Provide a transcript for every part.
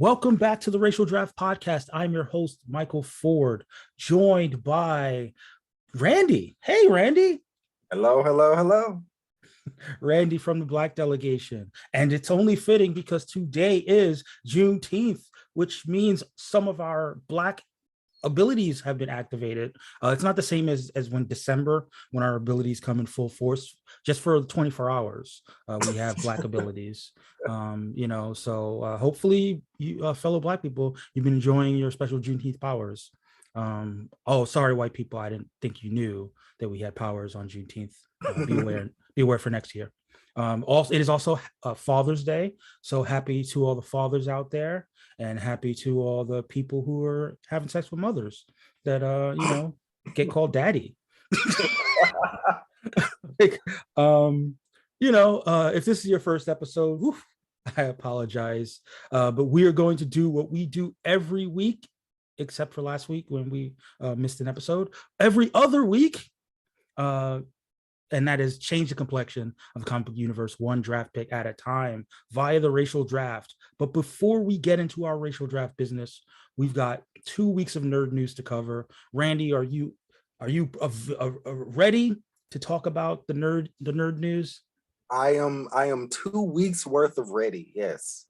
Welcome back to the Racial Draft Podcast. I'm your host, Michael Ford, joined by Randy. Hey, Randy. Hello, hello, hello. Randy from the Black Delegation. And it's only fitting because today is Juneteenth, which means some of our Black abilities have been activated. It's not the same as when December, when our abilities come in full force. Just for 24 hours, we have Black abilities. So hopefully, you fellow Black people, you've been enjoying your special Juneteenth powers. Oh, sorry, white people, I didn't think you knew that we had powers on Juneteenth. Be aware. Be aware for next year. Also, it is also Father's Day, so happy to all the fathers out there, and happy to all the people who are having sex with mothers that get called daddy. like, if this is your first episode, whew, I apologize, but we are going to do what we do every week, except for last week when we missed an episode. Every other week. And that is change the complexion of the comic book universe one draft pick at a time via the racial draft. But before we get into our racial draft business, we've got 2 weeks of nerd news to cover. Randy, are you ready to talk about the nerd news? I am 2 weeks worth of ready. Yes.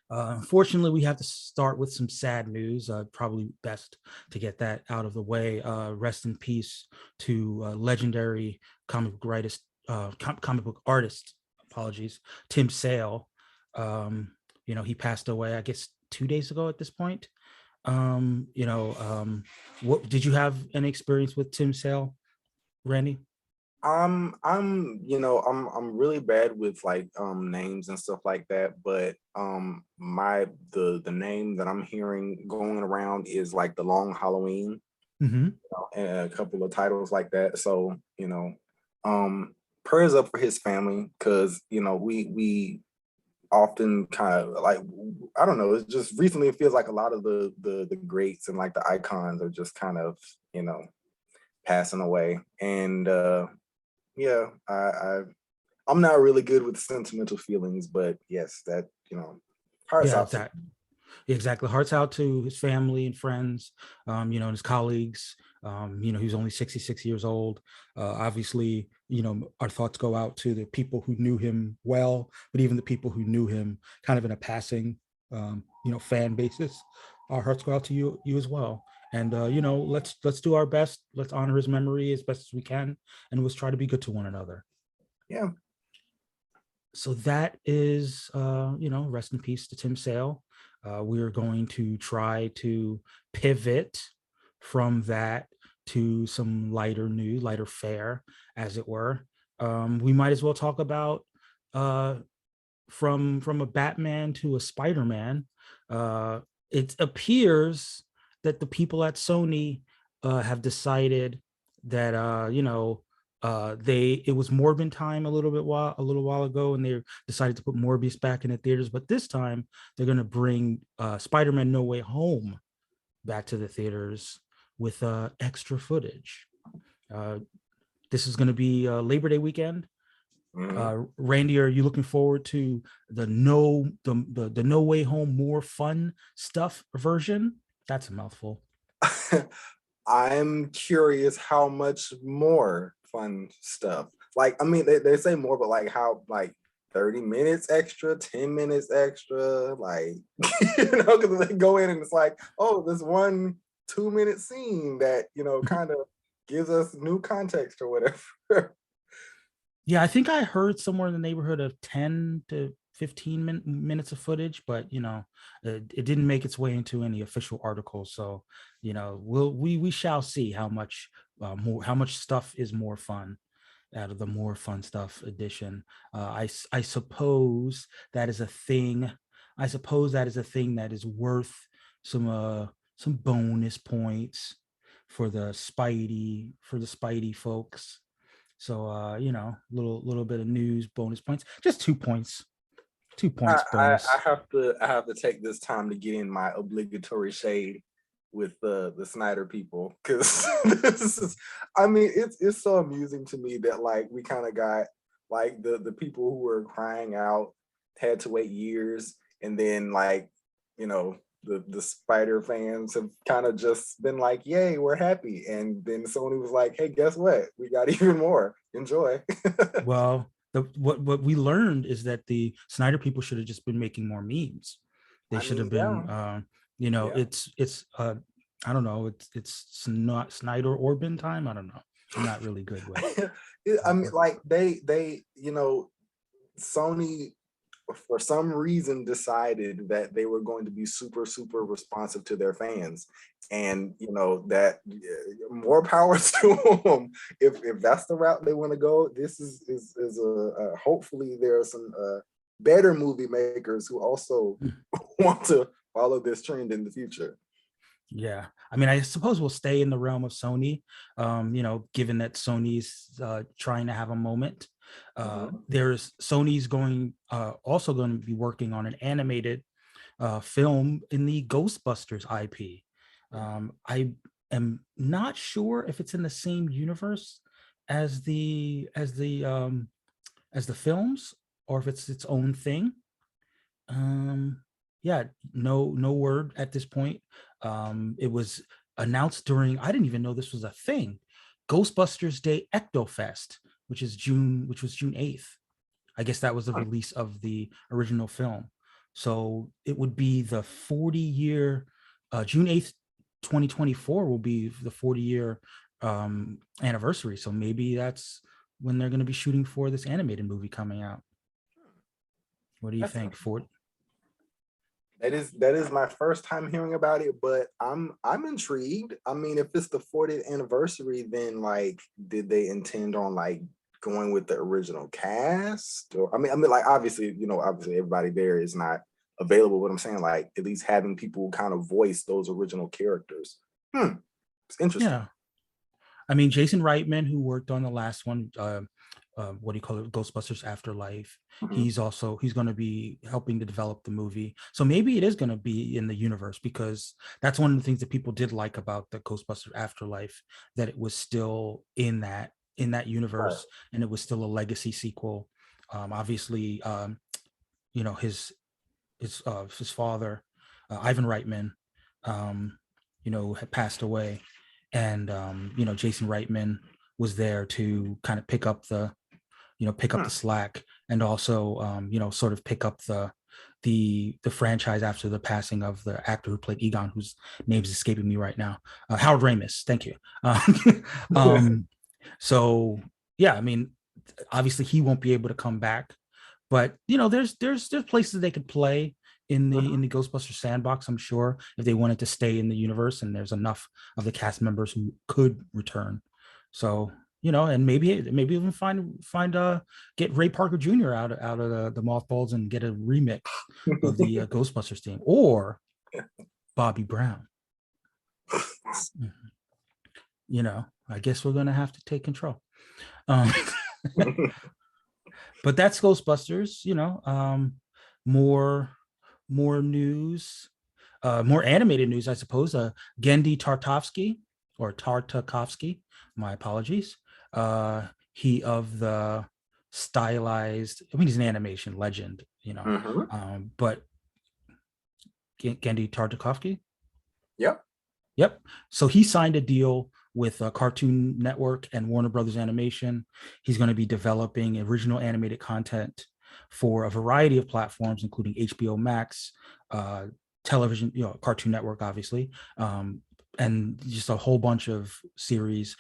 Unfortunately, we have to start with some sad news. Probably best to get that out of the way. Rest in peace to legendary comic book artist. Apologies, Tim Sale. He passed away, I guess, 2 days ago at this point. What did you have any experience with Tim Sale, Randy? I'm really bad with like names and stuff like that, but the name that I'm hearing going around is like The Long Halloween, Mm-hmm. and a couple of titles like that. So, prayers up for his family, because we often kind of like, I don't know, it's just recently it feels like a lot of the greats and like the icons are just kind of, passing away. And yeah, I'm not really good with sentimental feelings, but yes, that hearts Yeah, out. exactly. Hearts out to his family and friends, and his colleagues. He was only 66 years old. Obviously, our thoughts go out to the people who knew him well, but even the people who knew him kind of in a passing, fan basis. Our hearts go out to you as well. And let's do our best. Let's honor his memory as best as we can, and let's try to be good to one another. Yeah. So that is, rest in peace to Tim Sale. We're going to try to pivot from that to some lighter fare, as it were. We might as well talk about from a Batman to a Spider-Man. It appears that the people at Sony have decided that it was Morbin time a little while ago, and they decided to put Morbius back in the theaters. But this time they're going to bring Spider-Man No Way Home back to the theaters with extra footage. This is going to be Labor Day weekend. Randy, are you looking forward to the No Way Home More Fun Stuff version? That's a mouthful. I'm curious how much more fun stuff. Like, I mean, they say more, but like how, like 30 minutes extra, 10 minutes extra, like, because they go in and it's like, oh, this 1-2 minute scene that, kind of gives us new context or whatever. Yeah, I think I heard somewhere in the neighborhood of 10 to 15 minutes of footage, but it didn't make its way into any official articles. So we shall see how much stuff is more fun out of the more fun stuff edition. I suppose that is a thing. I suppose that is a thing that is worth some bonus points for the Spidey folks. So little bit of news bonus points, just 2 points. 2 points bonus. I have to take this time to get in my obligatory shade with the Snyder people, because this is, I mean, it's so amusing to me that like we kind of got like the people who were crying out had to wait years, and then like you know, the Spider fans have kind of just been like, yay, we're happy. And then Sony was like, hey, guess what? We got even more. Enjoy. Well, what we learned is that the Snyder people should have just been making more memes. They I should have mean, been, yeah, yeah. it's I don't know, it's not Snyder Orban time. I don't know. I'm not really good with. I mean, like they, Sony for some reason decided that they were going to be super super responsive to their fans, and that more power to them. If that's the route they want to go, this is a hopefully there are some better movie makers who also want to follow this trend in the future. Yeah, I mean, I suppose we'll stay in the realm of Sony, given that Sony's trying to have a moment. Mhm. There's Sony's also going to be working on an animated film in the Ghostbusters IP. I am not sure if it's in the same universe as the films, or if it's its own thing. Um, yeah, no word at this point. It was announced during, I didn't even know this was a thing, Ghostbusters Day Ectofest, which was June 8th. I guess that was the release of the original film. So it would be the 40-year, June 8th, 2024 will be the 40-year anniversary. So maybe that's when they're going to be shooting for this animated movie coming out. What do you That's think? For that is my first time hearing about it, but I'm intrigued. I mean, if it's the 40th anniversary, then like, did they intend on like going with the original cast? Or I mean, like obviously, obviously everybody there is not available. But I'm saying like at least having people kind of voice those original characters. It's interesting. Yeah, I mean, Jason Reitman, who worked on the last one, what do you call it, Ghostbusters Afterlife. Mhm. He's going to be helping to develop the movie. So maybe it is going to be in the universe, because that's one of the things that people did like about the Ghostbusters Afterlife, that it was still in that Right. universe, and it was still a legacy sequel. Obviously, his father, Ivan Reitman, had passed away, and Jason Reitman was there to kind of pick up the Hmm. slack, and also sort of pick up the franchise after the passing of the actor who played Egon, whose name's escaping me right now, Howard Ramis. Thank you. Um, so yeah, I mean, obviously he won't be able to come back, but there's places they could play in the Ghostbusters sandbox, I'm sure, if they wanted to stay in the universe, and there's enough of the cast members who could return. So and maybe even get Ray Parker Jr. out of the mothballs and get a remix of the Ghostbusters theme, or Bobby Brown. I guess we're gonna have to take control. Um, but that's Ghostbusters. More more news, more animated news, I suppose. Gendy Tartakovsky, or Tartakovsky, my apologies. He of the stylized, I mean, he's an animation legend, Mhm. but Gendy Tartakovsky. Yep. Yep. So he signed a deal with Cartoon Network and Warner Brothers Animation. He's going to be developing original animated content for a variety of platforms, including HBO Max, uh, television, Cartoon Network, obviously, and just a whole bunch of series.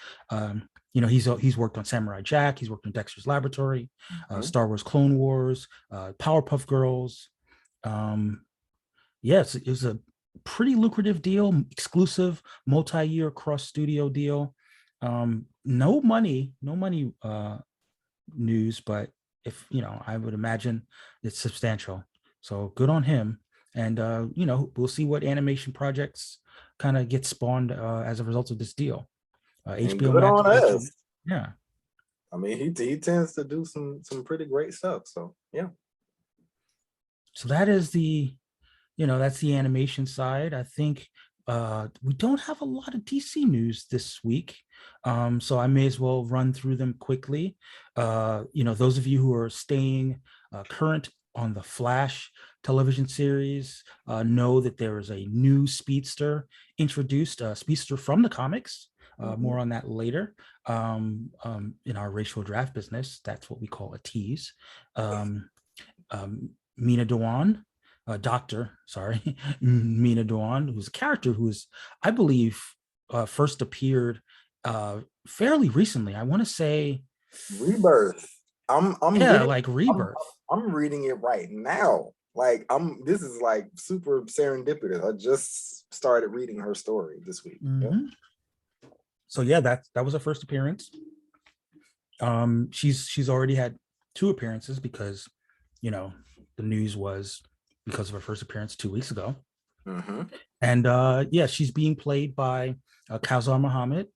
He's worked on Samurai Jack. He's worked on Dexter's Laboratory, Mhm. Star Wars Clone Wars, Powerpuff Girls. Um, yes, it was a pretty lucrative deal, exclusive multi-year cross studio deal. No money news, but if I would imagine it's substantial. So good on him. And we'll see what animation projects kind of get spawned as a result of this deal. And HBO good Max on just us. yeah. I mean, he tends to do some pretty great stuff. So yeah. So that's the animation side. I think we don't have a lot of DC news this week, so I may as well run through them quickly. Those of you who are staying current on the Flash, television series know that there is a new speedster introduced, a speedster from the comics. More on that later. In our racial draft business, that's what we call a tease. Mina Dewan, Mina Dewan, who's a character who's, I believe, first appeared fairly recently. I want to say Rebirth. I'm yeah, reading, like I'm, Rebirth. I'm reading it right now. Like this is like super serendipitous. I just started reading her story this week. Yep. So yeah, that was her first appearance. She's already had two appearances because, you know, the news was because of her first appearance 2 weeks ago. And yeah, she's being played by Kawzar Muhammad.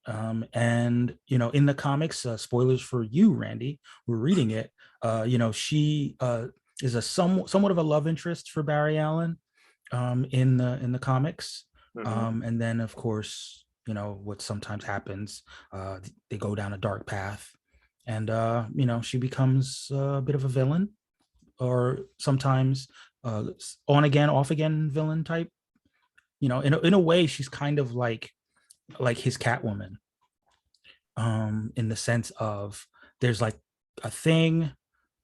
And you know, in the comics, spoilers for you, Randy, we're reading it. You know, she is a somewhat of a love interest for Barry Allen in the comics. And then, of course, you know what sometimes happens. They go down a dark path, and you know, she becomes a bit of a villain, or sometimes on again, off again villain type. You know, in a way, she's kind of like his Catwoman, in the sense of there's like a thing,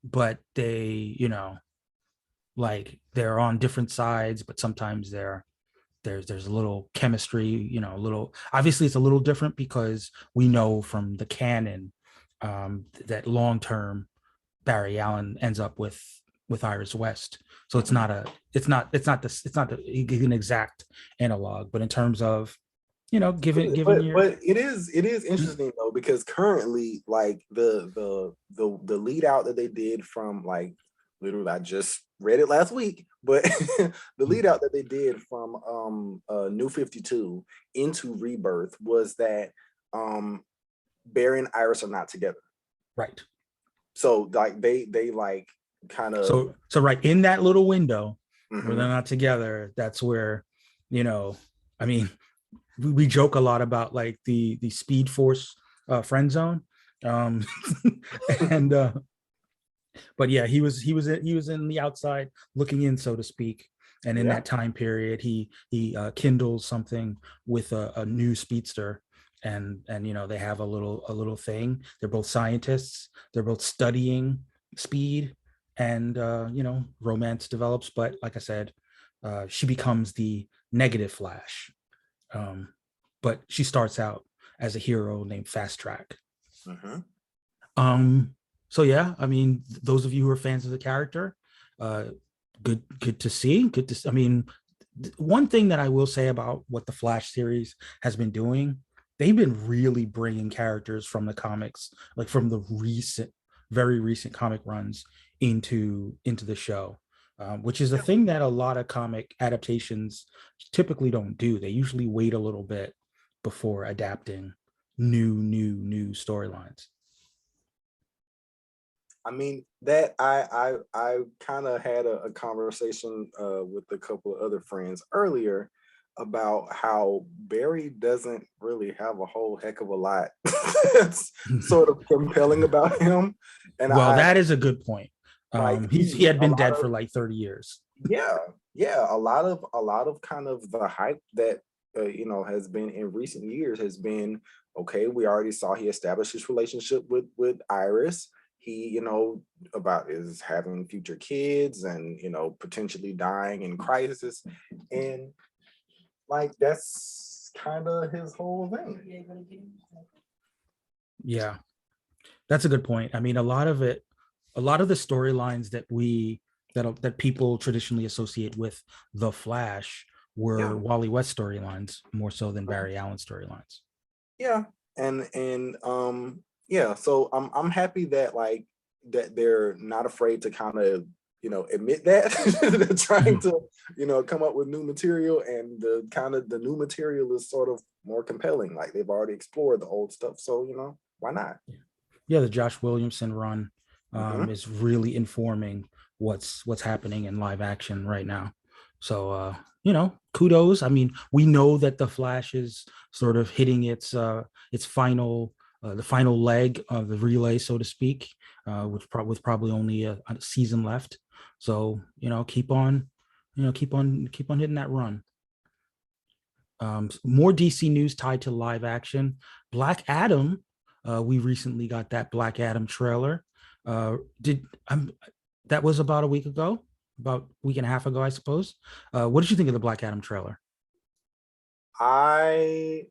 but they, you know, like they're on different sides, but sometimes there's a little chemistry, you know, a little, obviously it's a little different because we know from the canon that long term Barry Allen ends up with Iris West. So it's not an exact analog, but in terms of, you know, given your But it is interesting though, because currently, like the lead out that they did from, like, literally I just read it last week, but the lead out that they did from New 52 into Rebirth was that Barry and Iris are not together. right. So like they like kind of So right in that little window where they're not together, that's where, you know, I mean, we joke a lot about like the Speed Force friend zone, and but yeah, he was in the outside looking in, so to speak. And in that time period, he kindles something with a new speedster, and you know, they have a little thing. They're both scientists. They're both studying speed, and you know, romance develops. But like I said, she becomes the negative Flash. But she starts out as a hero named Fast Track. So yeah, I mean, those of you who are fans of the character, good to see. I mean, one thing that I will say about what the Flash series has been doing, they've been really bringing characters from the comics, like from the very recent comic runs into the show. Which is a thing that a lot of comic adaptations typically don't do. They usually wait a little bit before adapting new storylines. I mean, that I kind of had a conversation with a couple of other friends earlier about how Barry doesn't really have a whole heck of a lot that's sort of compelling about him. And well, that is a good point. Like He had been dead for like 30 years. Yeah, a lot of kind of the hype that you know, has been in recent years has been, okay, we already saw he established his relationship with Iris. He, you know, about is having future kids and, you know, potentially dying in crisis, and like that's kind of his whole thing. Yeah, that's a good point. I mean, a lot of the storylines that people traditionally associate with the Flash were Wally West storylines more so than Barry Allen storylines. Yeah, and yeah, so I'm happy that, like, that they're not afraid to kind of, you know, admit that they're trying to, you know, come up with new material, and the kind of the new material is sort of more compelling. Like they've already explored the old stuff, so, you know, why not? Yeah, the Josh Williamson run is really informing what's happening in live action right now. So you know, kudos. I mean, we know that the Flash is sort of hitting its final the final leg of the relay, so to speak, with probably only a season left. So keep on, keep on hitting that run. More DC news tied to live action. Black Adam. We recently got that Black Adam trailer. Did that was about a week ago, about a week and a half ago, I suppose. What did you think of the Black Adam trailer? I'm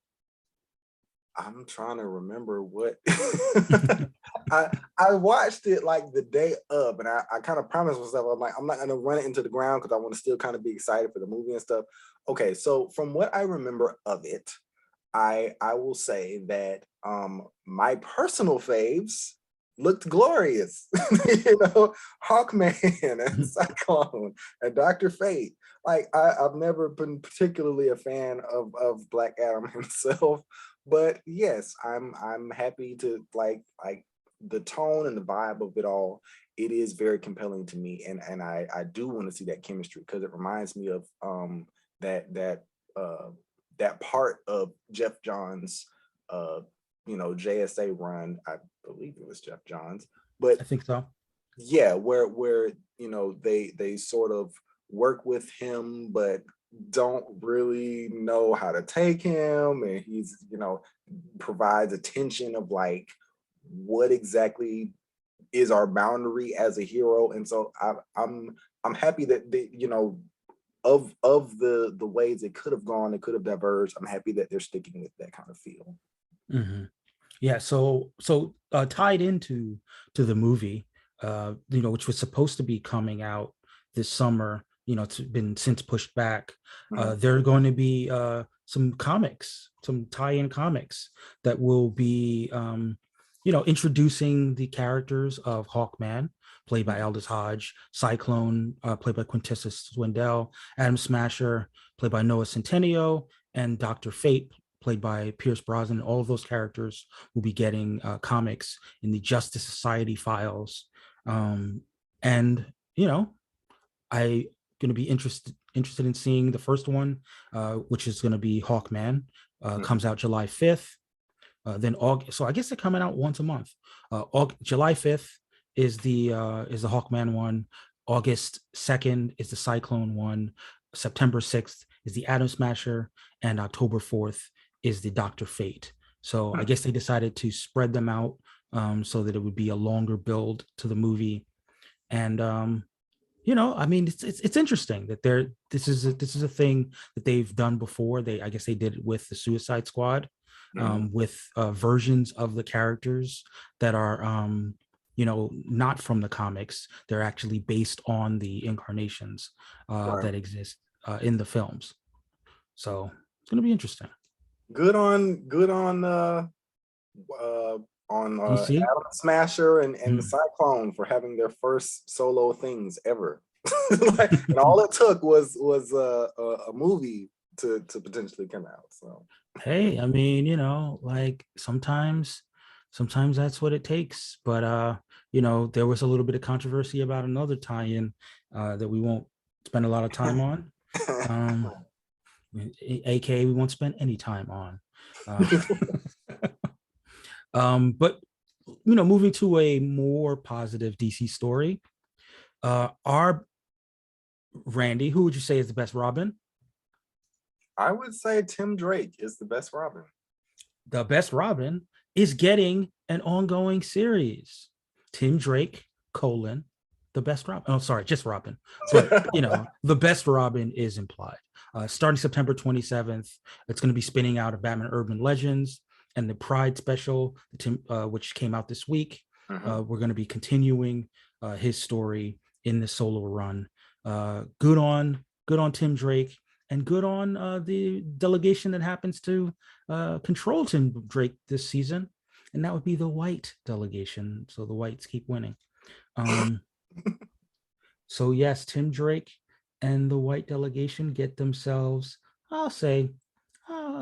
trying to remember what I watched it like the day of, and I kind of promised myself, I'm like, I'm not gonna run it into the ground because I want to still kind of be excited for the movie and stuff. Okay, so from what I remember of it, I will say that my personal faves looked glorious. Hawkman and Cyclone and Dr. Fate. Like I've never been particularly a fan of Black Adam himself, but yes, I'm happy to like the tone and the vibe of it all. It is very compelling to me, and I do want to see that chemistry because it reminds me of that that part of Jeff Johns JSA run. I believe it was Jeff Johns, but I think so. yeah, where they sort of work with him but don't really know how to take him, and he's provides a tension of like what exactly is our boundary as a hero. And so I'm happy that of the ways it could have gone, it could have diverged. I'm happy that they're sticking with that kind of feel. Mm-hmm. Yeah, so tied into the movie, which was supposed to be coming out this summer, it's been since pushed back. There are going to be some comics, some tie-in comics that will be introducing the characters of Hawkman, played by Aldous Hodge, Cyclone, played by Quintessa Swindell, Adam Smasher, played by Noah Centineo, and Dr. Fate, played by Pierce Brosnan. All of those characters will be getting comics in the Justice Society files. And I going to be interested in seeing the first one, which is going to be Hawkman. Comes out July 5th. Then August. So I guess they're coming out once a month. July 5th is the Hawkman one. August 2nd is the Cyclone one. September 6th is the Atom Smasher, and October 4th is the Dr. Fate. So I guess they decided to spread them out so that it would be a longer build to the movie. And I mean, it's interesting that this is a thing that they've done before. I guess they did it with the Suicide Squad, with versions of the characters that are not from the comics. They're actually based on the incarnations that exist in the films. So it's going to be interesting. Good on DC? Atom Smasher and the Cyclone for having their first solo things ever. And all it took was a movie to potentially come out. So hey, I mean, like sometimes that's what it takes. But there was a little bit of controversy about another tie-in that we won't spend a lot of time on. AKA we won't spend any time on. But moving to a more positive DC story, our Randy, who would you say is the best Robin? I would say Tim Drake is the best Robin. The best Robin is getting an ongoing series. Tim Drake, the best Robin. Oh, sorry, just Robin. But, the best Robin is implied. Starting September 27th, it's going to be spinning out of Batman Urban Legends and the Pride special, which came out this week. We're going to be continuing his story in the solo run. Good on Tim Drake, and good on the delegation that happens to control Tim Drake this season, and that would be the white delegation. So the whites keep winning. So yes, Tim Drake and the white delegation get themselves, I'll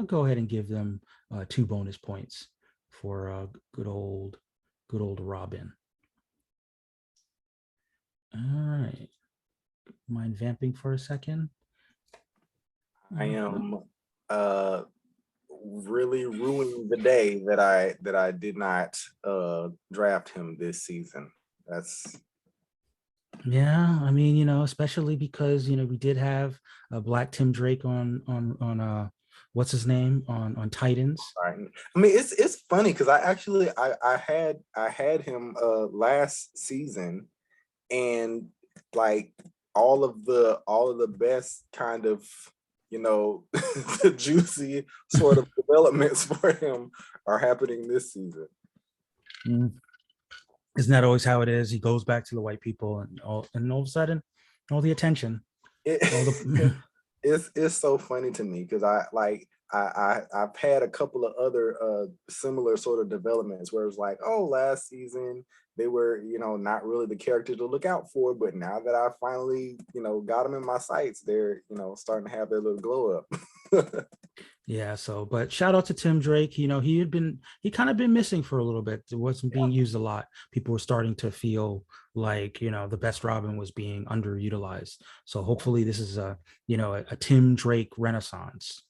go ahead and give them 2 bonus points for good old Robin. All right. Mind vamping for a second? I am really ruined the day that I did not draft him this season. That's Yeah, I mean, especially because we did have Black Tim Drake on what's his name on Titans. right. I mean, it's funny because I had him last season, and like all of the best kind of the juicy sort of developments for him are happening this season. Mm. Isn't that always how it is? He goes back to the white people, and all of a sudden, all the attention, all it, the it's so funny to me because I've had a couple of other similar sort of developments where it's like, oh, last season they were, not really the character to look out for, but now that I finally, got them in my sights, they're, starting to have their little glow up. Yeah, so but shout out to Tim Drake. He kind of been missing for a little bit. It wasn't being used a lot. People were starting to feel like, the best Robin was being underutilized. So hopefully this is a Tim Drake renaissance.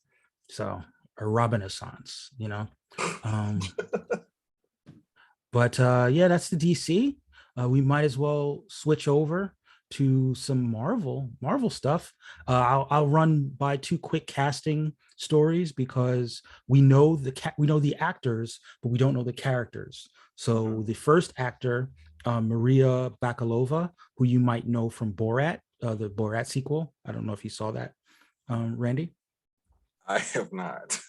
So a Robinisance. Um, but yeah, that's the DC. We might as well switch over to some Marvel stuff. I'll run by two quick casting stories because we know the actors, but we don't know the characters. So the first actor, Maria Bakalova, who you might know from Borat, the Borat sequel. I don't know if you saw that, Randy. I have not.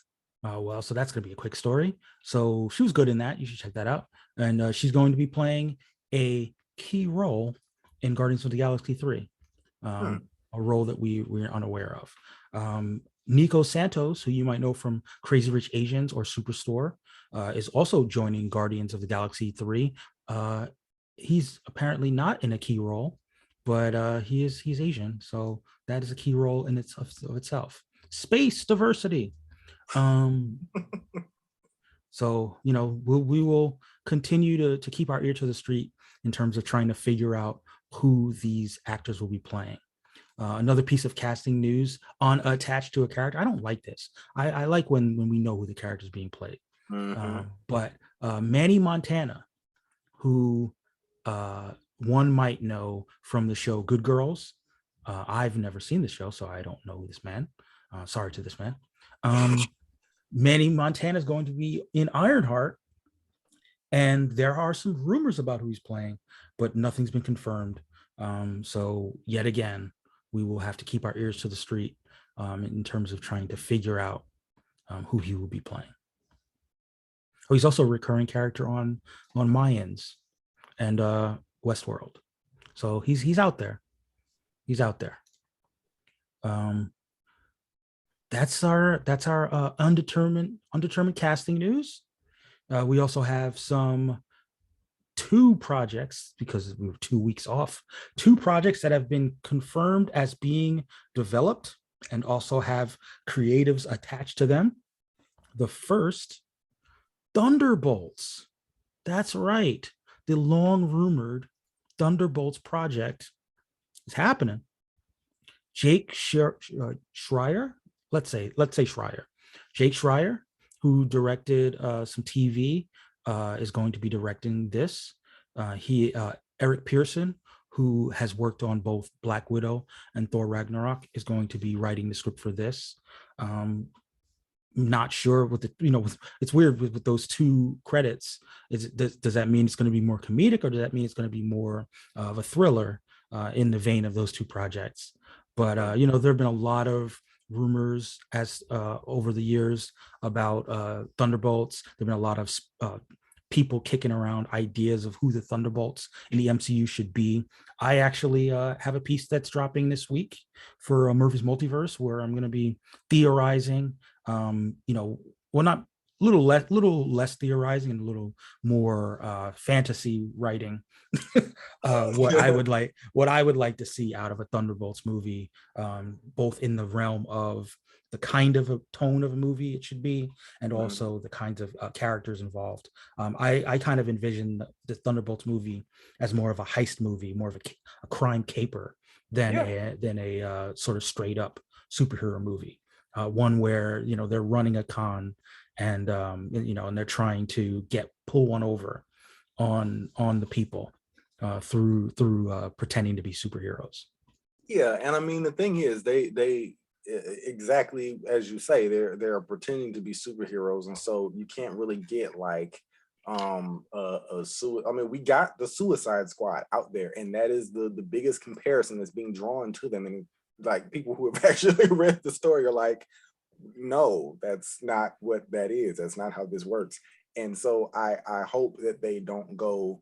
Well, so that's going to be a quick story. So she was good in that. You should check that out. And she's going to be playing a key role in Guardians of the Galaxy 3, Hmm. a role that we're unaware of. Nico Santos, who you might know from Crazy Rich Asians or Superstore, is also joining Guardians of the Galaxy 3. He's apparently not in a key role, but he's Asian. So that is a key role in of itself. Space diversity. Um, so we will continue to keep our ear to the street in terms of trying to figure out who these actors will be playing. Another piece of casting news on attached to a character. I don't like this. I like when we know who the character is being played. Mm-hmm. But Manny Montana, who one might know from the show Good Girls. I've never seen the show, so I don't know this man. Sorry to this man. Manny Montana is going to be in Ironheart, and there are some rumors about who he's playing, but nothing's been confirmed. So yet again, we will have to keep our ears to the street in terms of trying to figure out who he will be playing. Oh, he's also a recurring character on Mayans and Westworld, so he's out there. He's out there. That's our undetermined casting news. We also have two projects, because we were 2 weeks off, two projects that have been confirmed as being developed and also have creatives attached to them. The first, Thunderbolts. That's right. The long rumored Thunderbolts project is happening. Jake Schreier, let's say Schreier. Jake Schreier, who directed some TV, is going to be directing this. Eric Pearson, who has worked on both Black Widow and Thor Ragnarok, is going to be writing the script for this. Not sure what it's weird with those two credits. Does that mean it's going to be more comedic, or does that mean it's going to be more of a thriller in the vein of those two projects? But there have been a lot of rumors as over the years about Thunderbolts. There've been a lot of people kicking around ideas of who the Thunderbolts in the MCU should be. I actually have a piece that's dropping this week for Murphy's Multiverse, where I'm going to be theorizing. Well, not little less theorizing and a little more fantasy writing. What I would like to see out of a Thunderbolts movie, both in the realm of the kind of a tone of a movie it should be, and also the kinds of characters involved. I kind of envision the Thunderbolts movie as more of a heist movie, more of a crime caper than a sort of straight up superhero movie. one where they're running a con, and and they're trying to pull one over on the people through pretending to be superheroes. Yeah, and I mean the thing is, they exactly as you say, they're pretending to be superheroes, and so you can't really get like I mean, we got the Suicide Squad out there, and that is the biggest comparison that's being drawn to them, and like people who have actually read the story are like, no, that's not what that is. That's not how this works. And so I hope that they don't go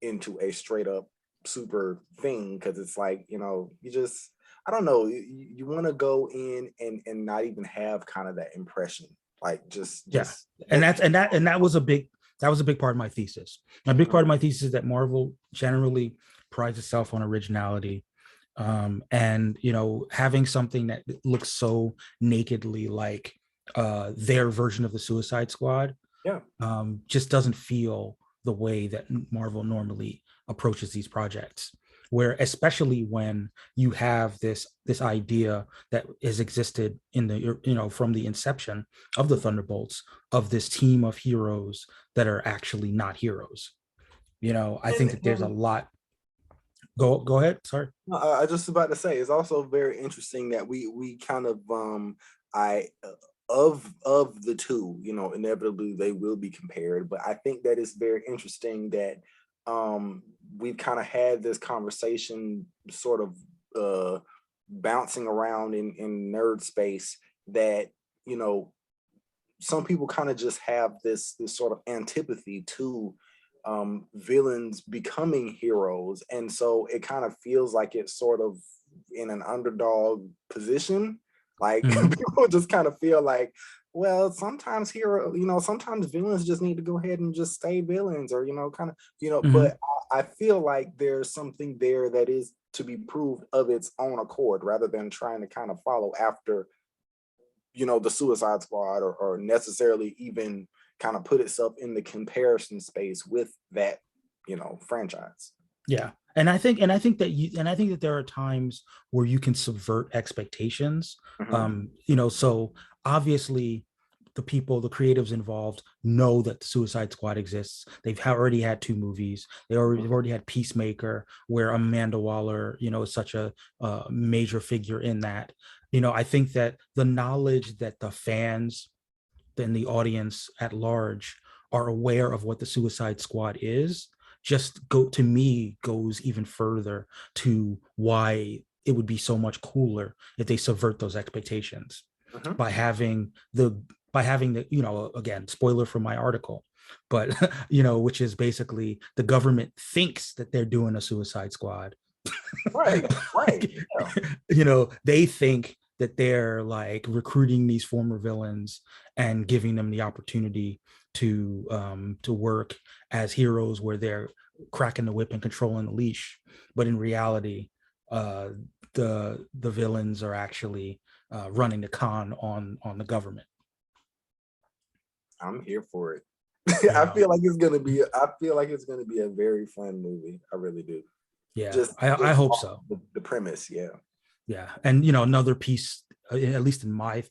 into a straight up super thing, because it's like, you just, I don't know, you want to go in and not even have kind of that impression, like Yeah, and let that's people. and that was a big part of my thesis. A big part of my thesis is that Marvel generally prides itself on originality, and having something that looks so nakedly like their version of the Suicide Squad Yeah. just doesn't feel the way that Marvel normally approaches these projects. Where especially when you have this idea that has existed in the from the inception of the Thunderbolts, of this team of heroes that are actually not heroes. I think that there's a And lot. Go ahead. Sorry. no, I just about to say, it's also very interesting that we kind of I of the two, inevitably they will be compared, but I think that it's very interesting that we've kind of had this conversation sort of bouncing around in nerd space, that you know some people kind of just have this sort of antipathy to villains becoming heroes, and so it kind of feels like it's sort of in an underdog position. Like Mhm. people just kind of feel like, well, sometimes sometimes villains just need to go ahead and just stay villains, or kind of, Mhm. but I feel like there's something there that is to be proved of its own accord, rather than trying to kind of follow after the Suicide Squad, or necessarily even kind of put itself in the comparison space with that franchise. Yeah. And I think that there are times where you can subvert expectations. Hmm. So obviously the creatives involved know that the Suicide Squad exists. They've already had two movies. They've already had Peacemaker, where Amanda Waller, is such a major figure in that. I think that the knowledge that the fans and the audience at large are aware of what the Suicide Squad is, just to me goes even further to why it would be so much cooler if they subvert those expectations Hmm. by having the again, spoiler from my article, but which is basically the government thinks that they're doing a Suicide Squad. Right, right. Like, Yeah. they think that they're like recruiting these former villains and giving them the opportunity to work as heroes, where they're cracking the whip and controlling the leash. But in reality, uh, the villains are actually running the con on the government. I'm here for it. You know, I feel like it's gonna be a very fun movie. I really do. yeah, Just I just hope off so. the premise, yeah. Yeah, and another piece, at least in my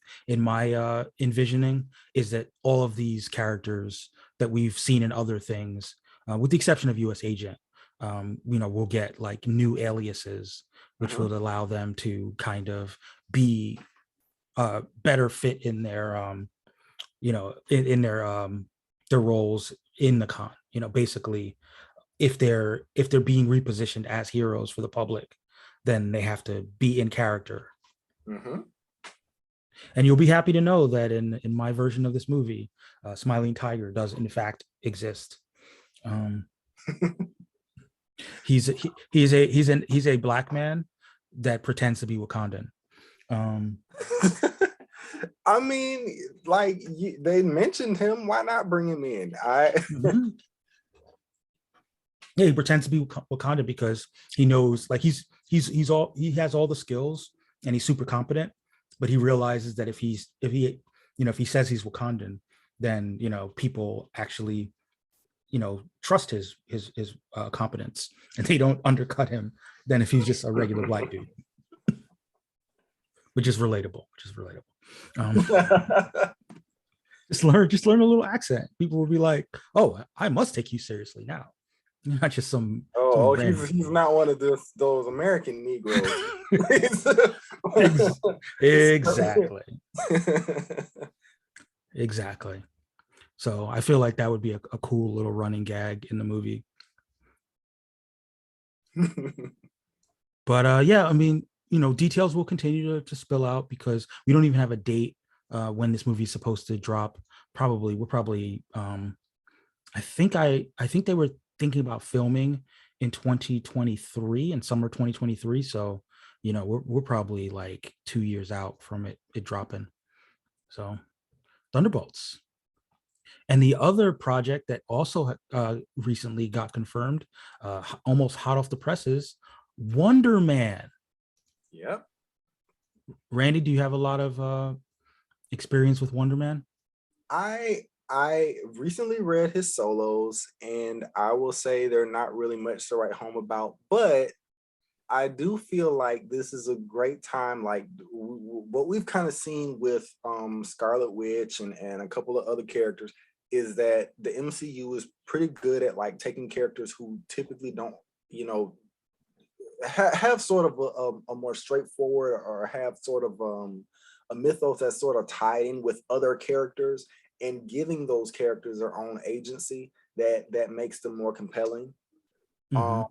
envisioning, is that all of these characters that we've seen in other things, with the exception of U.S. Agent, we'll get like new aliases, which Hmm. will allow them to kind of be better fit in their in their roles in the con. Basically, if they're being repositioned as heroes for the public, then they have to be in character. Hmm. And you'll be happy to know that in my version of this movie, Smiling Tiger does in fact exist. Um, he's a black man that pretends to be Wakandan. Um, I mean, like they mentioned him. Why not bring him in? I mhm. Yeah, he pretends to be Wakanda because he knows, like he has all the skills and he's super competent, but he realizes that if he says he's Wakandan, then people actually trust his competence, and they don't undercut him than if he's just a regular black dude, which is relatable. Um, just learn a little accent. People will be like, "Oh, I must take you seriously now." You're not just some random. He's not one of those American Negroes. Ex- exactly, exactly. So I feel like that would be a cool little running gag in the movie. But yeah, I mean, details will continue to spill out because we don't even have a date when this movie is supposed to drop. We're probably I think they were thinking about filming in 2023, in summer 2023. So, we're probably like 2 years out from it dropping. So Thunderbolts. And the other project that also recently got confirmed, almost hot off the presses, Wonder Man. Yep. Randy, do you have a lot of experience with Wonder Man? I recently read his solos, and I will say they're not really much to write home about, but I do feel like this is a great time. Like what we've kind of seen with Scarlet Witch and a couple of other characters is that the MCU is pretty good at like taking characters who typically don't, you know, have sort of a more straightforward, or have sort of a mythos that's sort of tied in with other characters, and giving those characters their own agency that makes them more compelling. Mm-hmm.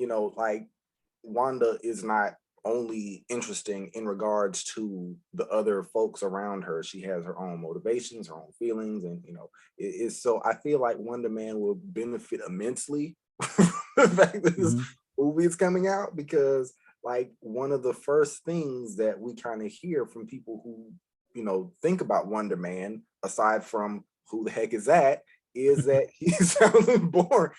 Um, like Wanda is not only interesting in regards to the other folks around her. She has her own motivations, her own feelings, and so I feel like Wonder Man will benefit immensely from the fact that this Mm-hmm. movie is coming out, because like one of the first things that we kind of hear from people who think about Wonder Man, aside from who the heck is that, is that he's born,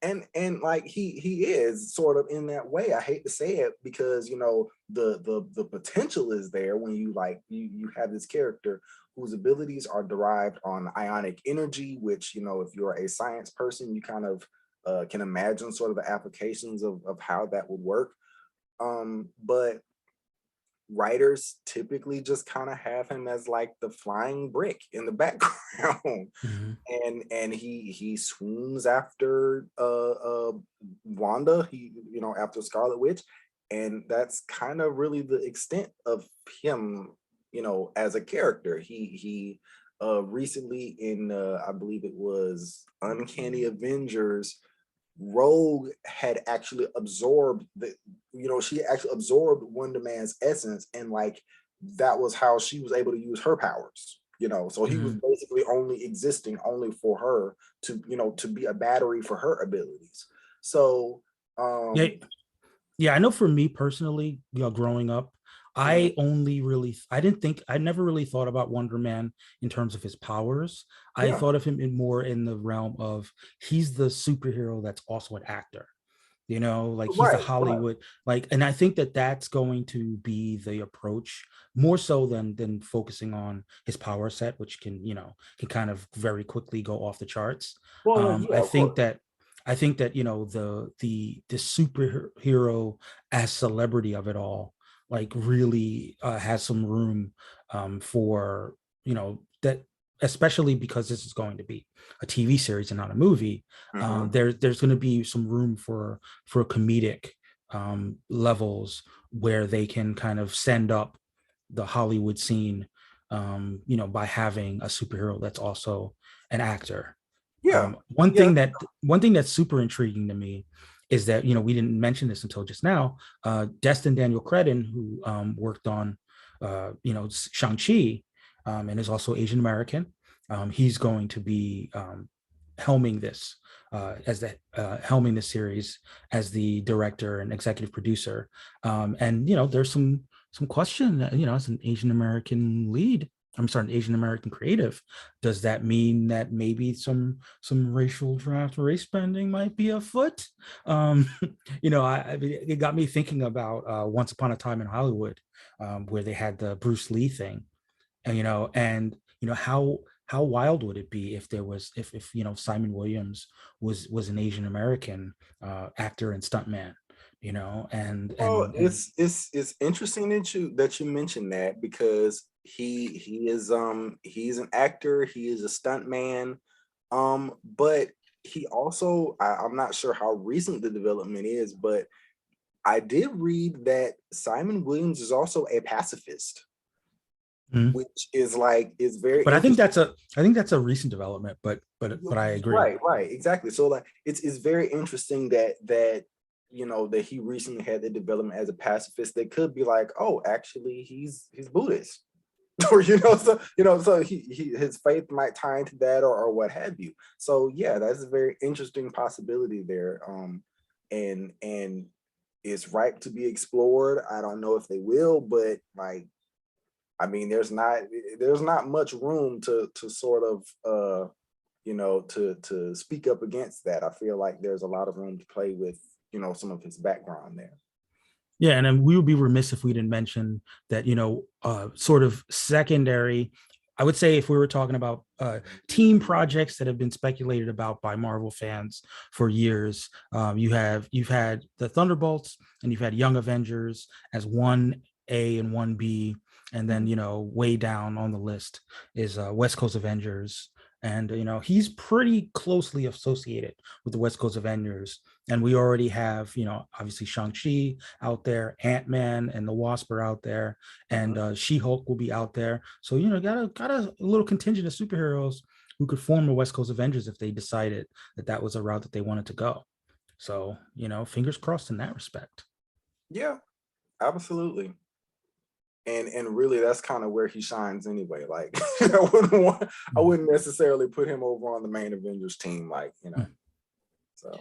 and like he is sort of in that way. I hate to say it, because the potential is there when you have this character whose abilities are derived on ionic energy, which if you're a science person, you kind of can imagine sort of the applications of how that would work. But writers typically just kind of have him as like the flying brick in the background, Mm-hmm. and he swoons after Wanda, after Scarlet Witch, and that's kind of really the extent of him, as a character. He recently in I believe it was Uncanny Avengers, Rogue had actually absorbed she actually absorbed Wonder Man's essence, and like that was how she was able to use her powers. So he was Mm-hmm. basically only existing only for her to be a battery for her abilities. So Yeah, um yeah, I know for me personally, growing up, mhm, I never really thought about Wonder Man in terms of his powers. I yeah, thought of him more in the realm of he's the superhero that's also an actor. Like he's the right. Hollywood, like, and I think that that's going to be the approach more so than focusing on his power set, which can kind of very quickly go off the charts. Well, um yeah, i of think course. that I think that the superhero as celebrity of it all, like, really has some room for that, especially because this is going to be a TV series and not a movie. Mhm. There's going to be some room for comedic levels where they can kind of send up the Hollywood scene, by having a superhero that's also an actor. Yeah, One yeah. thing that's super intriguing to me is that we didn't mention this until just now. Destin Daniel Cretton, who worked on Shang-Chi, and is also Asian American. He's going to be helming this helming the series as the director and executive producer. And there's some question that as an Asian American lead, I'm sorry, an Asian American creative, does that mean that maybe some racial draft race bending might be afoot? Um, it got me thinking about Once Upon a Time in Hollywood, where they had the Bruce Lee thing, and how wild would it be if there was if Simon Williams was an Asian American actor and stuntman, and Well, and it's interesting that you mentioned that, because he's an actor, he is a stunt man, but he also, I'm not sure how recent the development is, but I did read that Simon Williams is also a pacifist, Mhm. which is like is very But interesting. I think that's a recent development, but I agree. Right, exactly. So like it's very interesting that you know that he recently had the development as a pacifist. That could be like, oh, actually he's Buddhist. Or so he his faith might tie into that or what have you. So yeah, that's a very interesting possibility there. And it's ripe to be explored. I don't know if they will, but like I mean, there's not much room to sort of to speak up against that. I feel like there's a lot of room to play with, some of his background there. Yeah, and then we would be remiss if we didn't mention that, sort of secondary. I would say if we were talking about team projects that have been speculated about by Marvel fans for years, you've had the Thunderbolts and you've had Young Avengers as 1A and 1B, and then way down on the list is West Coast Avengers, and he's pretty closely associated with the West Coast Avengers, and we already have obviously Shang-Chi out there, Ant-Man and the Wasp are out there, and She-Hulk will be out there. So got a little contingent of superheroes who could form the West Coast Avengers if they decided that was a route that they wanted to go. So fingers crossed in that respect. Yeah, absolutely. And really that's kind of where he shines anyway. Like I wouldn't necessarily put him over on the main Avengers team, so.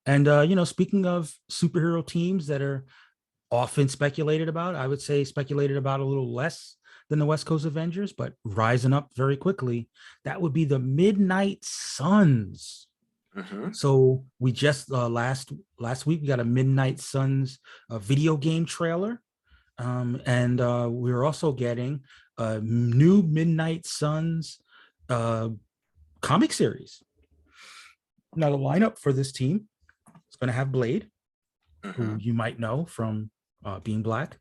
And speaking of superhero teams that are often speculated about, I would say speculated about a little less than the West Coast Avengers, but rising up very quickly, that would be the Midnight Suns. So we just last week we got a Midnight Suns video game trailer, and we're also getting a new Midnight Suns comic series. Now the lineup for this team is going to have Blade, who you might know from being Black.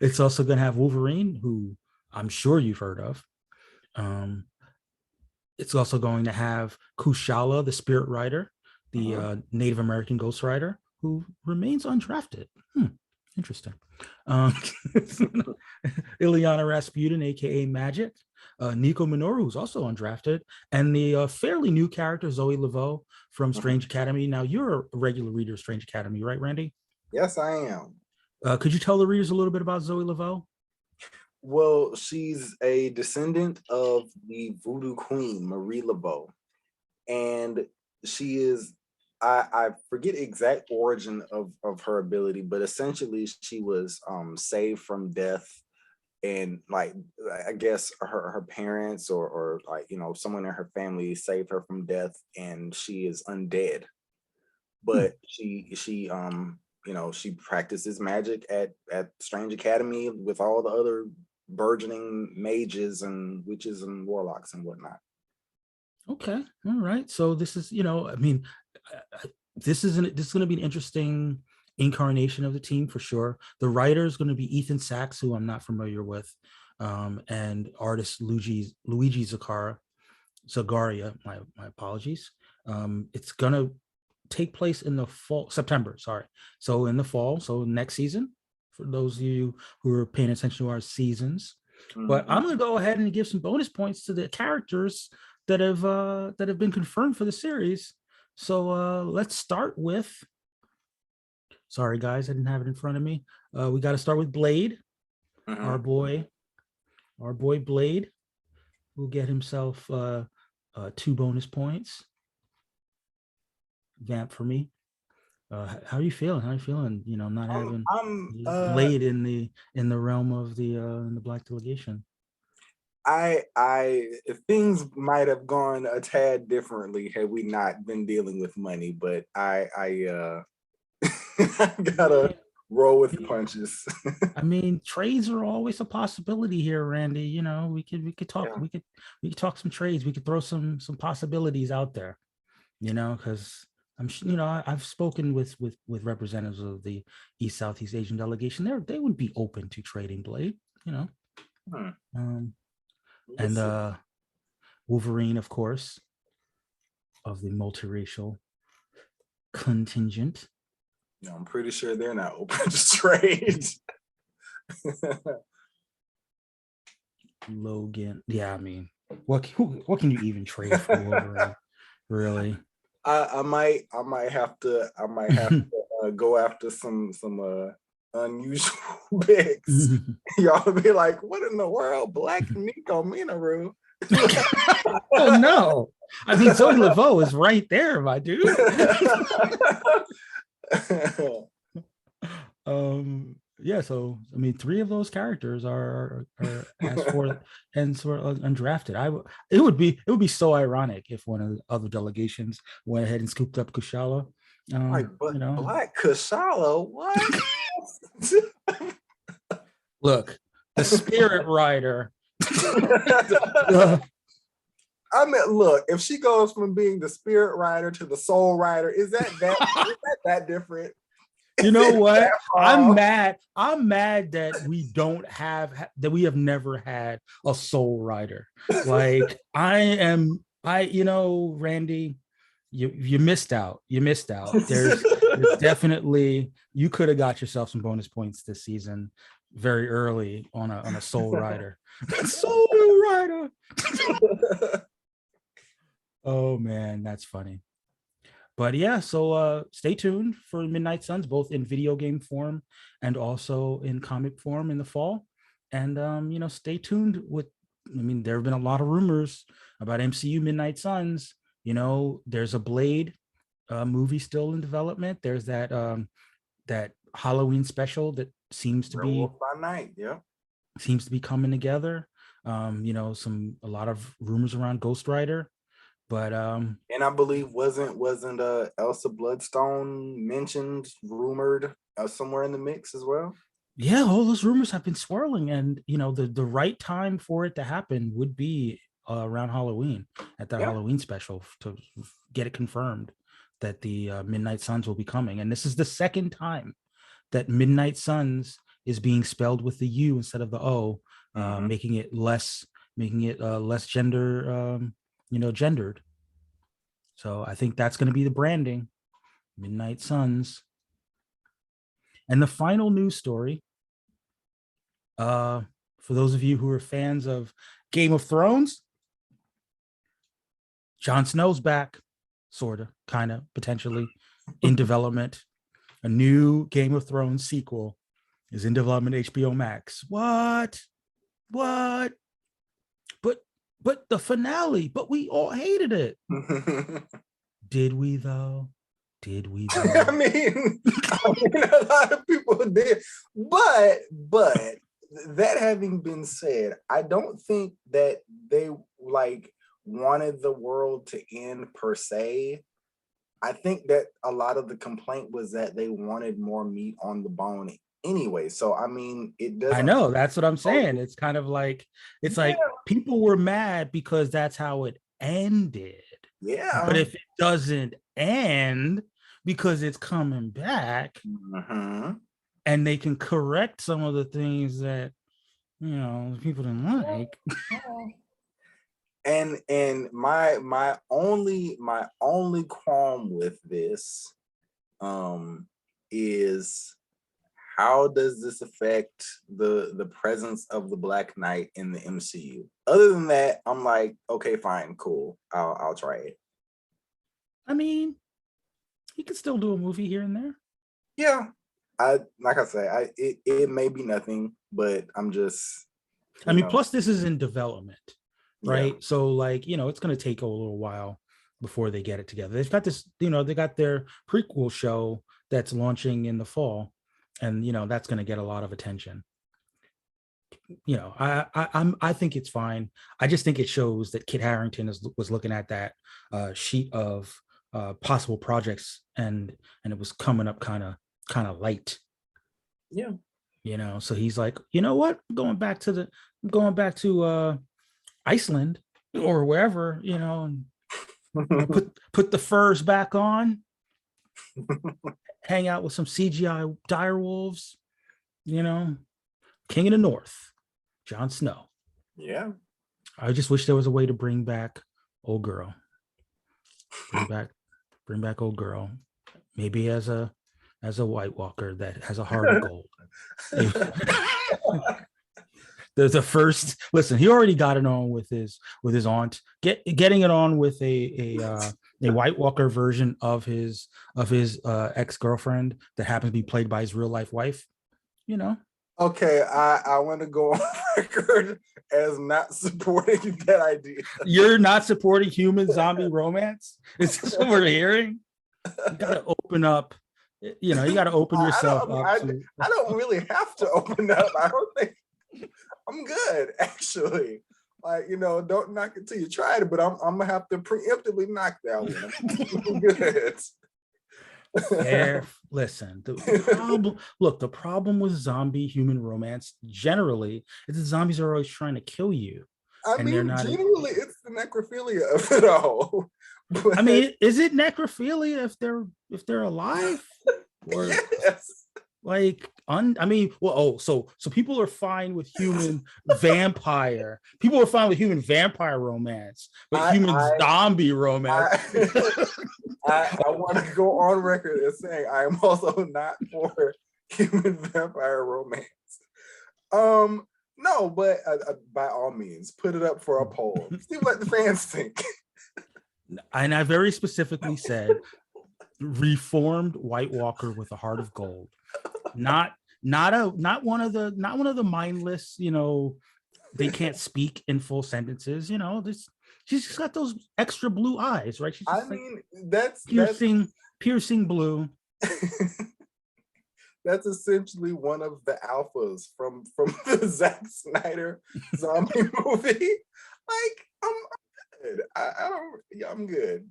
It's also going to have Wolverine, who I'm sure you've heard of. It's also going to have Kushala, the Spirit Rider, the Native American Ghost Rider, who remains undrafted. Interesting. Ilyana Rasputin, aka Magic, Nico Minoru, who's also undrafted, and the fairly new character Zoe Laveau from Strange Academy. Now, you're a regular reader of Strange Academy, right, Randy? Yes, I am. Could you tell the readers a little bit about Zoe Laveau? Well, she's a descendant of the Voodoo Queen, Marie Laveau. And she is, I forget exact origin of her ability, but essentially she was saved from death. And like, I guess her parents or like, someone in her family saved her from death and she is undead. But she practices magic at Strange Academy with all the other burgeoning mages and witches and warlocks and whatnot. Okay, all right. So this is, I mean, this is going to be an interesting incarnation of the team for sure. The writer is going to be Ethan Sachs, who I'm not familiar with, and artist Luigi Zagaria. My apologies. It's going to take place in the fall, September. Sorry. So in the fall. So next season. For those of you who are paying attention to our seasons, but I'm going to go ahead and give some bonus points to the characters that have been confirmed for the series. So let's start with. Sorry, guys, I didn't have it in front of me. We got to start with Blade, our boy Blade, will get himself 2 bonus points. Vamp for me. How are you feeling? How are you feeling? Not having Blade in the realm of in the Black Delegation. Things might have gone a tad differently had we not been dealing with money, but I gotta roll with the punches. I mean, trades are always a possibility here, Randy. We could talk. Yeah. We could talk some trades. We could throw some possibilities out there. Because I've spoken with representatives of the East Southeast Asian delegation. They would be open to trading Blade, Hmm. um, We'll and see. Wolverine, of course, of the multiracial contingent. No, I'm pretty sure they're not open to trade. Logan, yeah, I mean, what can you even trade for Wolverine, really? I might have to go after some unusual picks. Y'all be like, what in the world? Black Nico Minoru. Oh no. I mean, Zoe Laveau is right there, my dude. Yeah, so I mean, three of those characters are asked for, hence were undrafted. It would be so ironic if one of the other delegations went ahead and scooped up Kushala. Like, but Black Kushala, what? Look, the Spirit Rider. I mean, look, if she goes from being the Spirit Rider to the Soul Rider, is that different? You know what? I'm mad. I'm mad that we have never had a Soul Rider. Like Randy, you missed out. You missed out. There's definitely, you could have got yourself some bonus points this season very early on a Soul Rider. Soul Rider. Oh man, that's funny. But yeah, so stay tuned for Midnight Suns, both in video game form and also in comic form in the fall. And stay tuned there have been a lot of rumors about MCU Midnight Suns. There's a Blade movie still in development. There's that Halloween special that seems to be Werewolf by Night, yeah. Seems to be coming together. A lot of rumors around Ghost Rider. But and I believe wasn't Elsa Bloodstone mentioned, rumored somewhere in the mix as well? Yeah, all those rumors have been swirling, and the right time for it to happen would be around Halloween, at the Halloween special, to get it confirmed that the Midnight Suns will be coming. And this is the second time that Midnight Suns is being spelled with the U instead of the O, making it less gendered. So I think that's going to be the branding, Midnight Suns. And the final news story, for those of you who are fans of Game of Thrones, Jon Snow's back, sort of, kind of, potentially in development. A new Game of Thrones sequel is in development, HBO Max. What? But the finale, but we all hated it. Did we though? I mean, a lot of people did. But that having been said, I don't think that they wanted the world to end per se. I think that a lot of the complaint was that they wanted more meat on the bone anyway. So I mean, it doesn't. I know, that's what I'm saying. It's kind of like, like people were mad because that's how it ended. Yeah. But if it doesn't end because it's coming back, and they can correct some of the things that people didn't like. And my only qualm with this is, how does this affect the presence of the Black Knight in the MCU? Other than that, I'm like, okay, fine, cool, I'll try it. I mean, he could still do a movie here and there. Yeah, it may be nothing, but I'm just, plus this is in development, right? So it's going to take a little while before they get it together. They've got this, they got their prequel show that's launching in the fall, and that's going to get a lot of attention. I think it's fine. I just think it shows that Kit Harington was looking at that sheet of possible projects, and it was coming up kind of light. Yeah. So he's like, you know what? I'm going back to Iceland or wherever, and put the furs back on hang out with some CGI dire wolves, you know, King of the North, Jon Snow. Yeah. I just wish there was a way to bring back old girl. Bring back old girl. Maybe as a White Walker that has a heart of gold. The first listen, he already got it on with his aunt. Getting it on with a White Walker version of his ex-girlfriend that happens to be played by his real life wife, you know. Okay, I want to go on record as not supporting that idea. You're not supporting human zombie romance? Is this what we're hearing? You got to open up. You know, you got to open yourself up. I don't really have to open up. I don't think I'm good, actually. Like, you know, don't knock it till you try it, but I'm gonna have to preemptively knock that one. I'm good. Fair. Listen, the problem with zombie human romance generally is that zombies are always trying to kill you. I mean, generally, it's the necrophilia of it all. But, I mean, is it necrophilia if they're alive? Or, yes. Like, I mean, well, so people are fine with human vampire. People are fine with human vampire romance, but human zombie romance. I want to go on record as saying I am also not for human vampire romance. No, but by all means, put it up for a poll. See what the fans think. And I very specifically said, reformed White Walker with a heart of gold. Not one of the mindless, you know, they can't speak in full sentences, you know. She's just got those extra blue eyes, right? She's just that's piercing blue. That's essentially one of the alphas from the Zack Snyder zombie movie. Like, I'm good. I'm good.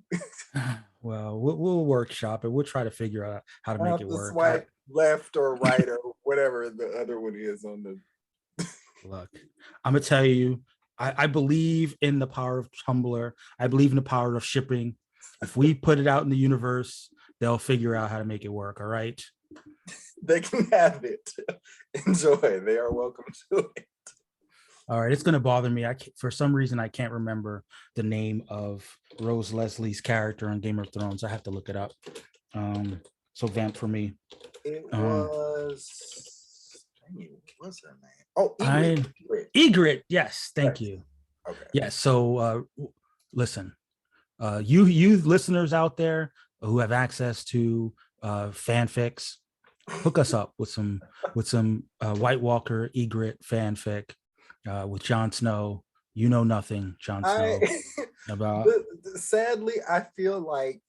Well, we'll workshop it. We'll try to figure out how to make it work. Swipe left or right or whatever the other one is on the. Look, I'm gonna tell you, I believe in the power of Tumblr. I believe in the power of shipping. If we put it out in the universe, they'll figure out how to make it work. All right. They can have it. Enjoy. They are welcome to it. All right, it's gonna bother me. For some reason I can't remember the name of Rose Leslie's character on Game of Thrones. I have to look it up. So vamp for me. It was. What's her name? Oh, Ygritte. Yes, thank you. Okay. Yes. Yeah, so listen, you listeners out there who have access to fanfics, hook us up with some White Walker Ygritte fanfic. With Jon Snow, you know nothing, Jon Snow. About. Sadly, I feel like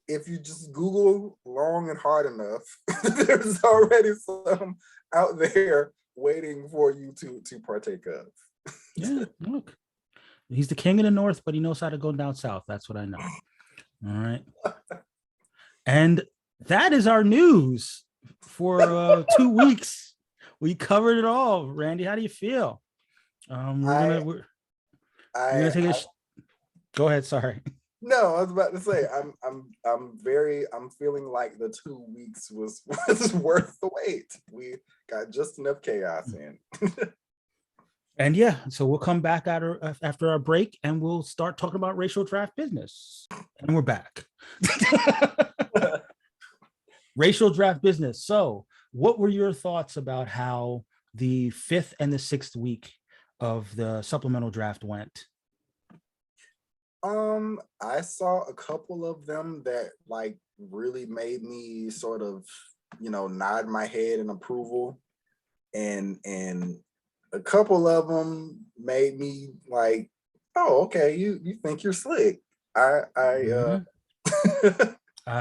if you just Google long and hard enough, there's already some out there waiting for you to partake of. Yeah, look, he's the king of the North, but he knows how to go down south. That's what I know. All right, and that is our news for 2 weeks. We covered it all. Randy, how do you feel? We're gonna take a go ahead. Sorry. No, I was about to say I'm feeling like the 2 weeks was worth the wait. We got just enough chaos in. And yeah, so we'll come back after our break and we'll start talking about racial draft business. And we're back. Racial draft business. So what were your thoughts about how the 5th and the 6th week of the supplemental draft went? I saw a couple of them that like really made me sort of, you know, nod my head in approval, and a couple of them made me like, oh, okay, you think you're slick. I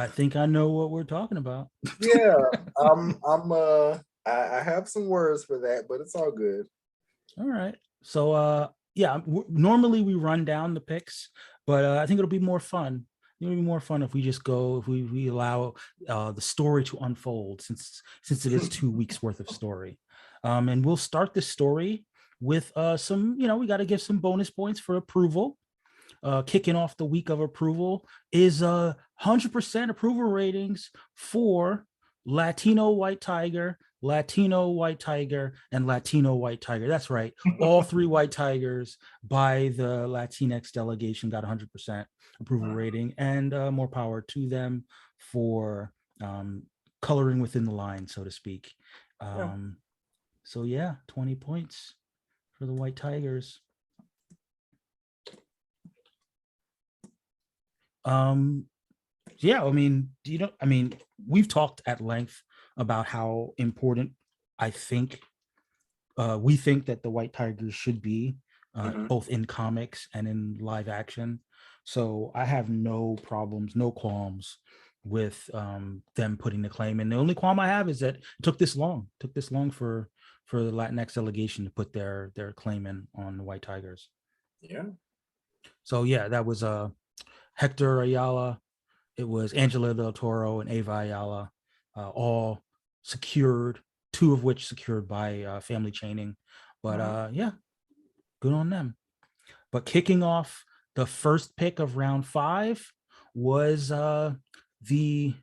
think I know what we're talking about. Yeah, I have some words for that, but it's all good. All right. So yeah, normally we run down the picks, but I think it'll be more fun. It'll be more fun if we just go, if we allow the story to unfold, since it is 2 weeks worth of story. And we'll start the story with some, you know, we got to give some bonus points for approval. kicking off the week of approval is 100% approval ratings for Latino white tiger, Latino white tiger, and Latino white tiger. That's right. All three white tigers by the Latinx delegation got 100% approval rating, and more power to them for coloring within the line, so to speak. So yeah, 20 points for the white tigers. Yeah, I mean, we've talked at length about how important I think we think that the white tigers should be, both in comics and in live action. So I have no problems, no qualms with them putting the claim. And the only qualm I have is that it took this long for the Latinx delegation to put their claim in on the white tigers. Yeah. So yeah, that was Hector Ayala, it was Angela Del Toro and Ava Ayala, all secured, two of which secured by family chaining. But yeah, good on them. But kicking off the first pick of round 5 was the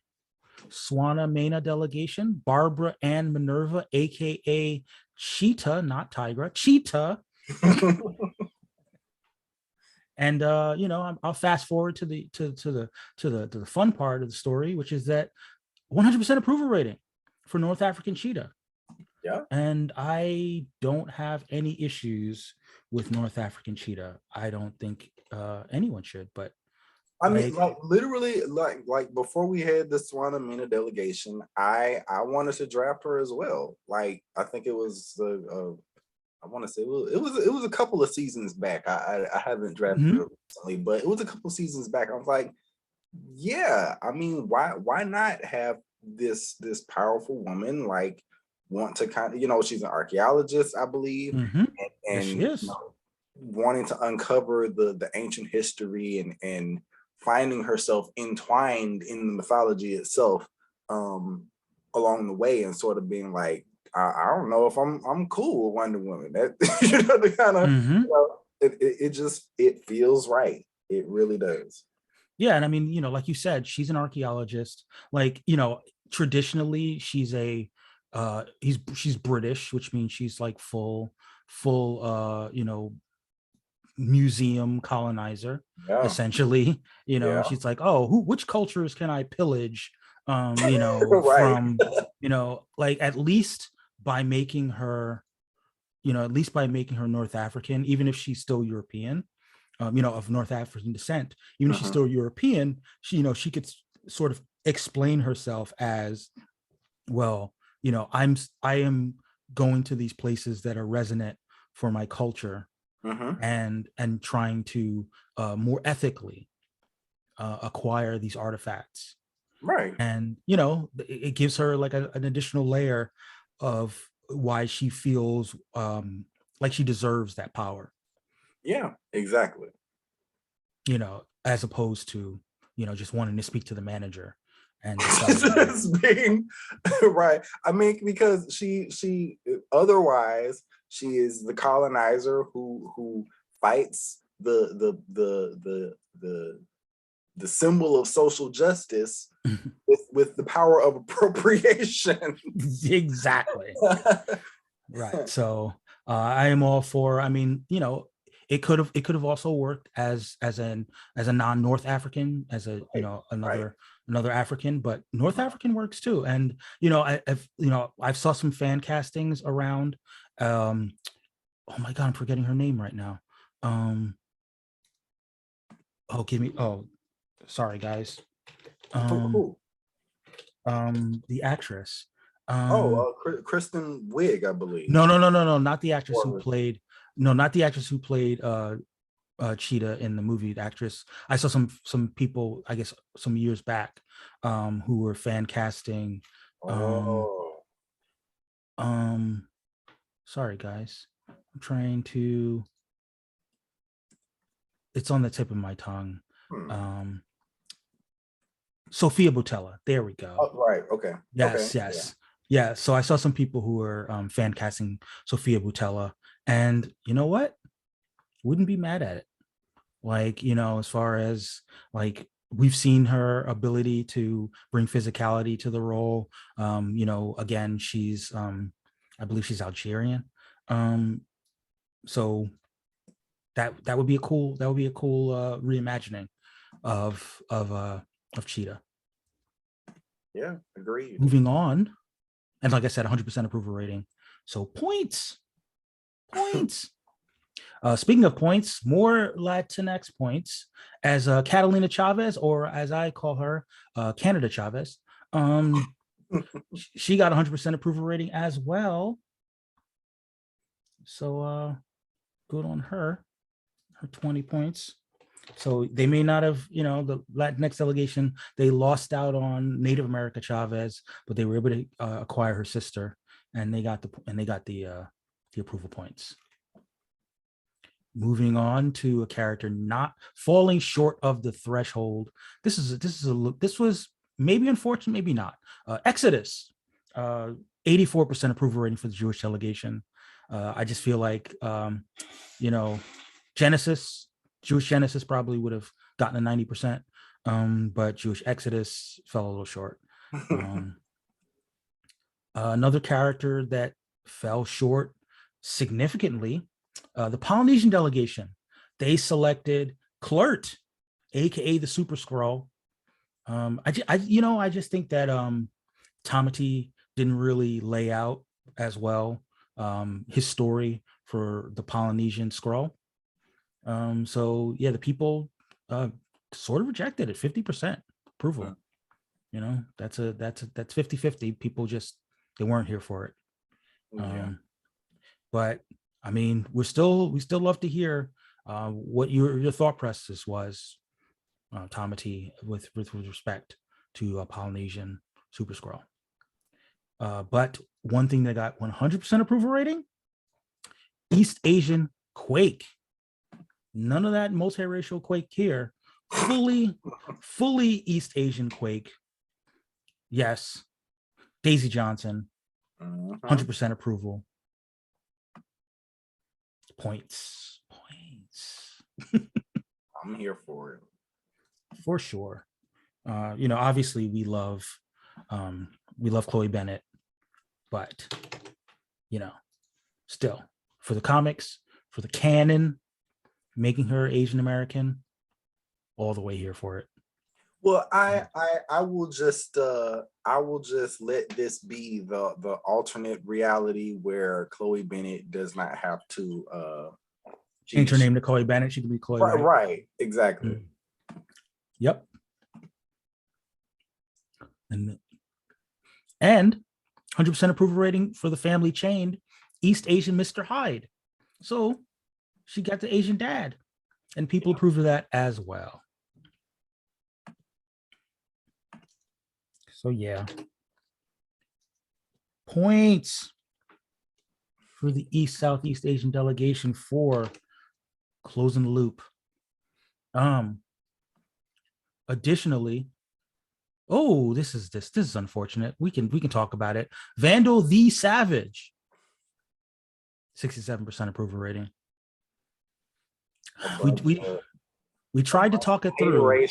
Swana Mena delegation, Barbara Ann Minerva, aka Cheetah, not Tigra, Cheetah. And I'll fast forward to the fun part of the story, which is that 100% approval rating for North African cheetah. Yeah. And I don't have any issues with North African cheetah. I don't think anyone should, but I mean, like literally, like before we had the Swana Mena delegation, I wanted to draft her as well. Like I think it was I want to say it was a couple of seasons back. I haven't drafted her recently, but it was a couple of seasons back. I was like, yeah, I mean, why not have this powerful woman like want to kind of, she's an archaeologist, I believe, and yes, she is. Wanting to uncover the ancient history and finding herself entwined in the mythology itself along the way, and sort of being like, I don't know if I'm cool with Wonder Woman. That the kind of it feels right. It really does. Yeah, and I mean, like you said, she's an archaeologist. Like, traditionally, she's she's British, which means she's like full museum colonizer, essentially. She's like, oh, which cultures can I pillage? From like at least by making her North African, even if she's still European, of North African descent, even if she's still European, she could sort of explain herself as, well, I am going to these places that are resonant for my culture, and trying to more ethically acquire these artifacts. Right. And, it gives her like an additional layer of why she feels like she deserves that power. Yeah, exactly. As opposed to, just wanting to speak to the manager and being right. I mean, because she otherwise she is the colonizer who fights the symbol of social justice with the power of appropriation. Exactly. Right. So I am all for, I mean, it could have also worked as a non-North African, as a another African, but North African works too. And I've saw some fan castings around. Oh my God, I'm forgetting her name right now. Sorry guys. The actress. Kristen Wiig, I believe. No, not the actress who played. No, not the actress who played Cheetah in the movie. The actress. I saw some people, I guess, some years back, who were fan casting. Sorry guys, I'm trying to. It's on the tip of my tongue. Sophia Boutella. There we go. Oh, right. Okay. Yes. Okay. Yes. Yeah. So I saw some people who were fan casting Sophia Boutella, and you know what? Wouldn't be mad at it. Like, as far as like we've seen her ability to bring physicality to the role. Again, she's I believe she's Algerian. So that would be a cool reimagining of Cheetah. Yeah, agreed. Moving on, and like I said, 100% approval rating. So points. Speaking of points, more Latinx points as Catalina Chavez, or as I call her, Canada Chavez. She got 100% approval rating as well. So good on her 20 points. So they may not have, the Latinx delegation, they lost out on Native America Chavez, but they were able to acquire her sister, and they got the approval points. Moving on to a character not falling short of the threshold. This was maybe unfortunate, maybe not. Exodus, 84% approval rating for the Jewish delegation. I just feel like, Jewish Genesis probably would have gotten a 90%, but Jewish Exodus fell a little short. Another character that fell short significantly, the Polynesian delegation. They selected Clert, aka the Super Skrull. I just think that Tamati didn't really lay out as well his story for the Polynesian Skrull. So yeah, the people sort of rejected it, 50% approval. That's 50-50. People just, they weren't here for it. But I mean, we still love to hear what your thought process was, Tamati, with respect to Polynesian Super Skrull. But one thing that got 100% approval rating, East Asian Quake. None of that multiracial Quake here. Fully East Asian Quake. Yes. Daisy Johnson, 100% approval. Points. I'm here for it. For sure. Obviously we love Chloe Bennett, but still, for the comics, for the canon, making her Asian American, all the way here for it. Well, I will just let this be the alternate reality where Chloe Bennett does not have to change her name to Chloe Bennett. She can be Chloe. Right, exactly. Yep. And 100% approval rating for the family chained East Asian Mr. Hyde. So she got the Asian dad, and people approved of that as well. So yeah, points for the Southeast Asian delegation for closing the loop. Additionally, this is unfortunate. We can talk about it. Vandal the Savage, 67% approval rating. We tried to talk it through.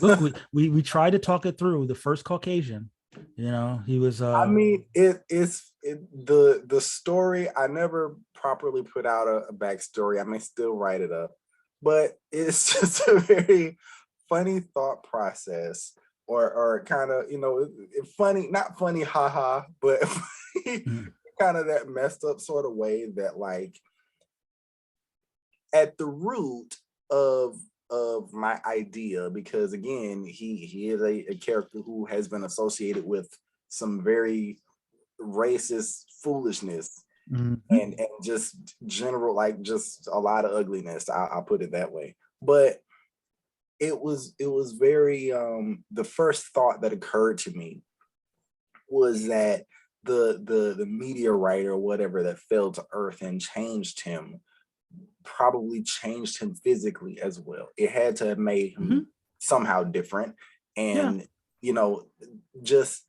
Look, we tried to talk it through. The first Caucasian, he was. I mean, the story. I never properly put out a backstory. I may still write it up, but it's just a very funny thought process, or kind of funny, not funny, haha, but kind of that messed up sort of way that, like, at the root of my idea, because again, he is a character who has been associated with some very racist foolishness, and just general, like, just a lot of ugliness. I'll put it that way. But it was very the first thought that occurred to me was that the meteorite or whatever that fell to Earth and changed him probably changed him physically as well. It had to have made him somehow different. And just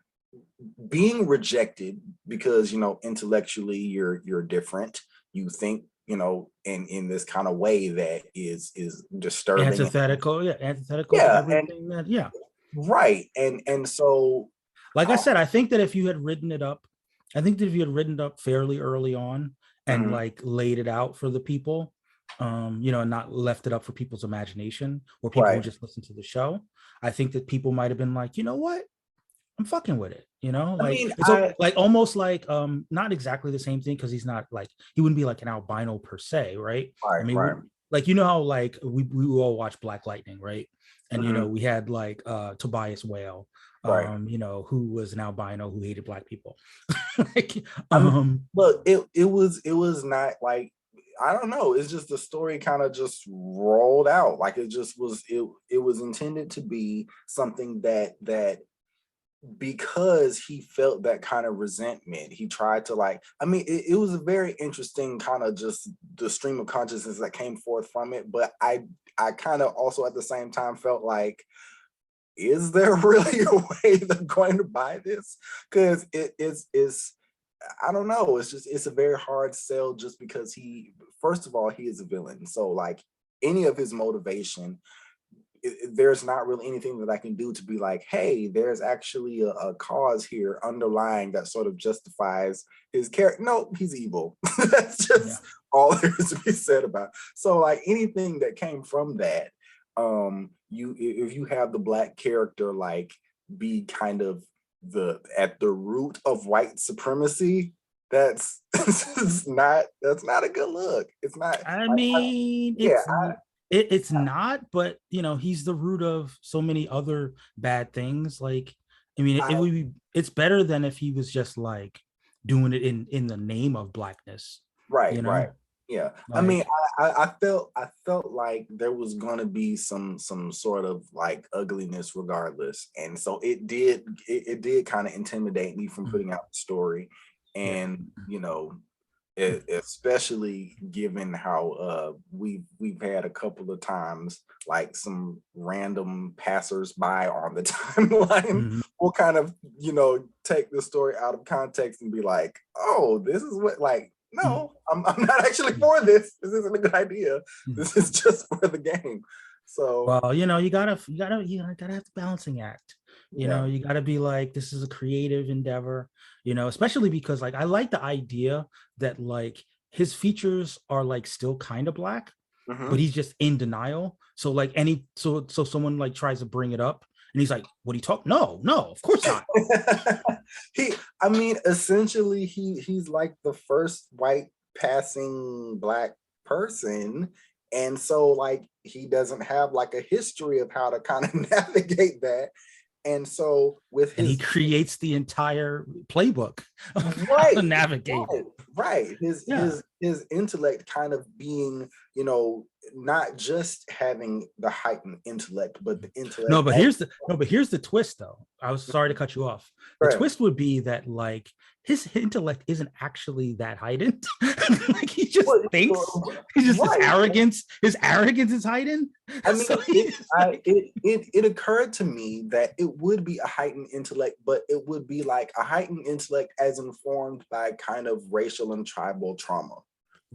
being rejected because intellectually you're different, you think you know, in this kind of way that is disturbing. Antithetical, yeah, antithetical to Yeah, and everything that, yeah. right. And so Like I said, I think that if you had written it up, I think that if you had written it up fairly early on and mhm, like laid it out for the people, you know, and not left it up for people's imagination or people who right. just listen to the show, I think that people might have been like, you know what? I'm fucking with it, you know, I like mean, it's like almost like not exactly the same thing because he's not like he wouldn't be like an albino per se, right? I right, mean, right. like you know how like we all watch Black Lightning, right? And you know Mhm, we had like Tobias Whale, right. you know, who was an albino who hated black people. Like, I mean, look, it was not like, I don't know. It's just the story kind of just rolled out. Like it just was. It was intended to be something that because he felt that kind of resentment, he tried to like. I mean, it was a very interesting kind of just the stream of consciousness that came forth from it. But I kind of also at the same time felt like, is there really a way they're going to buy this? Because it's I don't know. It's just it's a very hard sell just because he first of all he is a villain. So like any of his motivation, there's not really anything that I can do to be like, hey, there's actually a cause here underlying that sort of justifies his character. No, he's evil. That's yeah, just all there is to be said about it. So like anything that came from that, you if you have the black character like be kind of the at the root of white supremacy, that's that's not a good look. It's not I like mean, yeah, it's not, but you know, he's the root of so many other bad things. Like, I mean, I it would be it's better than if he was just like doing it in the name of blackness, right, you right. know, Yeah. I mean, like I felt like there was gonna be some sort of like ugliness regardless. And so it did kind of intimidate me from mm, putting out the story. yeah. And you know, especially given how we've had a couple of times like some random passersby on the timeline Mhm. will kind of, you know, take the story out of context and be like, oh, this is what like Mhm. no, I'm not actually for this. This isn't a good idea. Mhm. This is just for the game. So Well, you know, you gotta have the balancing act. You yeah. know, you gotta be like, this is a creative endeavor, you know, especially because like I like the idea that like his features are like still kind of black, but Mhm. he's just in denial. So like any so someone like tries to bring it up and he's like, what are you talking? No, no, of course not. he I mean essentially he's like the first white passing black person, and so like he doesn't have like a history of how to kind of navigate that, and so with And he his creates the entire playbook of how to right, navigate right, it. right. Yeah. His intellect kind of being, you know, not just having the heightened intellect, but the intellect as But here's the twist though. I was sorry to cut you off. The right. twist would be that like his intellect isn't actually that heightened. Like he just Well, thinks he's just right. his arrogance is heightened. I mean, So it occurred to me that it would be a heightened intellect, but it would be like a heightened intellect as informed by kind of racial and tribal trauma.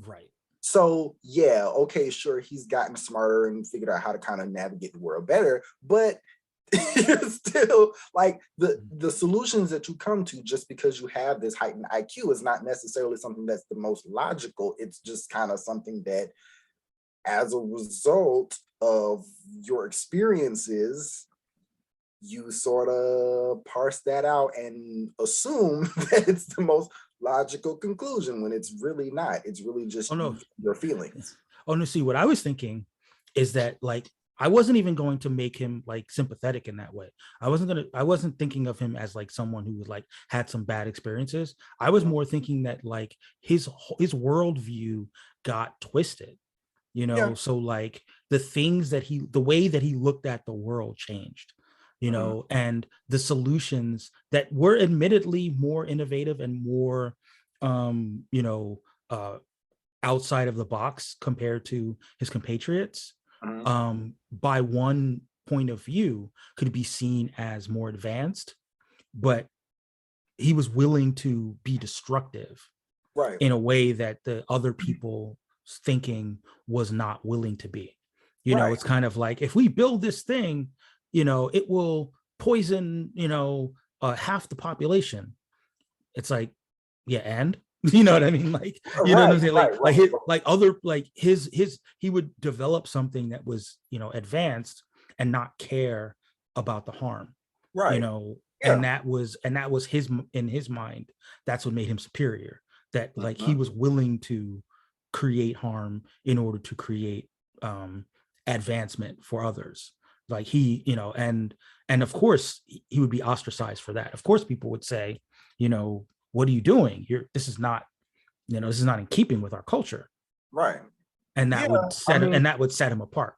right. So yeah, okay, sure, he's gotten smarter and figured out how to kind of navigate the world better, but you're still like the solutions that you come to just because you have this heightened IQ is not necessarily something that's the most logical. It's just kind of something that as a result of your experiences, you sort of parse that out and assume that it's the most logical conclusion when it's really not. It's really Oh just no. your feelings. Oh no, see what I was thinking is that like I wasn't even going to make him like sympathetic in that way. I wasn't thinking of him as like someone who was like had some bad experiences. I was Mhm. more thinking that like his worldview got twisted, you Yeah. know, so like the way that he looked at the world changed, you Mhm. know, and the solutions that were admittedly more innovative and more you know, outside of the box compared to his compatriots, Mhm. by one point of view could be seen as more advanced, but he was willing to be destructive Right. in a way that the other people thinking was not willing to be. Right. It's kind of like, if we build this thing, it will poison, half the population. It's like, yeah, and you know what I mean? Like, you know what I'm Right. saying? Right. Right. He would develop something that was, advanced and not care about the harm, Right. and Yeah. that was his, in his mind, that's what made him superior. That, like, he Mhm. was willing to create harm in order to create advancement for others. Like, and of course he would be ostracized for that. Of course people would say, what are you doing? This is not in keeping with our culture. Right. And Yeah. that would I set him, mean, and that would set him apart.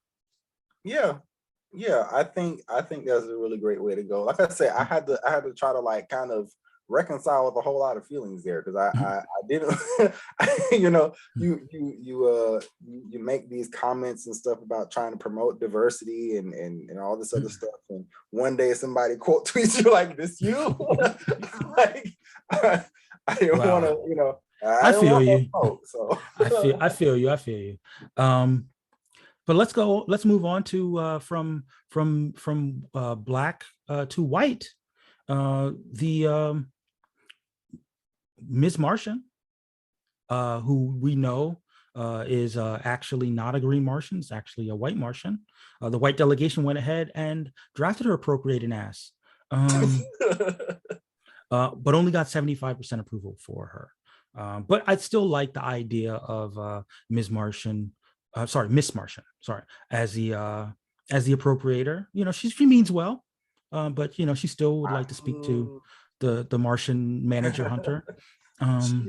yeah. Yeah, I think that's a really great way to go. Like I said, I had to try to like kind of reconcile with a whole lot of feelings there because I didn't you make these comments and stuff about trying to promote diversity and all this other stuff, and one day somebody quote tweets you like, this you like I didn't want Wow. to, I I didn't feel want that you. quote, so I feel you. But let's move on to from black to white. The Ms. Martian, who we know is actually not a green Martian, it's actually a white Martian. The white delegation went ahead and drafted her appropriating ass, but only got 75% approval for her. But I'd still like the idea of Ms. Martian, Miss Martian, as the appropriator. She means well, but she still would like to speak to I'm the Martian manager hunter. Um,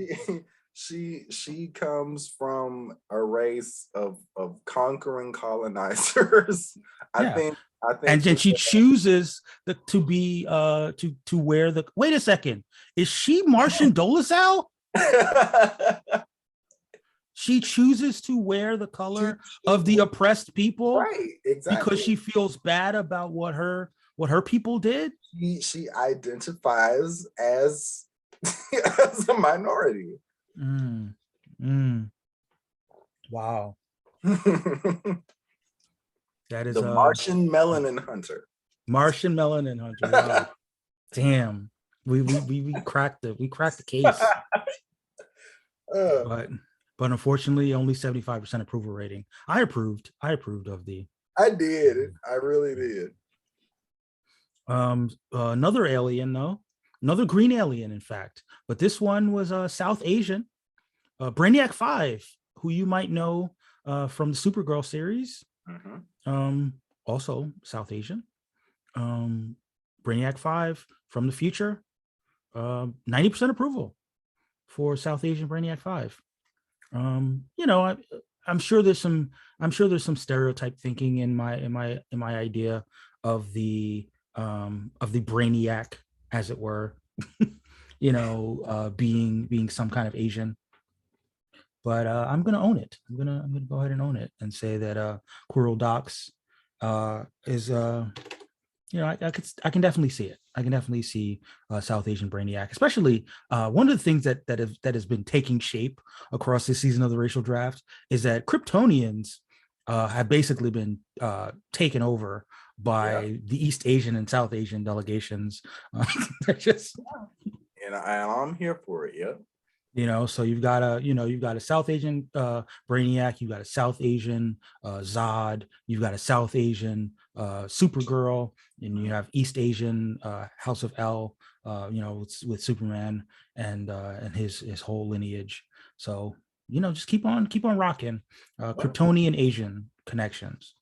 she she comes from a race of conquering colonizers. I yeah, think I and think then with she chooses to be to wear the. Wait a second, is she Martian Dolezal? the She chooses to wear the she, color she of the oppressed people right, because exactly. she feels bad about what her people did. She identifies as as a minority. Mm, mm, wow, The that is Martian melanin hunter. Martian Melanin Hunter. Wow, damn, we cracked the case, Uh, but unfortunately only 75% approval rating. I approved of the. I did. I really did. Another alien, though, another green alien, in fact, but this one was South Asian, Brainiac 5, who you might know from the Supergirl series. Mhm. Um, Also South Asian. Um, Brainiac 5 from the future. 90% approval for South Asian Brainiac 5. I'm sure there's some stereotype thinking in my idea of the Brainiac, as it were, being some kind of Asian. But I'm gonna own it. I'm gonna go ahead and own it and say that Quirrell Docs is I can definitely see it. I can definitely see South Asian Brainiac, especially one of the things that has been taking shape across this season of the racial draft is that Kryptonians have basically been taken over Yeah. by the East Asian and South Asian delegations. They're just And I'm here for it. Yep. so you've got a South Asian Brainiac, you've got a South Asian Zod, you've got a South Asian Supergirl, and you have East Asian House of L, with Superman and his whole lineage. So just keep on rocking Yep. Kryptonian Asian connections.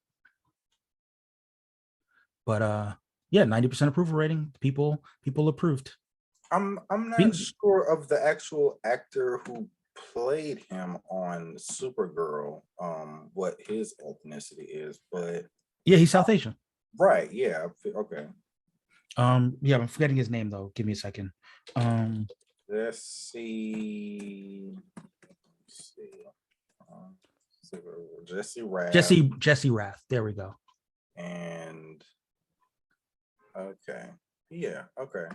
But yeah, 90% approval rating. People approved. I'm not Being sure of the actual actor who played him on Supergirl, what his ethnicity is, but Yeah, he's South Asian. right, yeah, okay. Yeah, I'm forgetting his name though. Give me a second. Um, Let's see. Let's see. Um, Jesse Rath Jesse Rath. There we go. and okay, yeah, okay.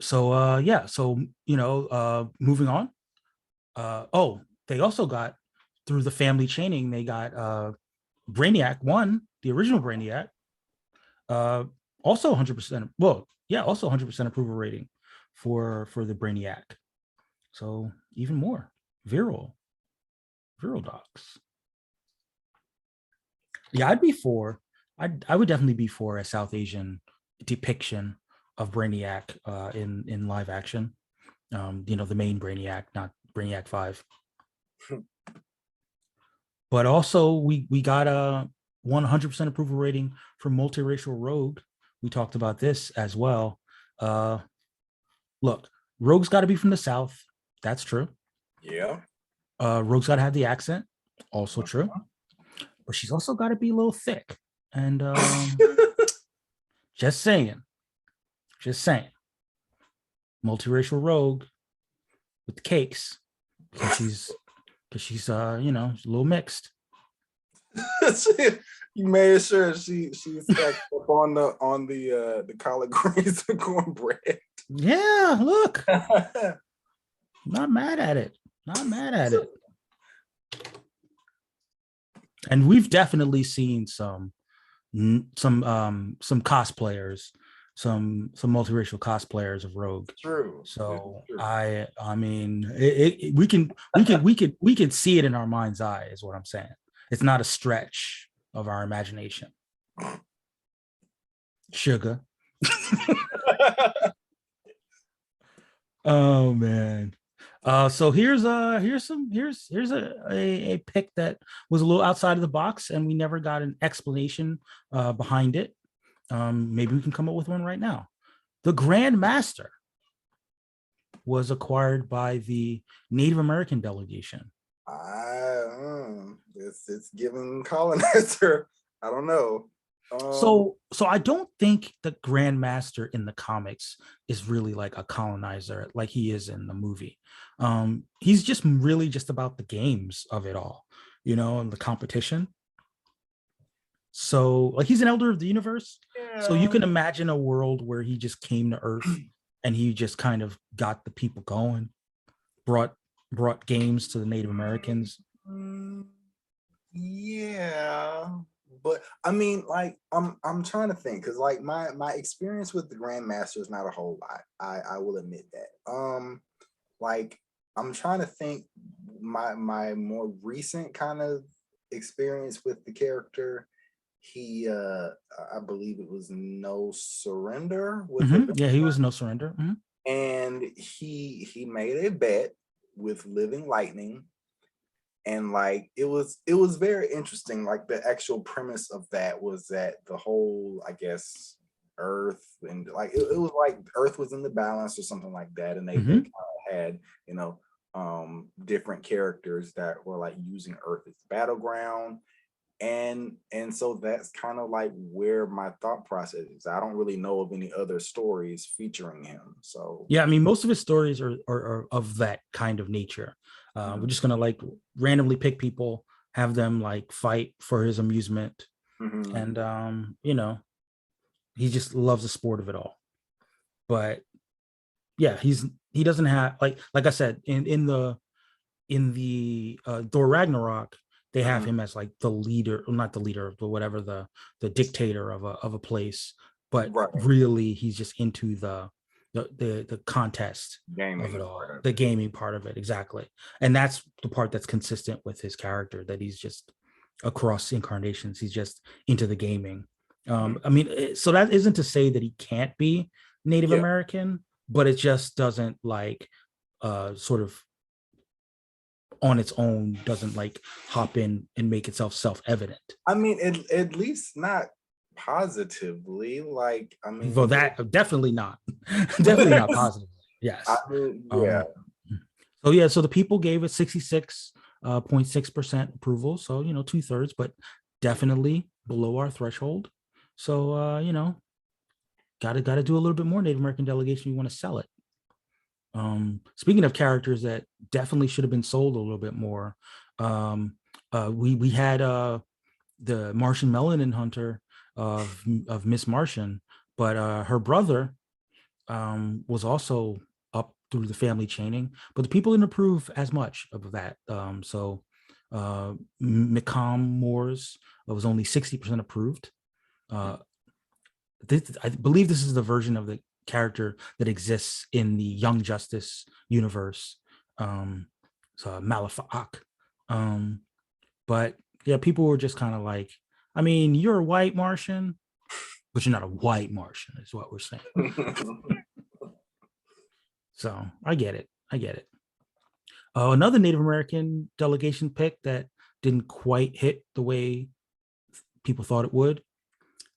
So yeah, so moving on. Oh, they also got through the family chaining. They got Brainiac 1, the original Brainiac. Also 100%. Well, yeah, also 100% approval rating for the Brainiac. So even more viral docs. Yeah, I'd be for. I would definitely be for a South Asian depiction of Brainiac in live action. The main Brainiac, not Brainiac 5. But also we got a 100% approval rating for multiracial Rogue. We talked about this as well. Look, Rogue's got to be from the South. That's true. Yeah. Rogue's got to have the accent. Also true. But she's also got to be a little thick. And just saying. Multiracial Rogue with the cakes. Because she's a little mixed. You made sure she stacked up on the collard greens and cornbread. Yeah, look. Not mad at it. And we've definitely seen some cosplayers, some multiracial cosplayers of Rogue. True. So true. I mean, we can see it in our mind's eye, is what I'm saying. It's not a stretch of our imagination. Sugar. Oh man. So here's a pick that was a little outside of the box, and we never got an explanation behind it. Maybe we can come up with one right now. The Grand Master was acquired by the Native American delegation. It's giving colonizer. I don't know. So I don't think the Grand Master in the comics is really like a colonizer like he is in the movie. He's just really just about the games of it all, and the competition. So like he's an elder of the universe. Yeah. So you can imagine a world where he just came to Earth and he just kind of got the people going, brought games to the Native Americans. Yeah. But I mean, like, I'm trying to think, because like my experience with the Grandmaster is not a whole lot. I will admit that. Like I'm trying to think my more recent kind of experience with the character. He I believe it was No Surrender. Yeah, he was No Surrender. And he made a bet with Living Lightning. And like it was very interesting. Like the actual premise of that was that the whole, I guess, Earth and like it was like Earth was in the balance or something like that, and they kind of had different characters that were like using Earth as battleground, and so that's kind of like where my thought process is. I don't really know of any other stories featuring him. So yeah, I mean, most of his stories are of that kind of nature. We're just gonna like randomly pick people, have them like fight for his amusement, and he just loves the sport of it all. But yeah, he doesn't have like I said in the Thor Ragnarok, they have him as like the leader, or not the leader, but whatever, the dictator of a place. But really, he's just into the contest gaming of it all, the gaming part of it, exactly. And that's the part that's consistent with his character, that he's just across incarnations, he's just into the gaming. I mean, so that isn't to say that he can't be Native American, but it just doesn't like sort of on its own, doesn't like hop in and make itself self-evident. I mean, at least not positively. Like, I mean, well, that definitely not positive. Yes. I mean, yeah. So the people gave it 66.6% approval. So 2/3, but definitely below our threshold. So gotta do a little bit more Native American delegation. You want to sell it. Speaking of characters that definitely should have been sold a little bit more, we had the Martian Melanin Hunter of Miss Martian, but her brother was also up through the family chaining, but the people didn't approve as much of that. So McCom Moores was only 60% approved. I believe this is the version of the character that exists in the Young Justice universe. So Malafak. But yeah, people were just kind of like, I mean, you're a white Martian, but you're not a white Martian, is what we're saying. So I get it. Another Native American delegation pick that didn't quite hit the way people thought it would.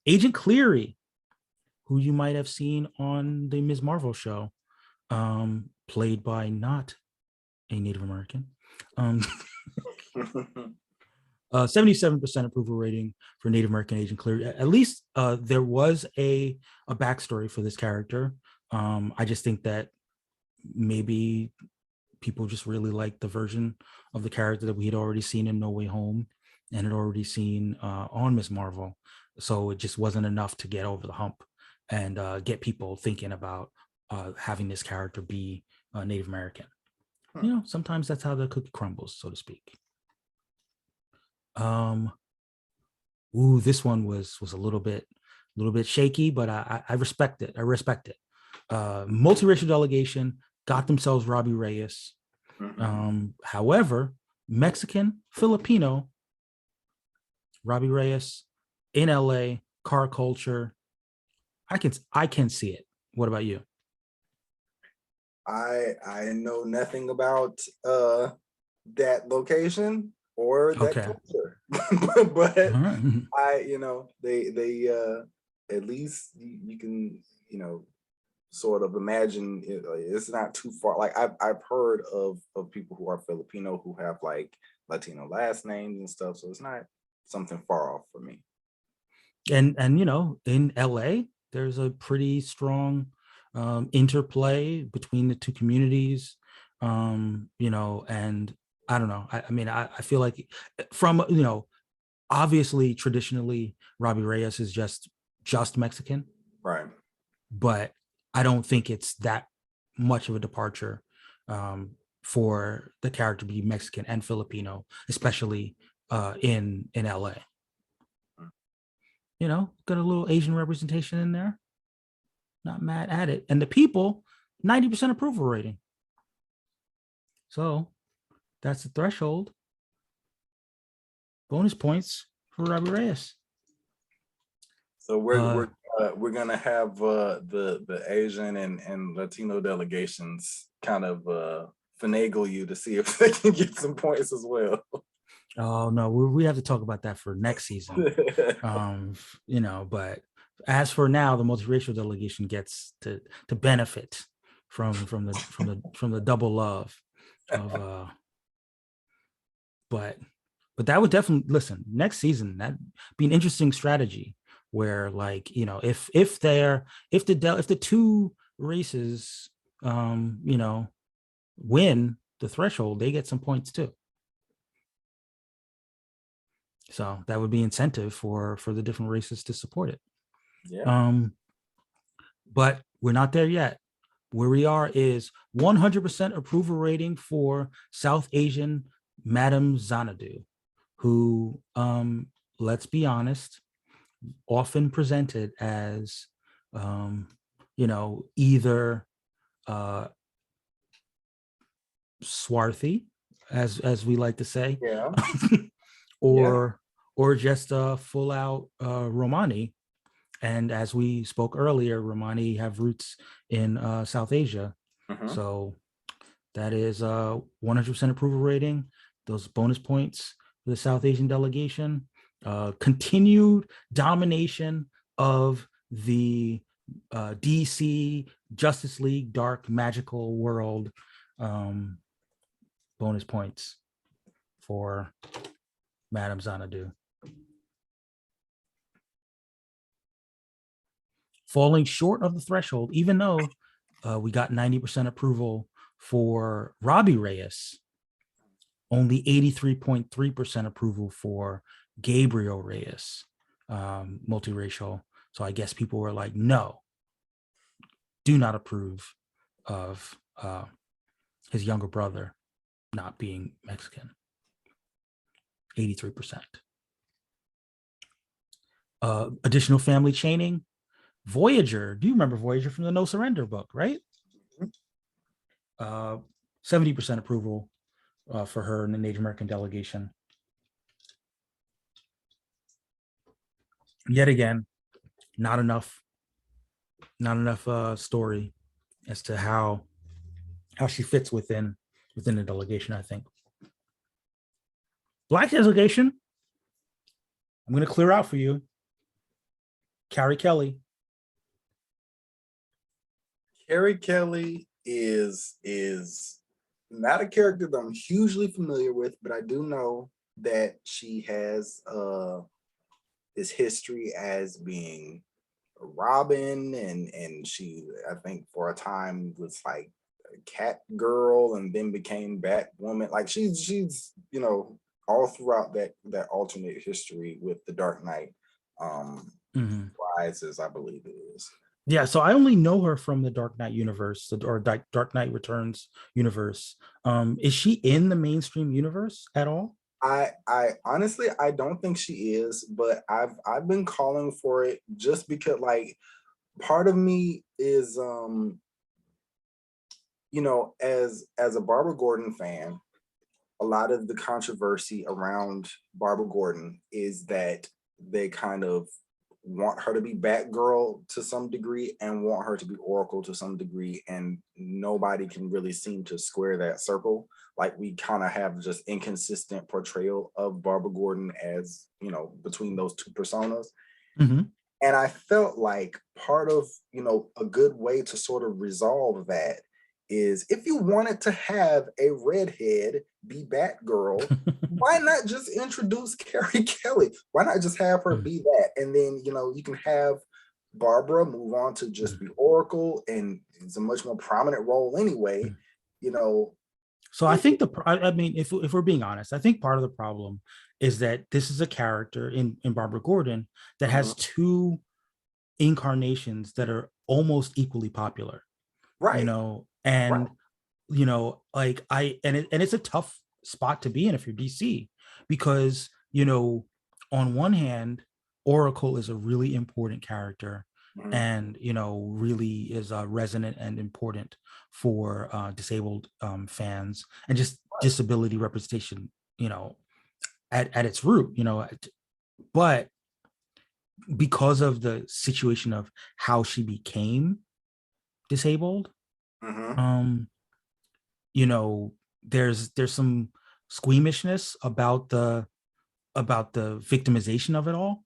Agent Cleary, who you might have seen on the Ms. Marvel show, played by not a Native American. 77% approval rating for Native American Agent Cleary. At least there was a backstory for this character. I just think that maybe people just really liked the version of the character that we had already seen in No Way Home and had already seen on Ms. Marvel. So it just wasn't enough to get over the hump and get people thinking about having this character be Native American. You know, sometimes that's how the cookie crumbles, so to speak. This one was a little bit shaky, but I respect it. Multiracial delegation got themselves Robbie Reyes. However, Mexican, Filipino, Robbie Reyes in LA, car culture. I can see it. What about you? I know nothing about that location or that culture, but they at least you can sort of imagine it's not too far. Like I've heard of people who are Filipino who have like Latino last names and stuff, so it's not something far off for me. And in LA, there's a pretty strong interplay between the two communities, and I don't know. I mean, I feel like from, obviously traditionally Robbie Reyes is just Mexican. Right. But I don't think it's that much of a departure for the character to be Mexican and Filipino, especially in LA. Got a little Asian representation in there. Not mad at it. And the people, 90% approval rating. So that's the threshold. Bonus points for Robbie Reyes. So we're gonna have the Asian and Latino delegations kind of finagle you to see if they can get some points as well. Oh no, we have to talk about that for next season. But as for now, the multiracial delegation gets to benefit from the double love of but that would definitely, listen, next season, that'd be an interesting strategy where, like, if the two races win the threshold, they get some points too. So that would be incentive for the different races to support it. Yeah. But we're not there yet. Where we are is 100% approval rating for South Asian Madam Xanadu, who, let's be honest, often presented as, either swarthy, as we like to say, yeah, or just a full out Romani. And as we spoke earlier, Romani have roots in South Asia. So that is 100% approval rating. Those bonus points for the South Asian delegation. Continued domination of the DC Justice League Dark Magical World. Bonus points for Madam Xanadu. Falling short of the threshold, even though we got 90% approval for Robbie Reyes, only 83.3% approval for Gabriel Reyes, multiracial. So I guess people were like, no, do not approve of his younger brother not being Mexican. 83%. Additional family chaining. Voyager. Do you remember Voyager from the No Surrender book, right? 70% approval for her in the Native American delegation. Yet again, not enough story as to how she fits within the delegation, I think. Black delegation, I'm going to clear out for you. Carrie Kelly. Carrie Kelly is not a character that I'm hugely familiar with, but I do know that she has this history as being a Robin, and she, I think, for a time was like a cat girl and then became Batwoman. Like she's you know, all throughout that alternate history with the Dark Knight Rises, I believe it is. Yeah, so I only know her from the Dark Knight universe, or Dark Knight Returns universe. Is she in the mainstream universe at all? I honestly, I don't think she is, but I've been calling for it just because, like, part of me is you know, as a Barbara Gordon fan, a lot of the controversy around Barbara Gordon is that they kind of want her to be Batgirl to some degree and want her to be Oracle to some degree, and nobody can really seem to square that circle. Like, we kind of have just inconsistent portrayal of Barbara Gordon as, you know, between those two personas. Mm-hmm. And I felt like part of, you know, a good way to sort of resolve that is, if you wanted to have a redhead be Batgirl, why not just introduce Carrie Kelly? Why not just have her be that? And then, you know, you can have Barbara move on to just be Oracle, and it's a much more prominent role anyway, you know. So I think I mean, if we're being honest, I think part of the problem is that this is a character in Barbara Gordon that has two incarnations that are almost equally popular, Right. you know, and you know, like and it's a tough spot to be in if you're DC, because, you know, on one hand, Oracle is a really important character, and, you know, really is resonant and important for disabled fans, and just disability representation, you know, at its root, you know. But because of the situation of how she became disabled, you know, there's some squeamishness about the victimization of it all.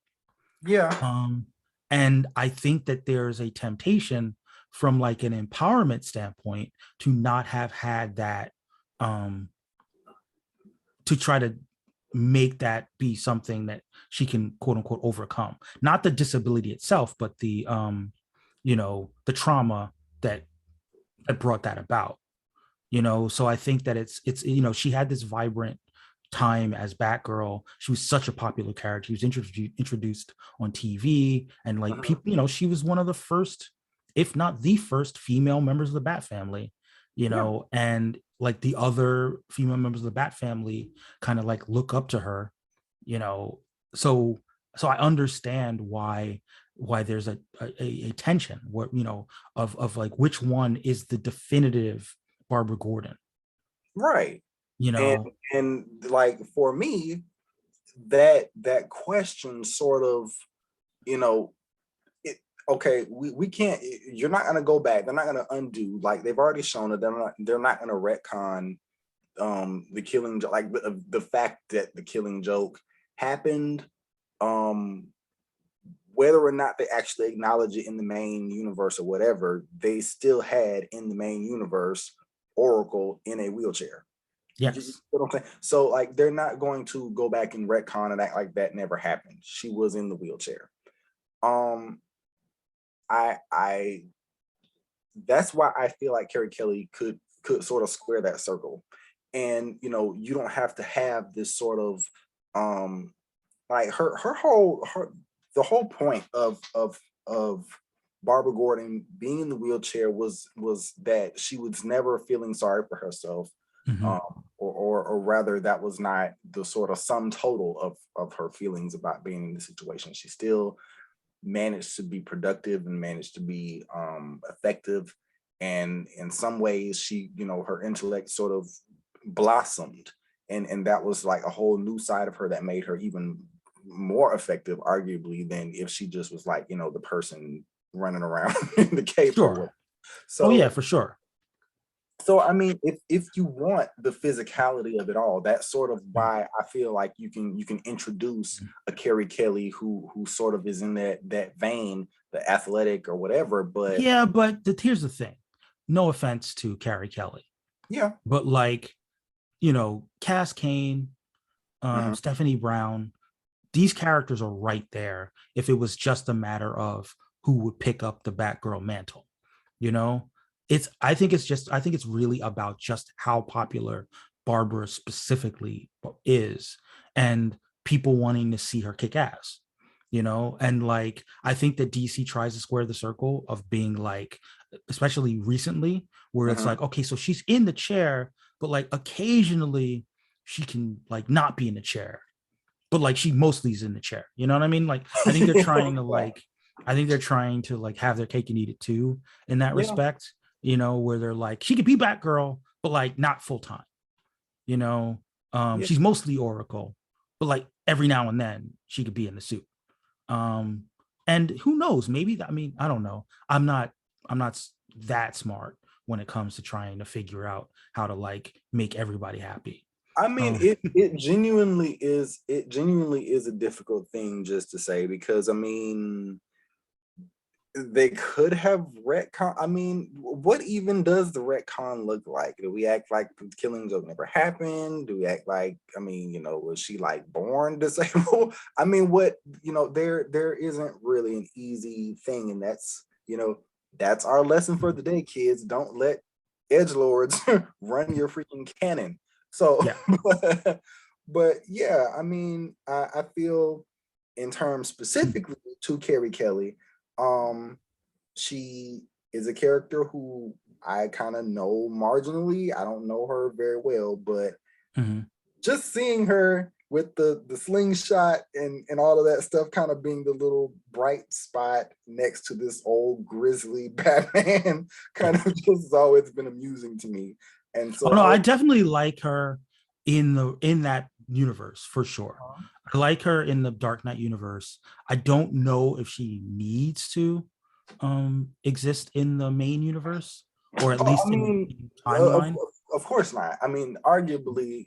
And I think that there's a temptation from, like, an empowerment standpoint to not have had that, to try to make that be something that she can, quote unquote, overcome, not the disability itself, but the you know, the trauma that brought that about, you know. So I think that it's you know, she had this vibrant time as Batgirl. She was such a popular character. She was introduced on TV, and, like, people, you know, she was one of the first, if not the first, female members of the Bat family, you know. And, like, the other female members of the Bat family kind of, like, look up to her, you know. So I understand why there's a tension, where, you know, of like, which one is the definitive Barbara Gordon, Right. you know. And like, for me, that question sort of, you know, okay, we can't, you're not going to go back, they're not going to undo, like, they've already shown that they're not going to retcon the Killing Joke, like the fact that the Killing Joke happened, whether or not they actually acknowledge it in the main universe or whatever. They still had in the main universe Oracle in a wheelchair. Yes. You know what I'm saying? So, like, they're not going to go back and retcon and act like that never happened. She was in the wheelchair. I that's why I feel like Carrie Kelly could sort of square that circle. And, you know, you don't have to have this sort of like, the whole point of Barbara Gordon being in the wheelchair was that she was never feeling sorry for herself, Mhm. or rather that was not the sort of sum total of her feelings about being in the situation. She still managed to be productive and managed to be effective, and in some ways she, her intellect sort of blossomed, and that was like a whole new side of her that made her even more effective arguably than if she just was like, the person running around in the cape or what. Sure. Oh yeah, So for sure. I mean, if you want the physicality of it all, that's sort of why I feel like you can introduce a Carrie Kelly who sort of is in that vein, the athletic or whatever. But Yeah, but here's the thing. No offense to Carrie Kelly, yeah, but like, Cass Kane, mhm. Stephanie Brown, these characters are right there if it was just a matter of who would pick up the Batgirl mantle. You know, I think it's really about just how popular Barbara specifically is, and people wanting to see her kick ass. And like I think that DC tries to square the circle of being like, especially recently, where it's Mhm. like, okay, so she's in the chair, but like occasionally she can like not be in the chair, but like she mostly is in the chair. You know what I mean? Like I think they're trying to Yeah, like I think they're trying to like have their cake and eat it too in that yeah, respect, where they're like, she could be Batgirl, but like not full time, you know. yeah. She's mostly Oracle, but like every now and then she could be in the suit. Um, and who knows, maybe I mean, I don't know. I'm not that smart when it comes to trying to figure out how to like make everybody happy. I mean, Um, it genuinely is a difficult thing just to say, because I mean, they could have retcon. I mean, what even does the retcon look like? Do we act like the killing joke never happened? Do we act like, I mean, was she like born disabled? I mean, what, there isn't really an easy thing, and that's our lesson for the day, kids. Don't let edge lords run your freaking cannon. So, yeah. but yeah, I mean, I feel in terms specifically to Carrie Kelly, um, she is a character who I kind of know marginally. I don't know her very well, but Mhm. just seeing her with the slingshot and all of that stuff kind of being the little bright spot next to this old grizzly Batman kind Yeah. of just has always been amusing to me. And Oh so no, I I was definitely like her in that universe for sure. I like her in the Dark Knight universe. I don't know if she needs to exist in the main universe, or at I least in the mean, main uh, of timeline. of course not. I mean, arguably,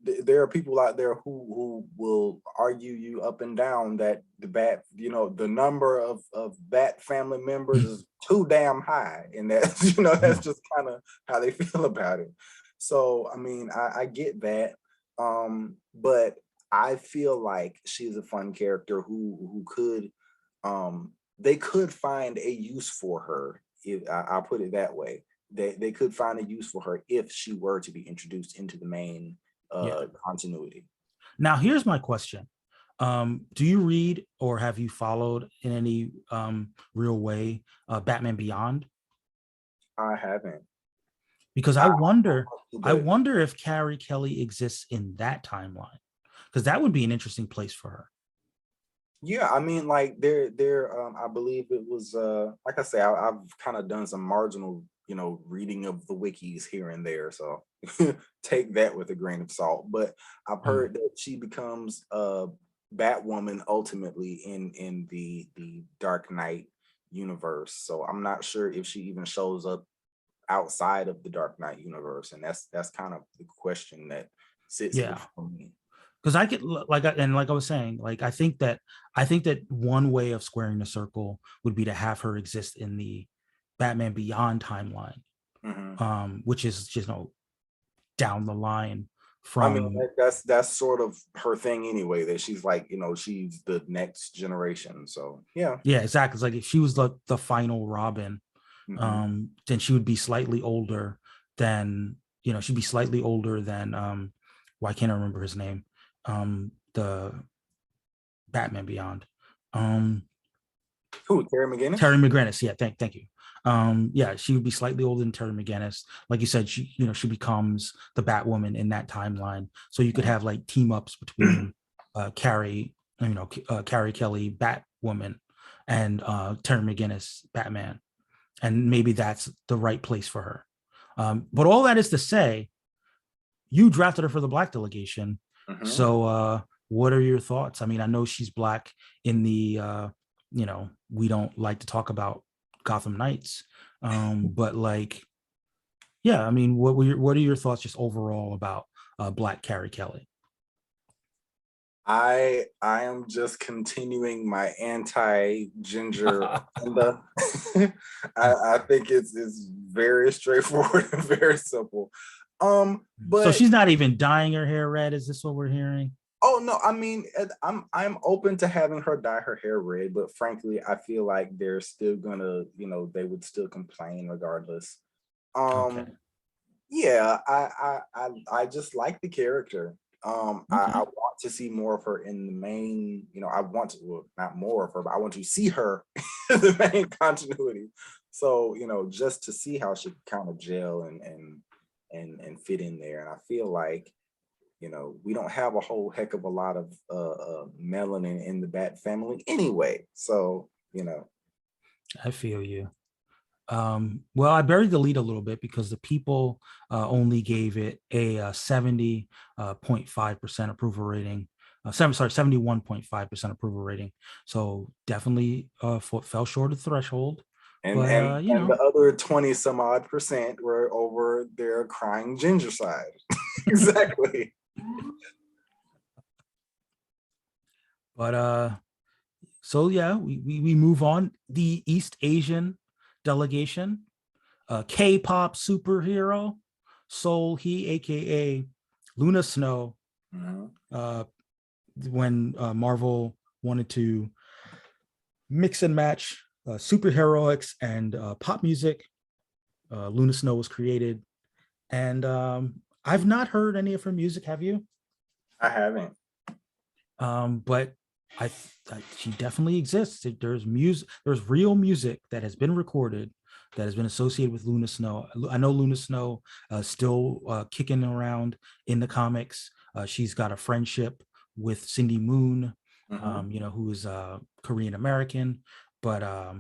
there are people out there who will argue you up and down that the number of Bat family members is too damn high, and that's that's just kind of how they feel about it. So, I mean, I get that, but I feel like she's a fun character who could, they could find a use for her. If I'll put it that way, they could find a use for her if she were to be introduced into the main Yeah. continuity. Now here's my question. Do you read or have you followed in any real way Batman Beyond? I haven't. Because I, I but wonder if Carrie Kelly exists in that timeline, because that would be an interesting place for her. yeah, I mean, like I believe it was like I say, I've kind of done some marginal, reading of the wikis here and there, so take that with a grain of salt. But I've Mm. heard that she becomes Batwoman ultimately in the Dark Knight universe. So I'm not sure if she even shows up outside of the Dark Knight universe, and that's kind of the question that sits Yeah, before me. because I could and like I was saying, like I think that one way of squaring the circle would be to have her exist in the Batman Beyond timeline, Mhm. which is just down the line I mean, from. that's sort of her thing anyway. That she's like, she's the next generation. So yeah. Yeah, exactly. It's like if she was the final Robin, Hmm. then she would be slightly older than she'd be slightly older than why can't I remember his name? The Batman Beyond. Um Who? Terry McGinnis? Terry McGinnis. Yeah, thank you. Yeah, she would be slightly older than Terry McGinnis. Like you said, she becomes the Batwoman in that timeline. So you could have like team ups between Carrie, Carrie Kelly, Batwoman, and Terry McGinnis, Batman, and maybe that's the right place for her. But all that is to say, you drafted her for the Black delegation. Mm-hmm. So what are your thoughts? I mean, I know she's Black in the we don't like to talk about Gotham Knights, but like, yeah, I mean, what are your thoughts just overall about Black Carrie Kelly? I am just continuing my anti-ginger agenda. I think it's very straightforward and very simple. So But she's not even dyeing her hair red. Is this what we're hearing? oh no, I mean, I'm open to having her dye her hair red, but frankly, I feel like they're still gonna, they would still complain regardless. Okay. Um, yeah, I just like the character. I Okay. want to see more of her in the main, I want to, well, not more of her, but I want to see her in the main continuity. So, just to see how she kind of gel and fit in there. And I feel like, we don't have a whole heck of a lot of melanin in the Bat family anyway. So, I feel you. Well, I buried the lead a little bit because the people only gave it a 70.5% approval rating. 71.5% approval rating. So definitely fell short of the threshold. and But and and the other 20 some odd percent were over there crying ginger side. Exactly. but so yeah, we move on. The East Asian delegation, K-pop superhero, Soul He, aka Luna Snow. Mm-hmm. When Marvel wanted to mix and match superheroics and pop music, Luna Snow was created. And I've not heard any of her music. Have you? I haven't. But I, she definitely exists. There's music. There's real music that has been recorded that has been associated with Luna Snow. I know Luna Snow still kicking around in the comics. She's got a friendship with Cindy Moon, who is Korean American. But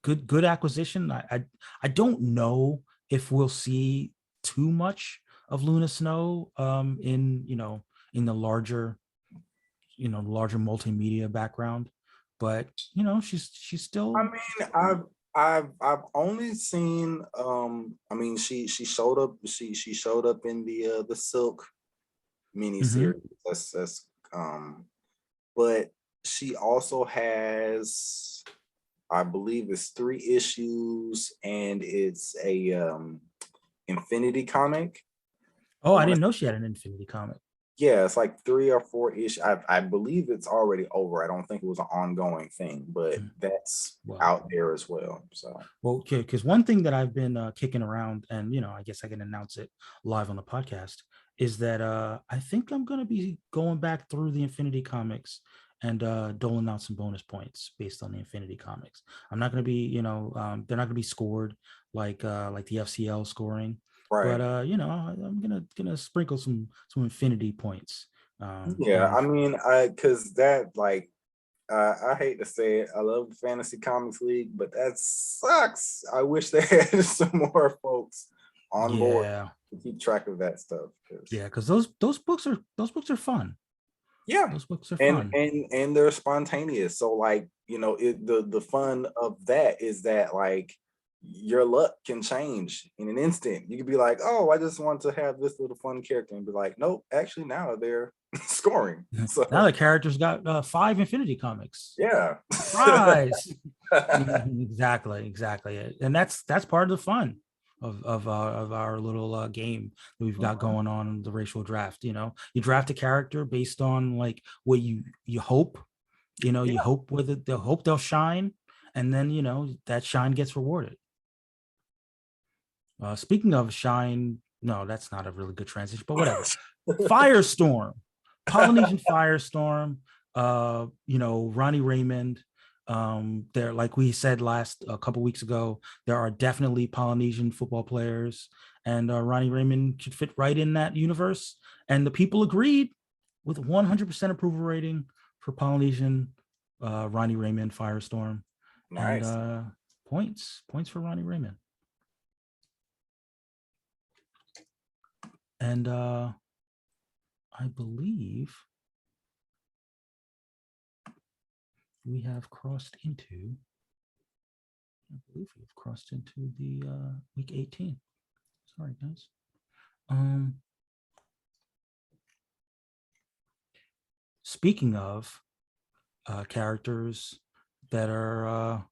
good acquisition. I don't know if we'll see too much of Luna Snow in the larger multimedia background, but she's I still. mean, I've only seen I mean she showed up she showed up in the Silk Mhm. miniseries. That's but she also has, I believe it's 3 issues and it's a Infinity comic. Oh, I I want to, didn't know she had an Infinity comic. yeah, it's like 3 or 4 issues. I believe it's already over. I don't think it was an ongoing thing, but Mm. that's Well, out there as well. So okay, because one thing that I've been kicking around, and I guess I can announce it live on the podcast, is that I think I'm gonna be going back through the Infinity comics and doling out some bonus points based on the Infinity comics. I'm not gonna be, they're not gonna be scored like the FCL scoring, but right. I'm gonna sprinkle some Infinity points. Yeah, And I mean, I because that like I hate to say it, I love the Fantasy Comics League, but that sucks. I wish they had some more folks on board yeah, to keep track of that stuff. yeah, because those books are fun. Yeah, Those books are and fun. and they're spontaneous. So like the fun of that is that like your luck can change in an instant. You could be like, oh, I just want to have this little fun character, and be like, nope, actually now they're scoring. Now So the character's got 5 Infinity comics. yeah. Surprise! Exactly, and that's part of the fun of our little game that we've got going on in the racial draft. You draft a character based on like what you hope. You Yeah. hope with it, they'll shine, and then that shine gets rewarded. Speaking of shine, no, that's not a really good transition, but whatever. Firestorm, Polynesian Firestorm. Ronnie Raymond. There, like we said a couple weeks ago, there are definitely Polynesian football players, and Ronnie Raymond should fit right in that universe. And the people agreed with 100% approval rating for Polynesian Ronnie Raymond Firestorm. Nice. And points for Ronnie Raymond. And I believe we have crossed into the week 18. Sorry, guys. Speaking of characters that are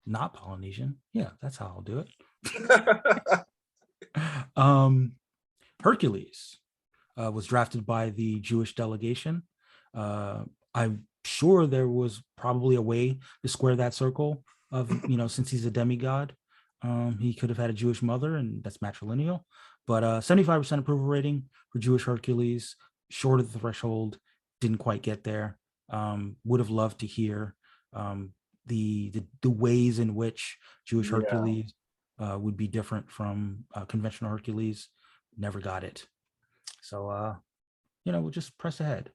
not Polynesian, yeah, that's how I'll do it. Hercules was drafted by the Jewish delegation. I'm sure there was probably a way to square that circle of, since he's a demigod, he could have had a Jewish mother, and that's matrilineal. But 75% approval rating for Jewish Hercules, short of the threshold, didn't quite get there. Would have loved to hear the ways in which Jewish Hercules would be different from conventional Hercules. Never got it. So, we'll just press ahead.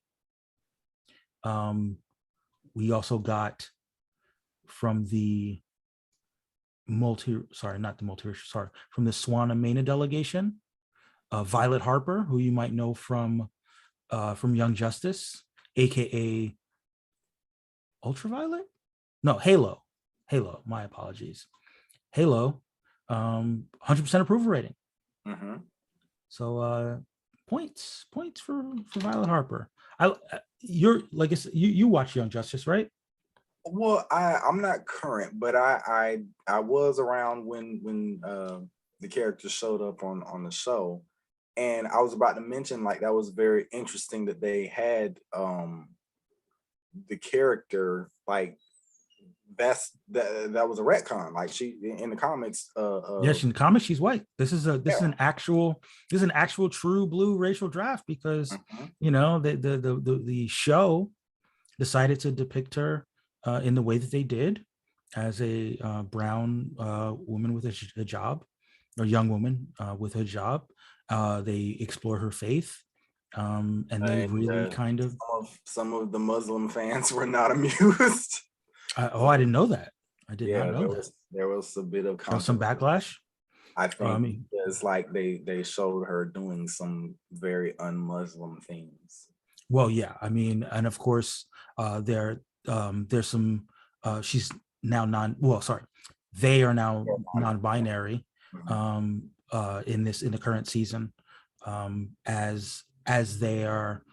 We also got from the from the Swana delegation, Violet Harper, who you might know from Young Justice, aka Ultraviolet? No, Halo. My apologies. Halo, 100% approval rating. Mm-hmm. So points for Violet Harper. You're like I said, you watch Young Justice, right? Well, I'm not current, but I was around when the characters showed up on the show, and I was about to mention, like, that was very interesting that they had the character, like, that was a retcon. Like, she in the comics. Yes, in the comics she's white. This is an actual true blue racial draft because the show decided to depict her in the way that they did, as a brown woman with a hijab, or young woman with a hijab. They explore her faith, and they really kind of some of the Muslim fans were not amused. I didn't know that. I did not know that. There was a bit of some backlash. I think it's like they showed her doing some very un-Muslim things. Well, yeah, I mean, and of course, there's some. She's now they are now non-binary in the current season, as they are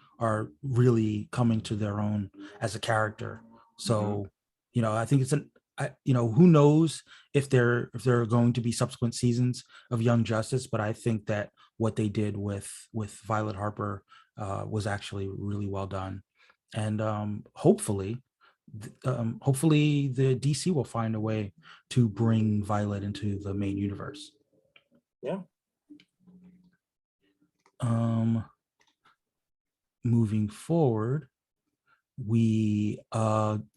really coming to their own as a character. So, I think it's who knows if there are going to be subsequent seasons of Young Justice, but I think that what they did with Violet Harper was actually really well done, and hopefully the DC will find a way to bring Violet into the main universe. Yeah. Moving forward, we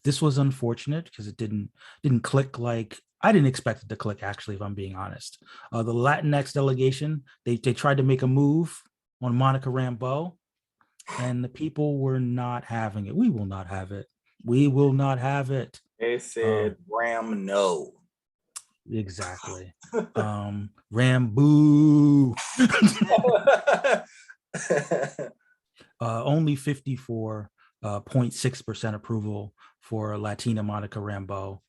this was unfortunate because it didn't click like I didn't expect it to click, actually, if I'm being honest. The Latinx delegation, they tried to make a move on Monica Rambeau, and the people were not having it. We will not have it. We will not have it. They said Ram no. Exactly. Ramboo. Only 54.6% approval for Latina Monica Rambeau,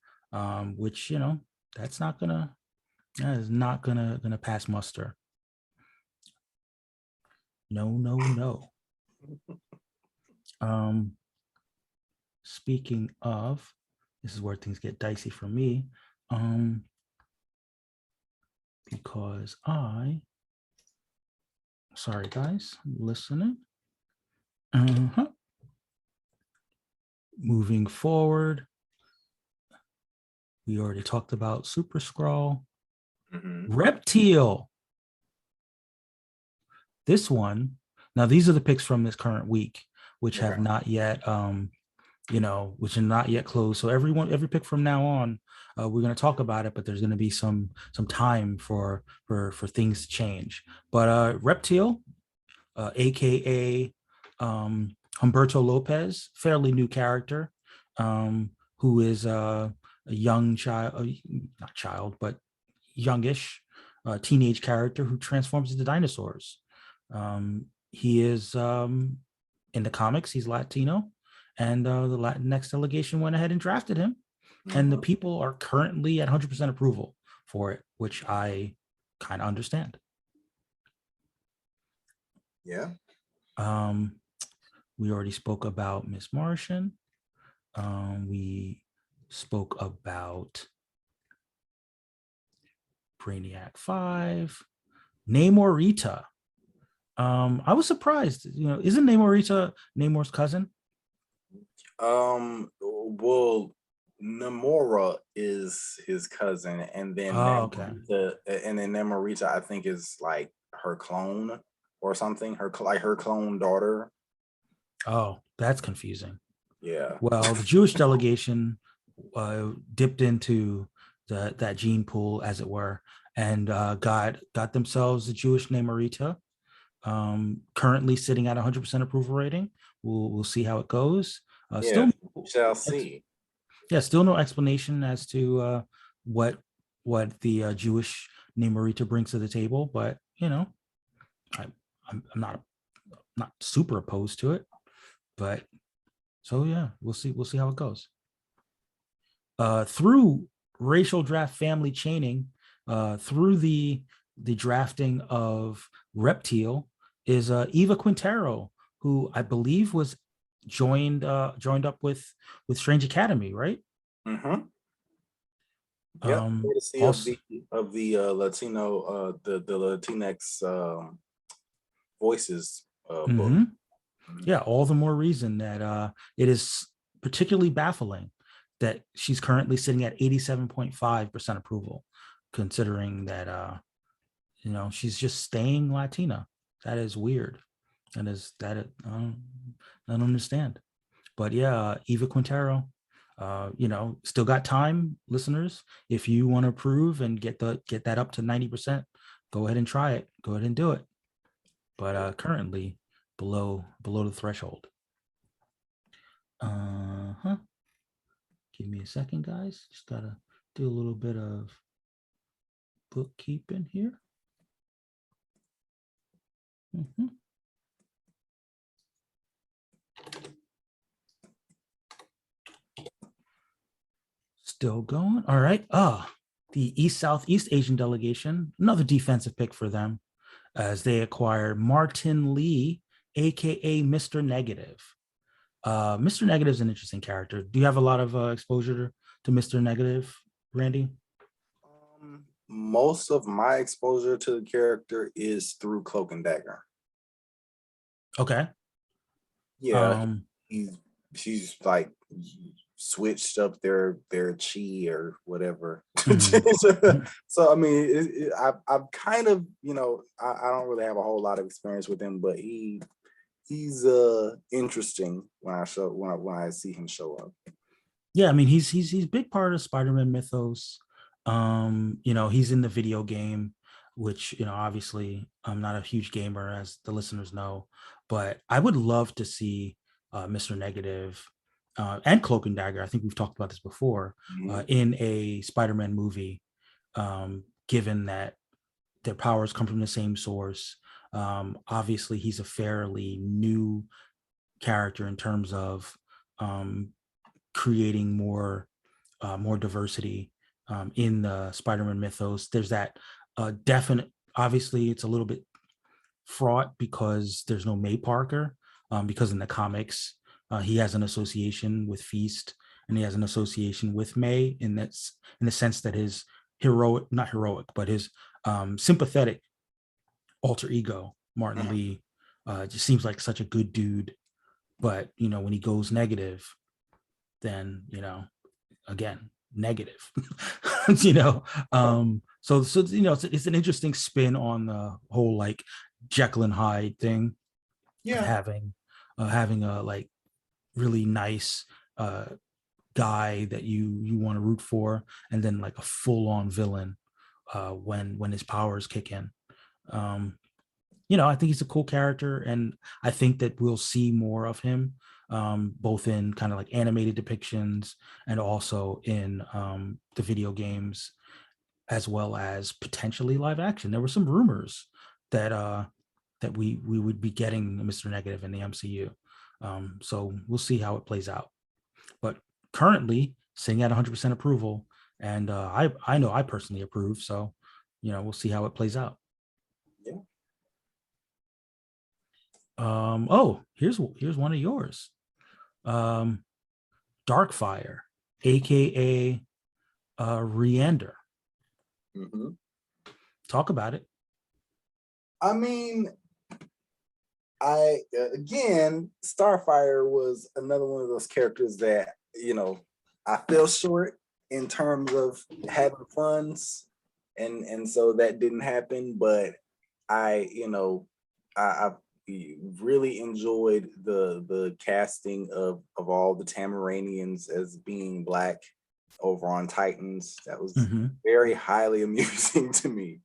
which that is not gonna pass muster. No. Speaking of, this is where things get dicey for me, because sorry guys, I'm listening. Moving forward, we already talked about Super Skrull. Reptile. This one, now these are the picks from this current week, which have not yet which are not yet closed. So every pick from now on, we're going to talk about it, but there's going to be some time for things to change. But Reptile, aka Humberto Lopez, fairly new character, who is a young child, not child, but youngish, teenage character who transforms into dinosaurs. He is in the comics, he's Latino, and the Latinx delegation went ahead and drafted him, and the people are currently at 100% approval for it, which I kind of understand. Yeah. We already spoke about Miss Martian. We spoke about Brainiac 5, Namorita. I was surprised. Isn't Namorita Namor's cousin? Well, Namora is his cousin, and then Okay. Namorita, I think, is like her clone or something. Her clone daughter. Oh, that's confusing. Yeah. Well, the Jewish delegation dipped into that gene pool, as it were, and got themselves a Jewish Namorita. Currently sitting at 100% approval rating. We'll see how it goes. Still shall see. Still no explanation as to what the Jewish Namorita brings to the table, but I'm not super opposed to it. But so yeah, we'll see how it goes. Through racial draft family chaining, through the drafting of Reptile is Eva Quintero, who I believe was joined up with Strange Academy, right? Mm-hmm. Yeah, courtesy also, of the Latino, the Latinx voices book. Yeah, all the more reason that it is particularly baffling that she's currently sitting at 87.5% approval, considering that she's just staying Latina. That is weird. I don't understand. But yeah, Eva Quintero, still got time, listeners. If you want to approve and get that up to 90%, go ahead and try it. Go ahead and do it. But currently below the threshold. Give me a second, guys. Just gotta do a little bit of bookkeeping here. Still going. All right. The Southeast Asian delegation, another defensive pick for them, as they acquire Martin Lee, aka Mr. Negative. Mr. Negative is an interesting character. Do you have a lot of exposure to Mr. Negative, Randy? Most of my exposure to the character is through Cloak and Dagger. Okay. Yeah, she's like switched up their chi or whatever. So I mean, I've kind of, I don't really have a whole lot of experience with him, but he's interesting when I see him show up. Yeah, I mean, he's a big part of Spider-Man mythos. He's in the video game, which obviously I'm not a huge gamer, as the listeners know, but I would love to see Mr. Negative and Cloak and Dagger. I think we've talked about this before, in a Spider-Man movie, given that their powers come from the same source. Obviously, he's a fairly new character in terms of creating more diversity in the Spider-Man mythos. There's that definite, obviously it's a little bit fraught because there's no May Parker, because in the comics he has an association with Feast and he has an association with May, in the sense that his not heroic, but his sympathetic alter ego, Martin Lee, just seems like such a good dude. But when he goes negative, then again, negative. So it's an interesting spin on the whole like Jekyll and Hyde thing. Having a like really nice guy that you want to root for, and then like a full-on villain when his powers kick in. I think he's a cool character, and I think that we'll see more of him, both in kind of like animated depictions and also in the video games, as well as potentially live action. There were some rumors that that we would be getting Mr. Negative in the MCU. So we'll see how it plays out. But currently, sitting at 100% approval, and I know I personally approve. So we'll see how it plays out. Yeah. Oh, here's one of yours. Darkfire, aka Reander. Mm-hmm. Talk about it. I mean, again, Starfire was another one of those characters that I fell short in terms of having funds, and so that didn't happen. But I really enjoyed the casting of all the Tamaranians as being Black over on Titans. That was very highly amusing to me.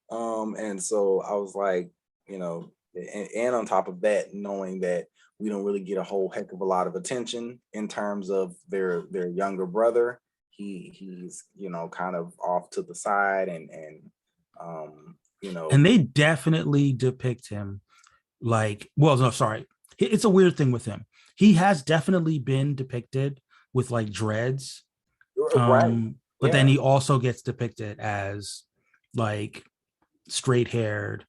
And so I was like, and on top of that, knowing that we don't really get a whole heck of a lot of attention in terms of their younger brother. He's kind of off to the side, and and they definitely depict him like, well, no, sorry, it's a weird thing with him. He has definitely been depicted with like dreads, right, but then he also gets depicted as like straight haired.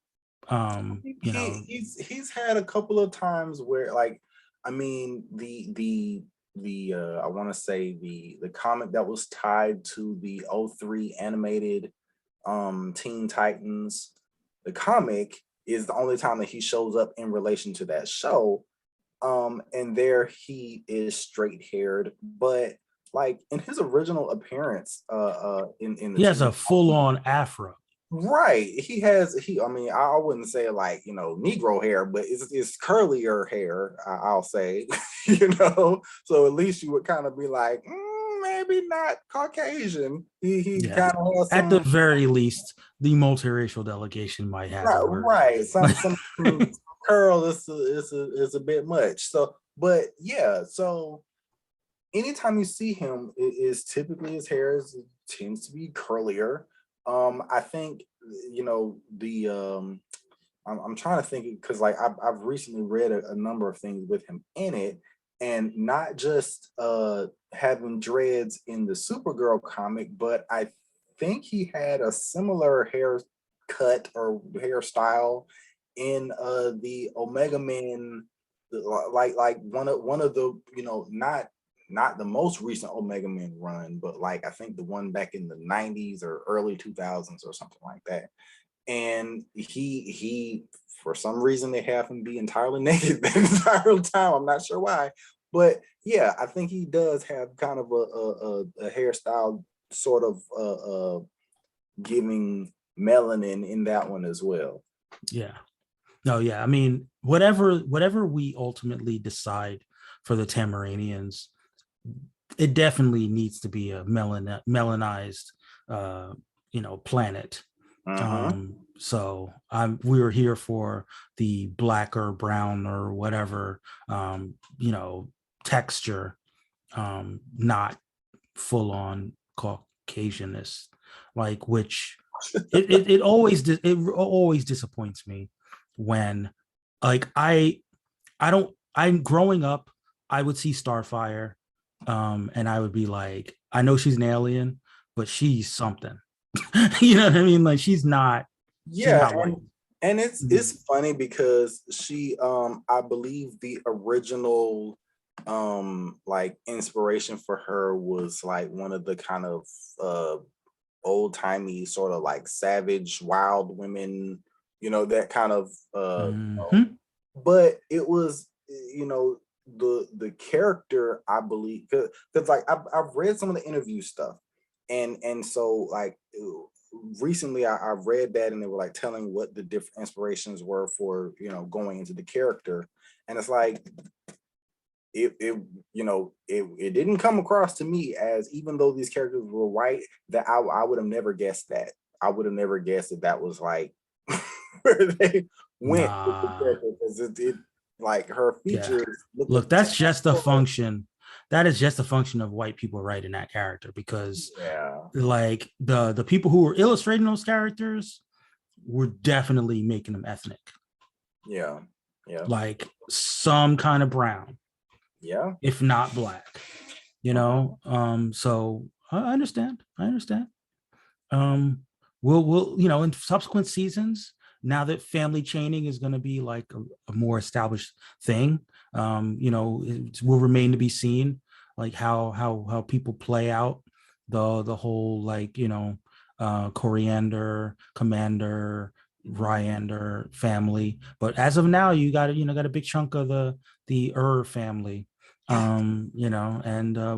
He's had a couple of times where, like, I mean, the I want to say the comic that was tied to the '03 animated Teen Titans, the comic is the only time that he shows up in relation to that show. And there he is straight haired, but like in his original appearance in the he has Teen a full-on afro. Right. I mean, I wouldn't say like, Negro hair, but it's curlier hair, I'll say, so at least you would kind of be like, maybe not Caucasian. He kind of has at the very least, the multiracial delegation might have a word. Right. Some curl is a bit much. So, but yeah, so anytime you see him, it is typically his hair tends to be curlier. I think I'm trying to think, because like I've recently read a number of things with him in it, and not just having dreads in the Supergirl comic, but I think he had a similar haircut or hairstyle in the Omega Man, like one of the not the most recent Omega Man run, but like I think the one back in the 90s or early 2000s or something like that. And he for some reason they have him be entirely naked the entire time. I'm not sure why, but yeah, I think he does have kind of a hairstyle sort of giving melanin in that one as well. Yeah. No, yeah. I mean, whatever we ultimately decide for the Tamaranians, it definitely needs to be a melanized planet. So we were here for the black or brown or whatever texture, not full on Caucasianness, like, which it always disappoints me when, like, I'm growing up, I would see Starfire, and I would be like, I know she's an alien, but she's something. You know what I mean? Like, she's not white. And it's funny because she I believe the original like inspiration for her was like one of the kind of old-timey sort of like savage wild women, that kind of but it was the character, I believe, because like I've read some of the interview stuff, and so like recently I read that, and they were like telling what the different inspirations were for going into the character, and it's like it didn't come across to me as, even though these characters were white, that I would have never guessed that. I would have never guessed that that was like where they went with the Nah, character, because it like her yeah. features look Look, a that's just a tad. function. That is just a function of white people writing that character because Yeah, like the people who were illustrating those characters were definitely making them ethnic, yeah, yeah, like some kind of brown, yeah. if not black, you Mhm. know. So I understand. I understand. Um, we'll in subsequent seasons, now that family chaining is going to be like a more established thing, it will remain to be seen, like how people play out the whole like Coriander, Commander, Ryander family. But as of now, you got a big chunk of the family, and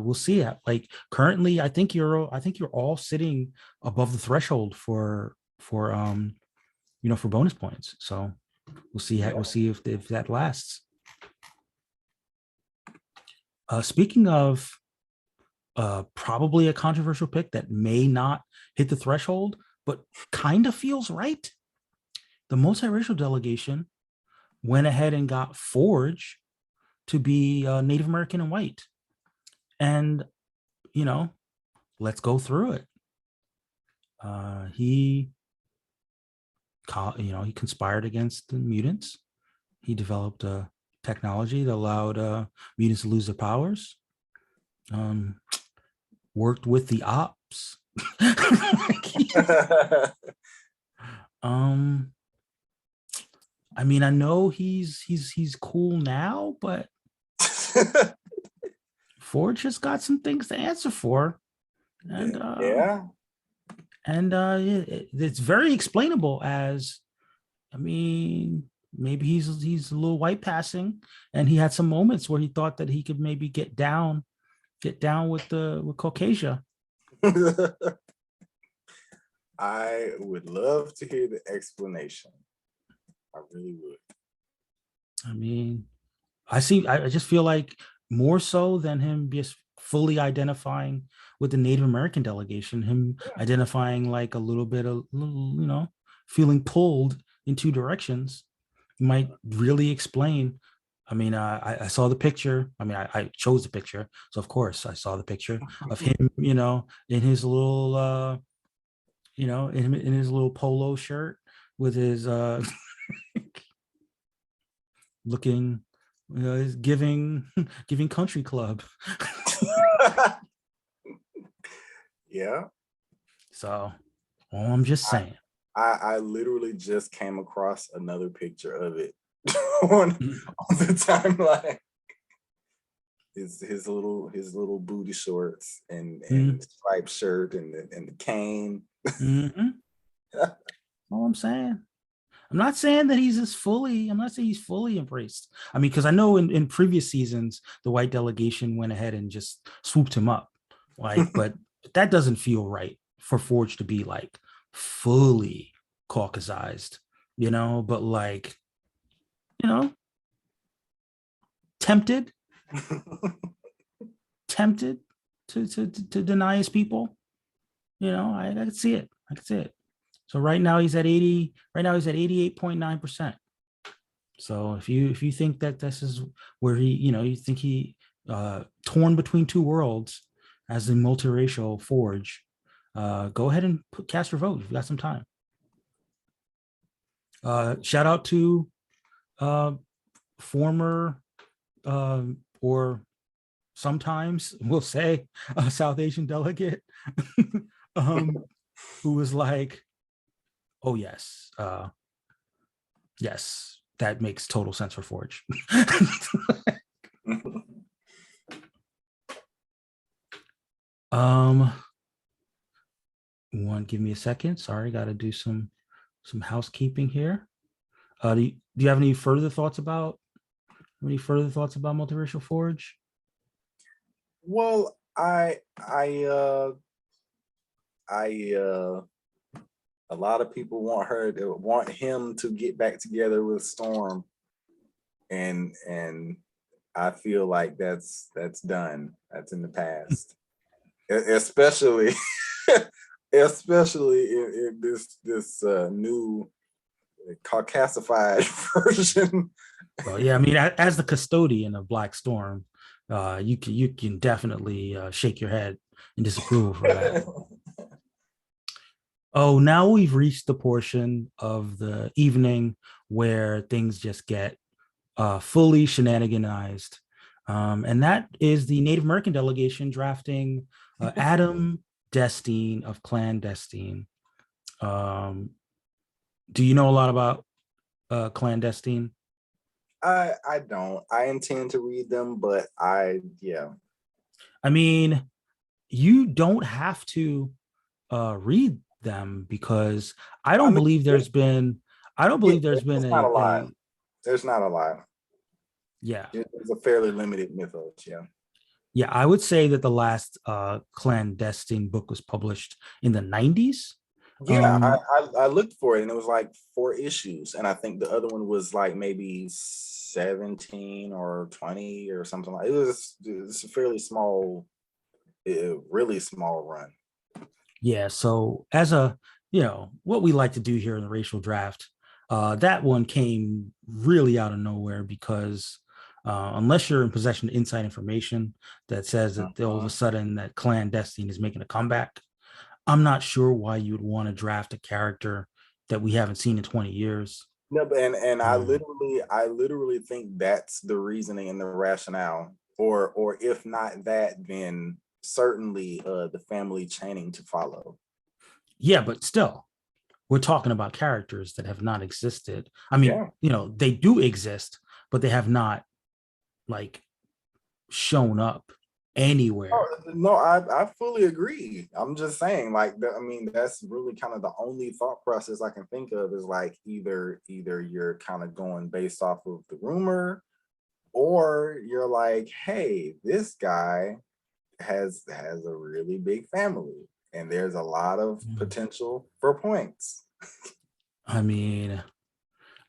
we'll see it. Like currently, I think you're all sitting above the threshold for bonus points. So we'll Yeah. see if that lasts. Speaking of probably a controversial pick that may not hit the threshold, but kind of feels right. The multiracial delegation went ahead and got Forge to be Native American and white, and you know, let's go through it. He he conspired against the mutants. He developed a technology that allowed mutants to lose their powers. Um, Worked with the ops. um, I mean, I know he's cool now, but Ford just got some things to answer for, and Yeah. it's very explainable. As I mean, maybe he's a little white passing, and he had some moments where he thought that he could maybe get down with Caucasia. I would love to hear the explanation. I really would. I mean, I just feel like more so than him just fully identifying with the Native American delegation, him identifying like a little bit of, feeling pulled in two directions might really explain. I mean, I saw the picture. I mean, I chose the picture. So of course I saw the picture of him, in his little, in his little polo shirt with his, looking, is giving country club. Yeah. So, I'm just I, saying. I literally just came across another picture of it on the timeline. His little booty shorts and Mm-hmm. striped shirt and the cane. Mm-hmm. All I'm saying. I'm not saying he's fully embraced. I mean, because I know in previous seasons, the white delegation went ahead and just swooped him up. Like, but that doesn't feel right for Forge to be like fully Caucasized, but like, you know, tempted, tempted to deny his people. I could see it. I could see it. So right now he's at 80. Right now he's at 88.9%. So if you think that this is where you think he torn between two worlds as the multiracial Forge, go ahead and cast your vote. You've got some time. Shout out to uh, former or sometimes we'll say a South Asian delegate um, who was like, "Oh yes, yes, that makes total sense for Forge." um, give me a second. Sorry, got to do some housekeeping here. Do you have any further thoughts about multiracial Forge? Well, I a lot of people want him to get back together with Storm, and I feel like that's done. That's in the past. Especially especially in this new caucasified version. Well, yeah, I mean, as the custodian of Black Storm, you can definitely shake your head in disapproval for that. Oh, now we've reached the portion of the evening where things just get fully shenaniganized. And that is the Native American delegation drafting Adam Destine of Clandestine. Um, do you know a lot about Clandestine? I don't. I intend to read them, but yeah. I mean, you don't have to read them because I I don't mean, believe there's been I don't believe there's been it's not a lot. a There's not a lot. yeah. It's a fairly limited mythos, yeah. Yeah, I would say that the last clandestine book was published in the 90s. Yeah, I looked for it and it was like 4 issues, and I think the other one was like maybe 17 or 20 or something like it was a fairly small, really small run. Yeah, so as a, what we like to do here in the racial draft, that one came really out of nowhere because unless you're in possession of inside information that says that all of a sudden that clandestine is making a comeback, I'm not sure why you would want to draft a character that we haven't seen in 20 years. No, but and Um, I literally think that's the reasoning and the rationale, or if not that, then certainly the family chaining to follow. yeah, but still, we're talking about characters that have not existed. I mean, Yeah. they do exist, but they have not like shown up anywhere. Oh, no, I fully agree. I'm just saying, like, I mean, that's really kind of the only thought process I can think of is like either you're kind of going based off of the rumor, or you're like, hey, this guy has a really big family, and there's a lot of potential for points. I mean,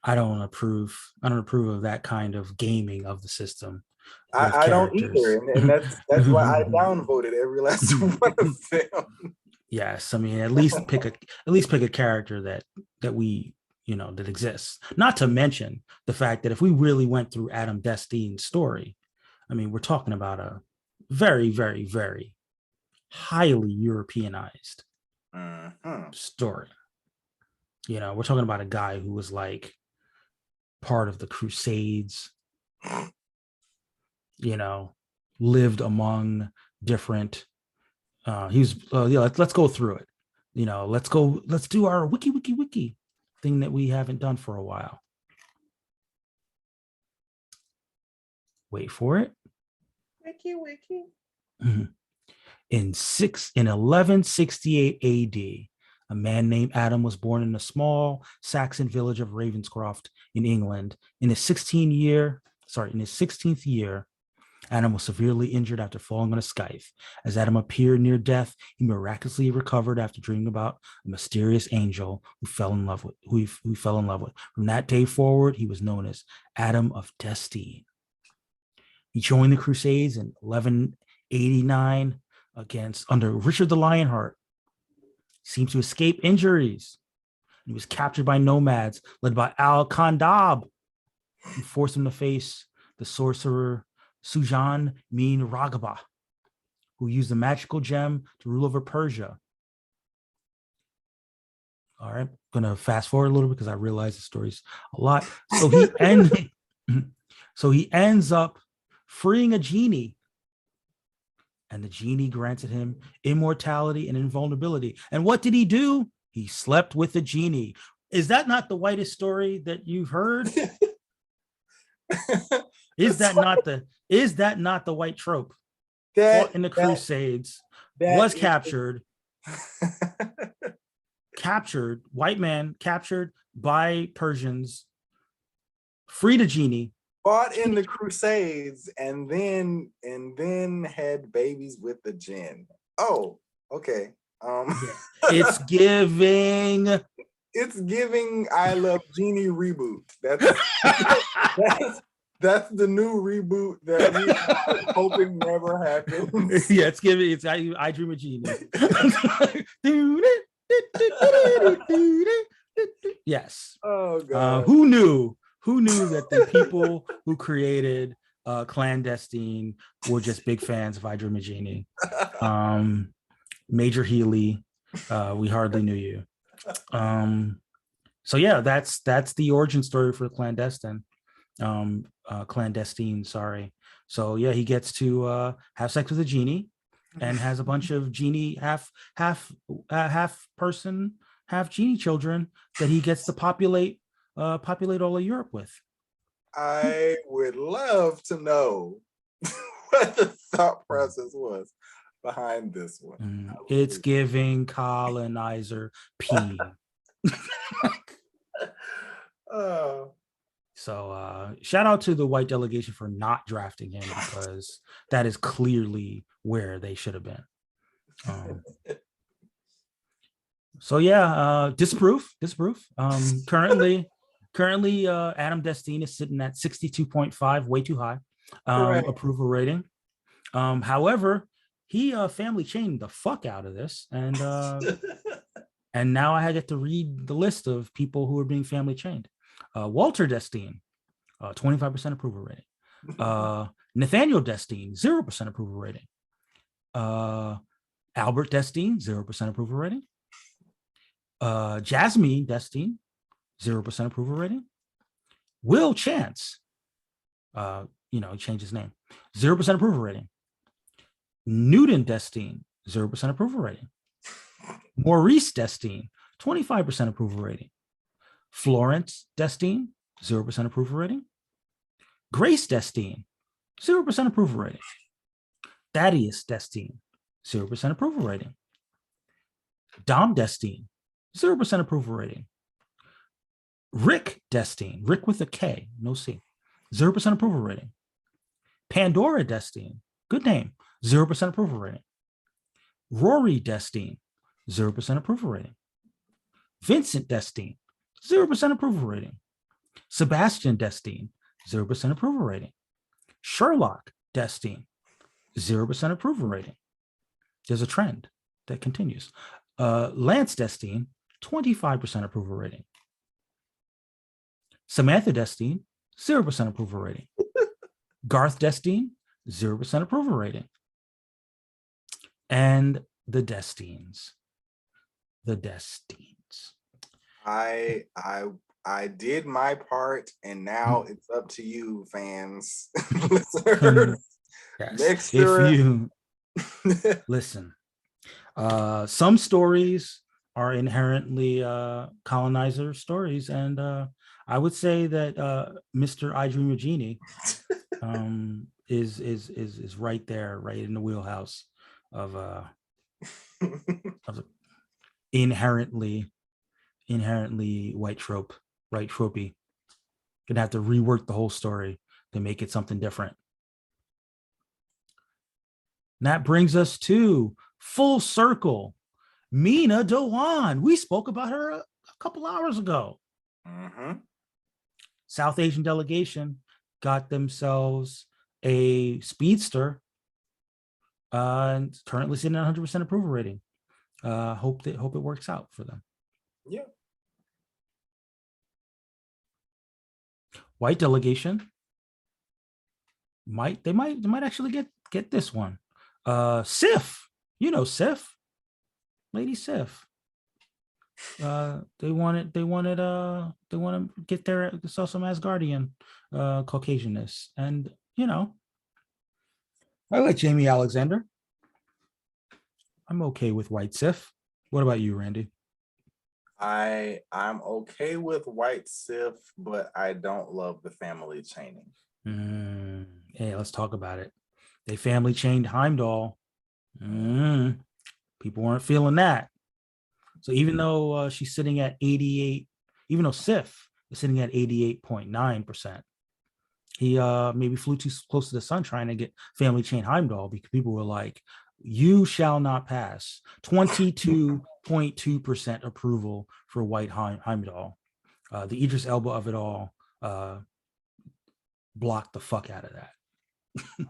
I don't approve of that kind of gaming of the system with I don't either, characters. and that's why I downvoted every last one of them. Yes, I mean, at least pick a character that we that exists. Not to mention the fact that if we really went through Adam Destine's story, I mean, we're talking about a very, very, very highly Europeanized Mhm. story. We're talking about a guy who was like part of the Crusades, lived among different he was yeah, let's go through it. Let's do our wiki thing that we haven't done for a while. Wait for it. Wiki. Mhm. In 1168 AD, a man named Adam was born in a small Saxon village of Ravenscroft in England. In his 16th year, Adam was severely injured after falling on a scythe. As Adam appeared near death, he miraculously recovered after dreaming about a mysterious angel who fell in love with. From that day forward, he was known as Adam of Destine. He joined the Crusades in 1189 under Richard the Lionheart. He seemed to escape injuries. He was captured by nomads led by Al Khandab, who forced him to face the sorcerer Sujan Min Ragaba, who used a magical gem to rule over Persia. All right, I'm gonna fast forward a little bit because I realize the story's a lot. So he ends up freeing a genie, and the genie granted him immortality and invulnerability. And what did he do? He slept with the genie. Is that not the whitest story that you've heard? Is that not the white trope? Fought in the Crusades, was captured, white man captured by Persians, freed a genie, fought in the Crusades, and then had babies with the jinn. Oh, okay. It's giving. It's giving I Love Jeannie reboot. That's That's the new reboot that we are hoping never happens. Yeah, it's I Dream of Jeannie. Yes. Oh god. Who knew that the people who created Clandestine were just big fans of I Dream of Jeannie? Major Healy, we hardly knew you. So yeah, that's the origin story for Clandestine. Clandestine, sorry. So yeah, he gets to have sex with a genie and has a bunch of genie half person, half genie children that he gets to populate all of Europe with. I would love to know what the thought process was behind this one. It's giving colonizer P. So shout out to the white delegation for not drafting him, because that is clearly where they should have been. So yeah, disproof. Currently Adam Destine is sitting at 62.5, way too high approval rating. However, he family chained the fuck out of this, and now I get to read the list of people who are being family chained. Walter Destine, 25% approval rating. Nathaniel Destine, 0% approval rating. Albert Destine, 0% approval rating. Jasmine Destine, 0% approval rating. Will Chance, he changed his name, 0% approval rating. Newton Destine, 0% approval rating. Maurice Destine, 25% approval rating. Florence Destine, 0% approval rating. Grace Destine, 0% approval rating. Thaddeus Destine, 0% approval rating. Dom Destine, 0% approval rating. Rick Destine, Rick with a K, no C, 0% approval rating. Pandora Destine, good name, 0% approval rating. Rory Destine, 0% approval rating. Vincent Destine, 0% approval rating. Sebastian Destine, 0% approval rating. Sherlock Destine, 0% approval rating. There's a trend that continues. Lance Destine, 25% approval rating. Samantha Destine, 0% approval rating. Garth Destine, 0% approval rating. And the Destines. I did my part, and now it's up to you, fans. Listeners. Yes. Make sure. If you listen, some stories are inherently colonizer stories, and I would say that Mr. I Dream of Jeannie is right there, right in the wheelhouse of inherently white trope, right tropey. Gonna have to rework the whole story to make it something different. And that brings us to full circle. Mina Dewan. We spoke about her a couple hours ago. South Asian delegation got themselves a speedster and currently sitting at 100% approval rating. Hope it works out for them. Yeah. White delegation might actually get this one. Sif, Sif, Lady Sif. They want to get their some Asgardian Caucasianness, and I like Jamie Alexander. I'm okay with white Sif. What about you, Randy? I'm okay with white Sif, but I don't love the family chaining. Hey, let's talk about it. They family chained Heimdall. People weren't feeling that. So even though she's sitting at 88, even though Sif is sitting at 88.9%, he maybe flew too close to the sun trying to get family chain Heimdall, because people were like, you shall not pass. 22.2% approval for white Heimdall. The Idris Elba of it all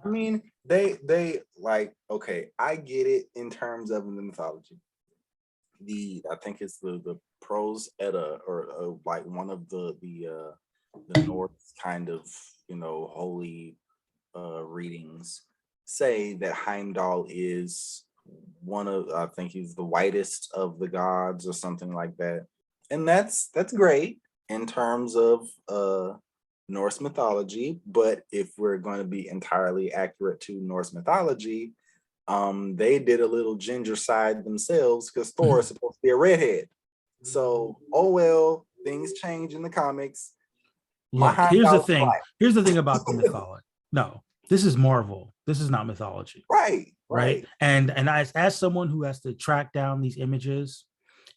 I mean, they like, okay, I get it in terms of the mythology. I think it's the prose edda, or like one of the Norse kind of, holy readings say that Heimdall is one of, I think he's the whitest of the gods or something like that. And that's great in terms of Norse mythology, but if we're going to be entirely accurate to Norse mythology, they did a little ginger side themselves because Thor is supposed to be a redhead. So, oh well, things change in the comics. Look, here's the thing. Here's the thing about the mythology. No, this is Marvel. This is not mythology. Right. And as someone who has to track down these images,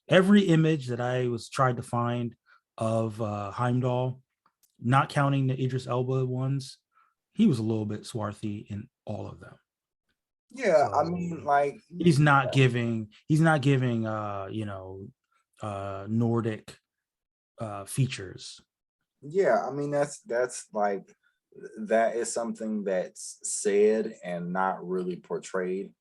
every image that I was tried to find of Heimdall, not counting the Idris Elba ones, he was a little bit swarthy in all of them. Yeah, so, I mean, like, he's not giving Nordic features. Yeah, I mean, that's like, that is something that's said and not really portrayed,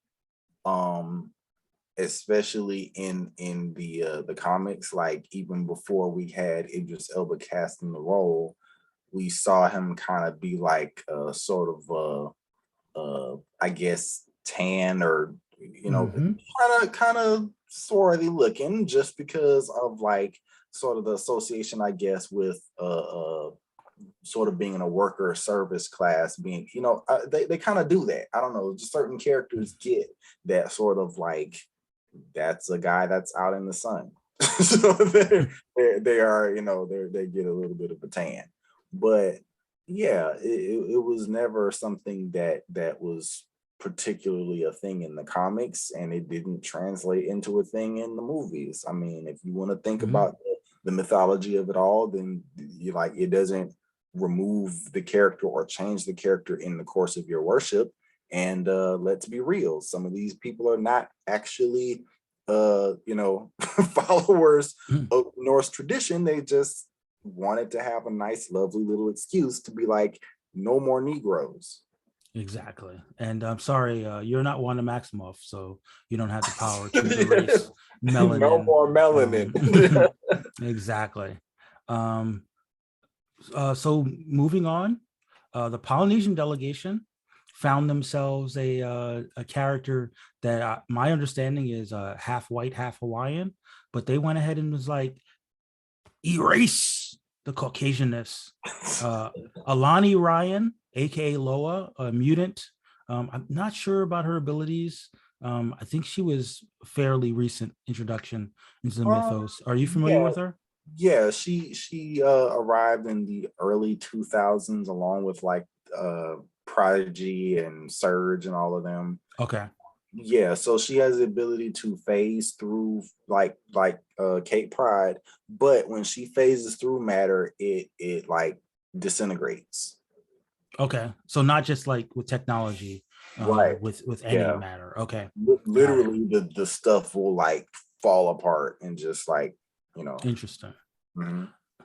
especially in the comics. Like, even before we had Idris Elba cast in the role, we saw him kind of be like sort of I guess tan, or kind of swarthy looking, just because of like sort of the association, I guess, with sort of being in a worker service class, being, they kind of do that. I don't know, just certain characters get that sort of like, that's a guy that's out in the sun. So they are, they get a little bit of a tan. But yeah, it was never something that was particularly a thing in the comics, and it didn't translate into a thing in the movies. I mean, if you want to think about the mythology of it all, then you like, it doesn't remove the character or change the character in the course of your worship. And let's be real, some of these people are not actually followers of Norse tradition. They just wanted to have a nice, lovely little excuse to be like, no more Negroes. Exactly. And I'm sorry, you're not Wanda Maximoff, so you don't have the power to erase melanin. No more melanin. Exactly. So moving on, the Polynesian delegation found themselves a character that my understanding is half white, half Hawaiian, but they went ahead and was like, erase the Caucasianness. Alani Ryan, aka Loa, a mutant. I'm not sure about her abilities. I think she was a fairly recent introduction into the mythos. Are you familiar with her? Yeah, she arrived in the early 2000s along with like Prodigy and Surge and all of them. Okay. Yeah, so she has the ability to phase through like Kate Pride, but when she phases through matter, it like disintegrates. Okay, so not just like with technology, right? With any matter. Okay, literally the stuff will like fall apart and just like, Interesting.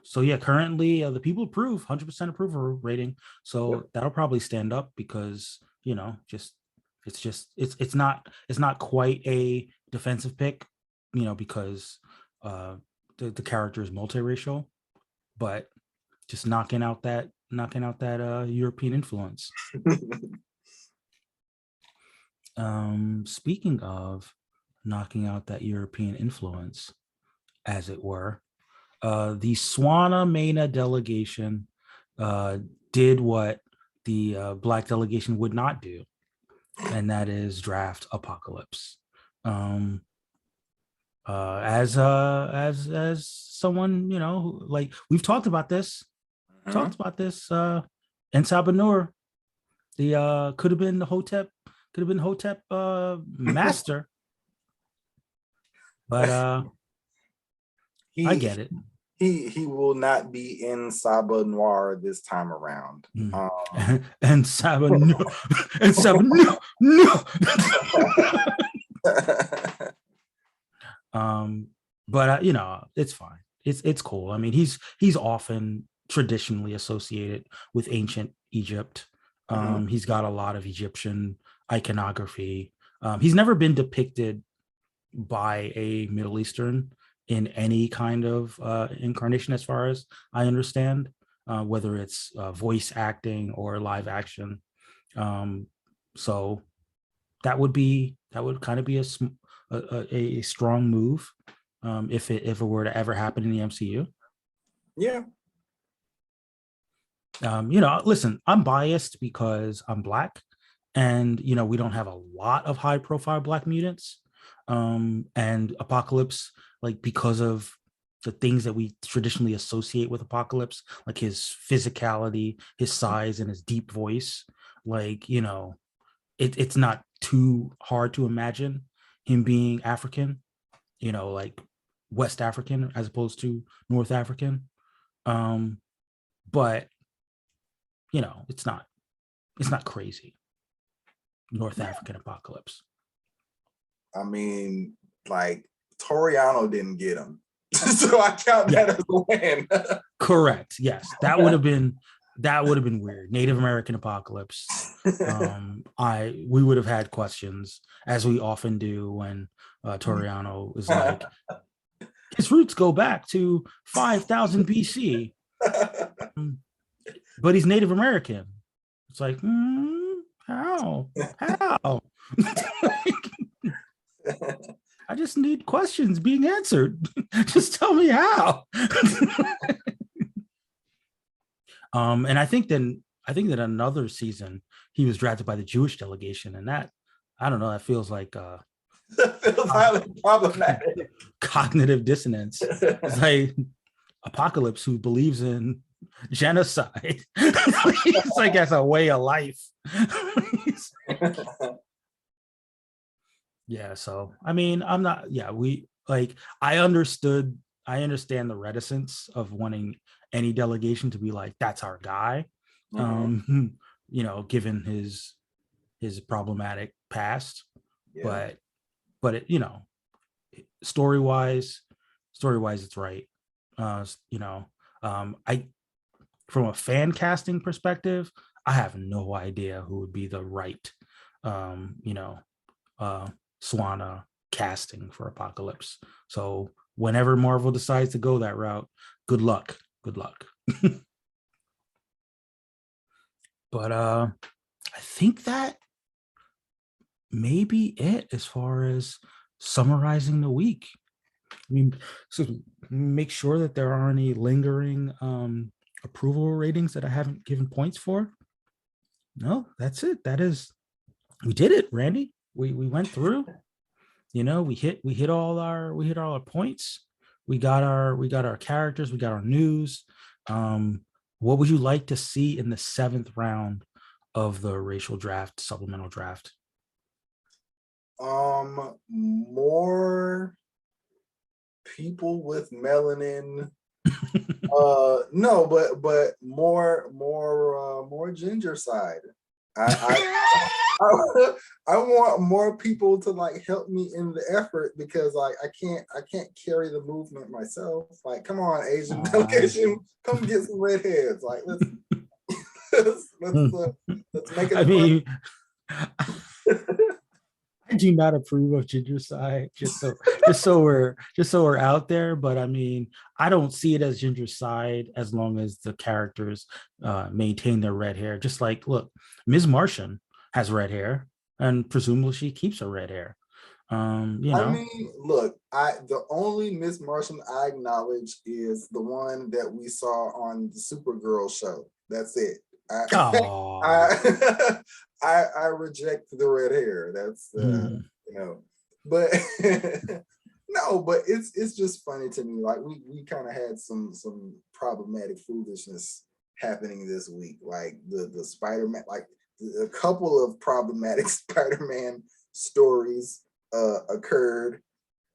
So yeah, currently the people approve, 100% approval rating. So that'll probably stand up because it's not quite a defensive pick, because the character is multiracial, but just knocking out that European influence. Speaking of knocking out that European influence, as it were, the Swana Mena delegation did what the Black delegation would not do, and that is draft Apocalypse. As someone, like we've talked about this, in Sabanur, the could have been Hotep master, but I get it. He will not be in Saba Noir this time around. And Saba no, and Saba no. But it's fine. It's cool. I mean, he's often traditionally associated with ancient Egypt. Mhm. He's got a lot of Egyptian iconography. He's never been depicted by a Middle Eastern in any kind of incarnation, as far as I understand, whether it's voice acting or live action. Um, so that would kind of be a strong move if it were to ever happen in the MCU. Yeah. Listen, I'm biased because I'm black, and we don't have a lot of high profile black mutants. And Apocalypse, like, because of the things that we traditionally associate with Apocalypse, like his physicality, his size, and his deep voice, like, it's not too hard to imagine him being African, like West African as opposed to North African. Um, but it's not crazy. North African Apocalypse. I mean, like Toriano didn't get him, so I count Yeah. that as a win. Correct. Yes, that would have been weird. Native American Apocalypse. We would have had questions, as we often do when Toriano is like, his roots go back to 5,000 BC, but he's Native American. It's like, how? I just need questions being answered. Just tell me how. And I think that another season he was drafted by the Jewish delegation, and that, I don't know, that feels like That feels highly problematic. cognitive dissonance. It's like Apocalypse, who believes in genocide. It's like as a way of life. Yeah, so I mean, I'm not, yeah, we like, I understand the reticence of wanting any delegation to be like, that's our guy. Mhm. Given his problematic past, Yeah. but story wise, it's right. I From a fan casting perspective, I have no idea who would be the right um, you know, uh Swana casting for Apocalypse. So whenever Marvel decides to go that route, good luck. Good luck. But I think that may be it as far as summarizing the week. I mean, so make sure that there aren't any lingering approval ratings that I haven't given points for. No, that's it. We did it, Randy. We went through. We hit all our points. We got our characters. We got our news. Um, what would you like to see in the 7th round of the racial draft, supplemental draft? More people with melanin. No, but more ginger side. I I want more people to like help me in the effort, because like I can't carry the movement myself. Like, come on, Asian delegation, come get some redheads. Like, let's make it I a fun. mean, I do not approve of ginger side. Just so we're out there. But I mean, I don't see it as ginger side as long as the characters maintain their red hair. Just like, look, Ms. Martian has red hair, and presumably she keeps her red hair. You I know. mean, look, the only Miss Martian I acknowledge is the one that we saw on the Supergirl show. That's it. I Oh. I I reject the red hair. That's you know, but no, but it's just funny to me. Like, we kind of had some problematic foolishness happening this week. Like the Spider-Man, like a couple of problematic Spider-Man stories occurred,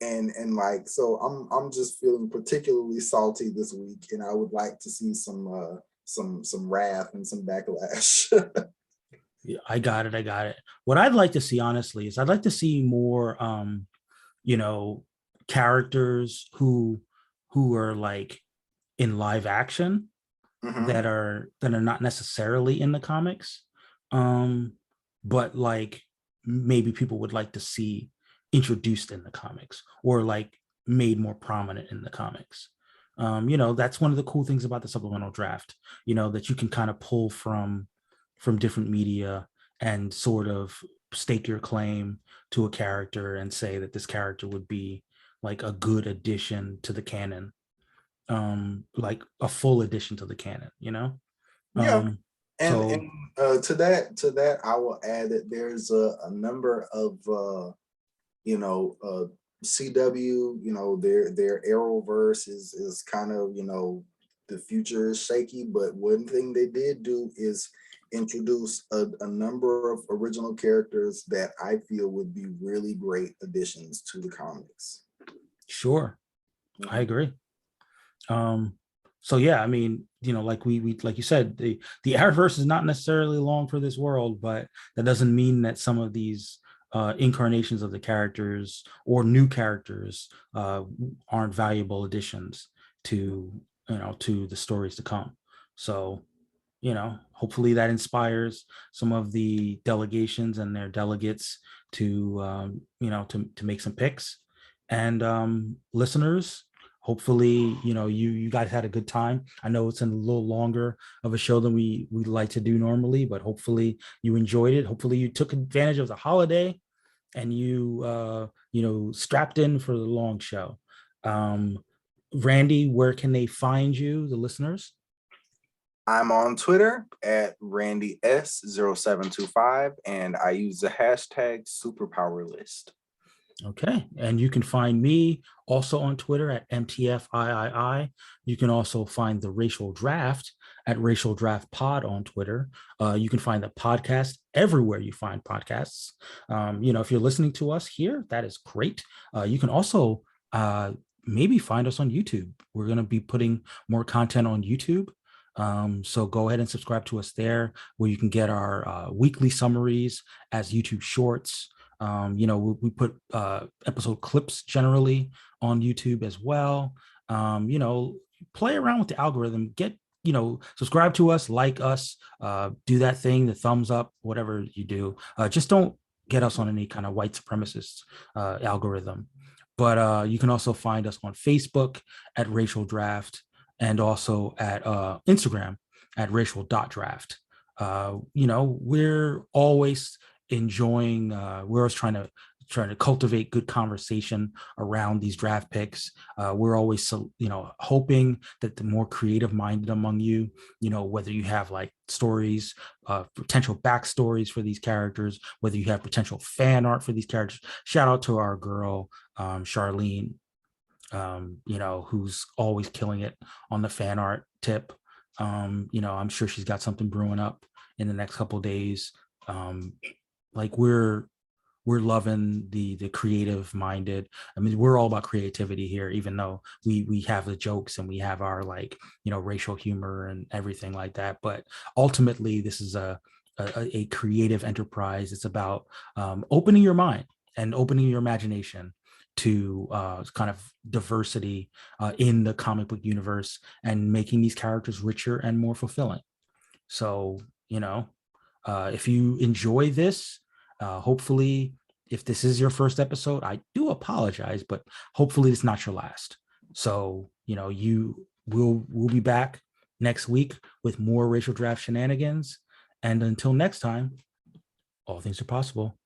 and like, so I'm just feeling particularly salty this week, and I would like to see some wrath and some backlash. Yeah, I got it. I got it. What I'd like to see, honestly, is I'd like to see more, you know, characters who are like in live action, Mhm. that are not necessarily in the comics, but like maybe people would like to see introduced in the comics or like made more prominent in the comics. That's one of the cool things about the supplemental draft, that you can kind of pull from different media and sort of stake your claim to a character and say that this character would be like a good addition to the canon, like a full addition to the canon. Yeah. um And so to that, I will add that there's a number of you know, CW, their Arrowverse is kind of, the future is shaky, but one thing they did do is introduce a number of original characters that I feel would be really great additions to the comics. sure, I Mhm. agree. um so yeah, I mean, like we like you said, the Arrowverse is not necessarily long for this world, but that doesn't mean that some of these incarnations of the characters or new characters aren't valuable additions to to the stories to come. So hopefully that inspires some of the delegations and their delegates to to make some picks. And listeners, hopefully you guys had a good time. I know it's a little longer of a show than we like to do normally, but hopefully you enjoyed it. Hopefully you took advantage of the holiday and you strapped in for the long show. um Randy, where can they find you, the listeners? I'm on Twitter at Randy S0725, and I use the hashtag superpowerlist. Okay. And you can find me also on Twitter at MTFIII. You can also find the Racial Draft at Racial Draft Pod on Twitter. You can find the podcast everywhere you find podcasts. If you're listening to us here, that is great. You can also maybe find us on YouTube. We're going to be putting more content on YouTube. So go ahead and subscribe to us there, where you can get our weekly summaries as YouTube shorts. We put episode clips generally on YouTube as well. Play around with the algorithm, subscribe to us, like us, do that thing, the thumbs up, whatever you do. Just don't get us on any kind of white supremacist algorithm. But you can also find us on Facebook at Racial Draft, and also at Instagram at racial.draft. We're always enjoying, we're always trying to cultivate good conversation around these draft picks. We're always hoping that the more creative minded among you, whether you have like stories, potential backstories for these characters, whether you have potential fan art for these characters. Shout out to our girl Charlene, who's always killing it on the fan art tip. I'm sure she's got something brewing up in the next couple of days. Like we're loving the creative minded. I mean, we're all about creativity here, even though we have the jokes and we have our racial humor and everything like that. But ultimately, this is a creative enterprise. It's about opening your mind and opening your imagination to kind of diversity in the comic book universe and making these characters richer and more fulfilling. So, if you enjoy this, hopefully, if this is your first episode, I do apologize, but hopefully it's not your last. So, we'll be back next week with more Racial Draft shenanigans. And until next time, all things are possible.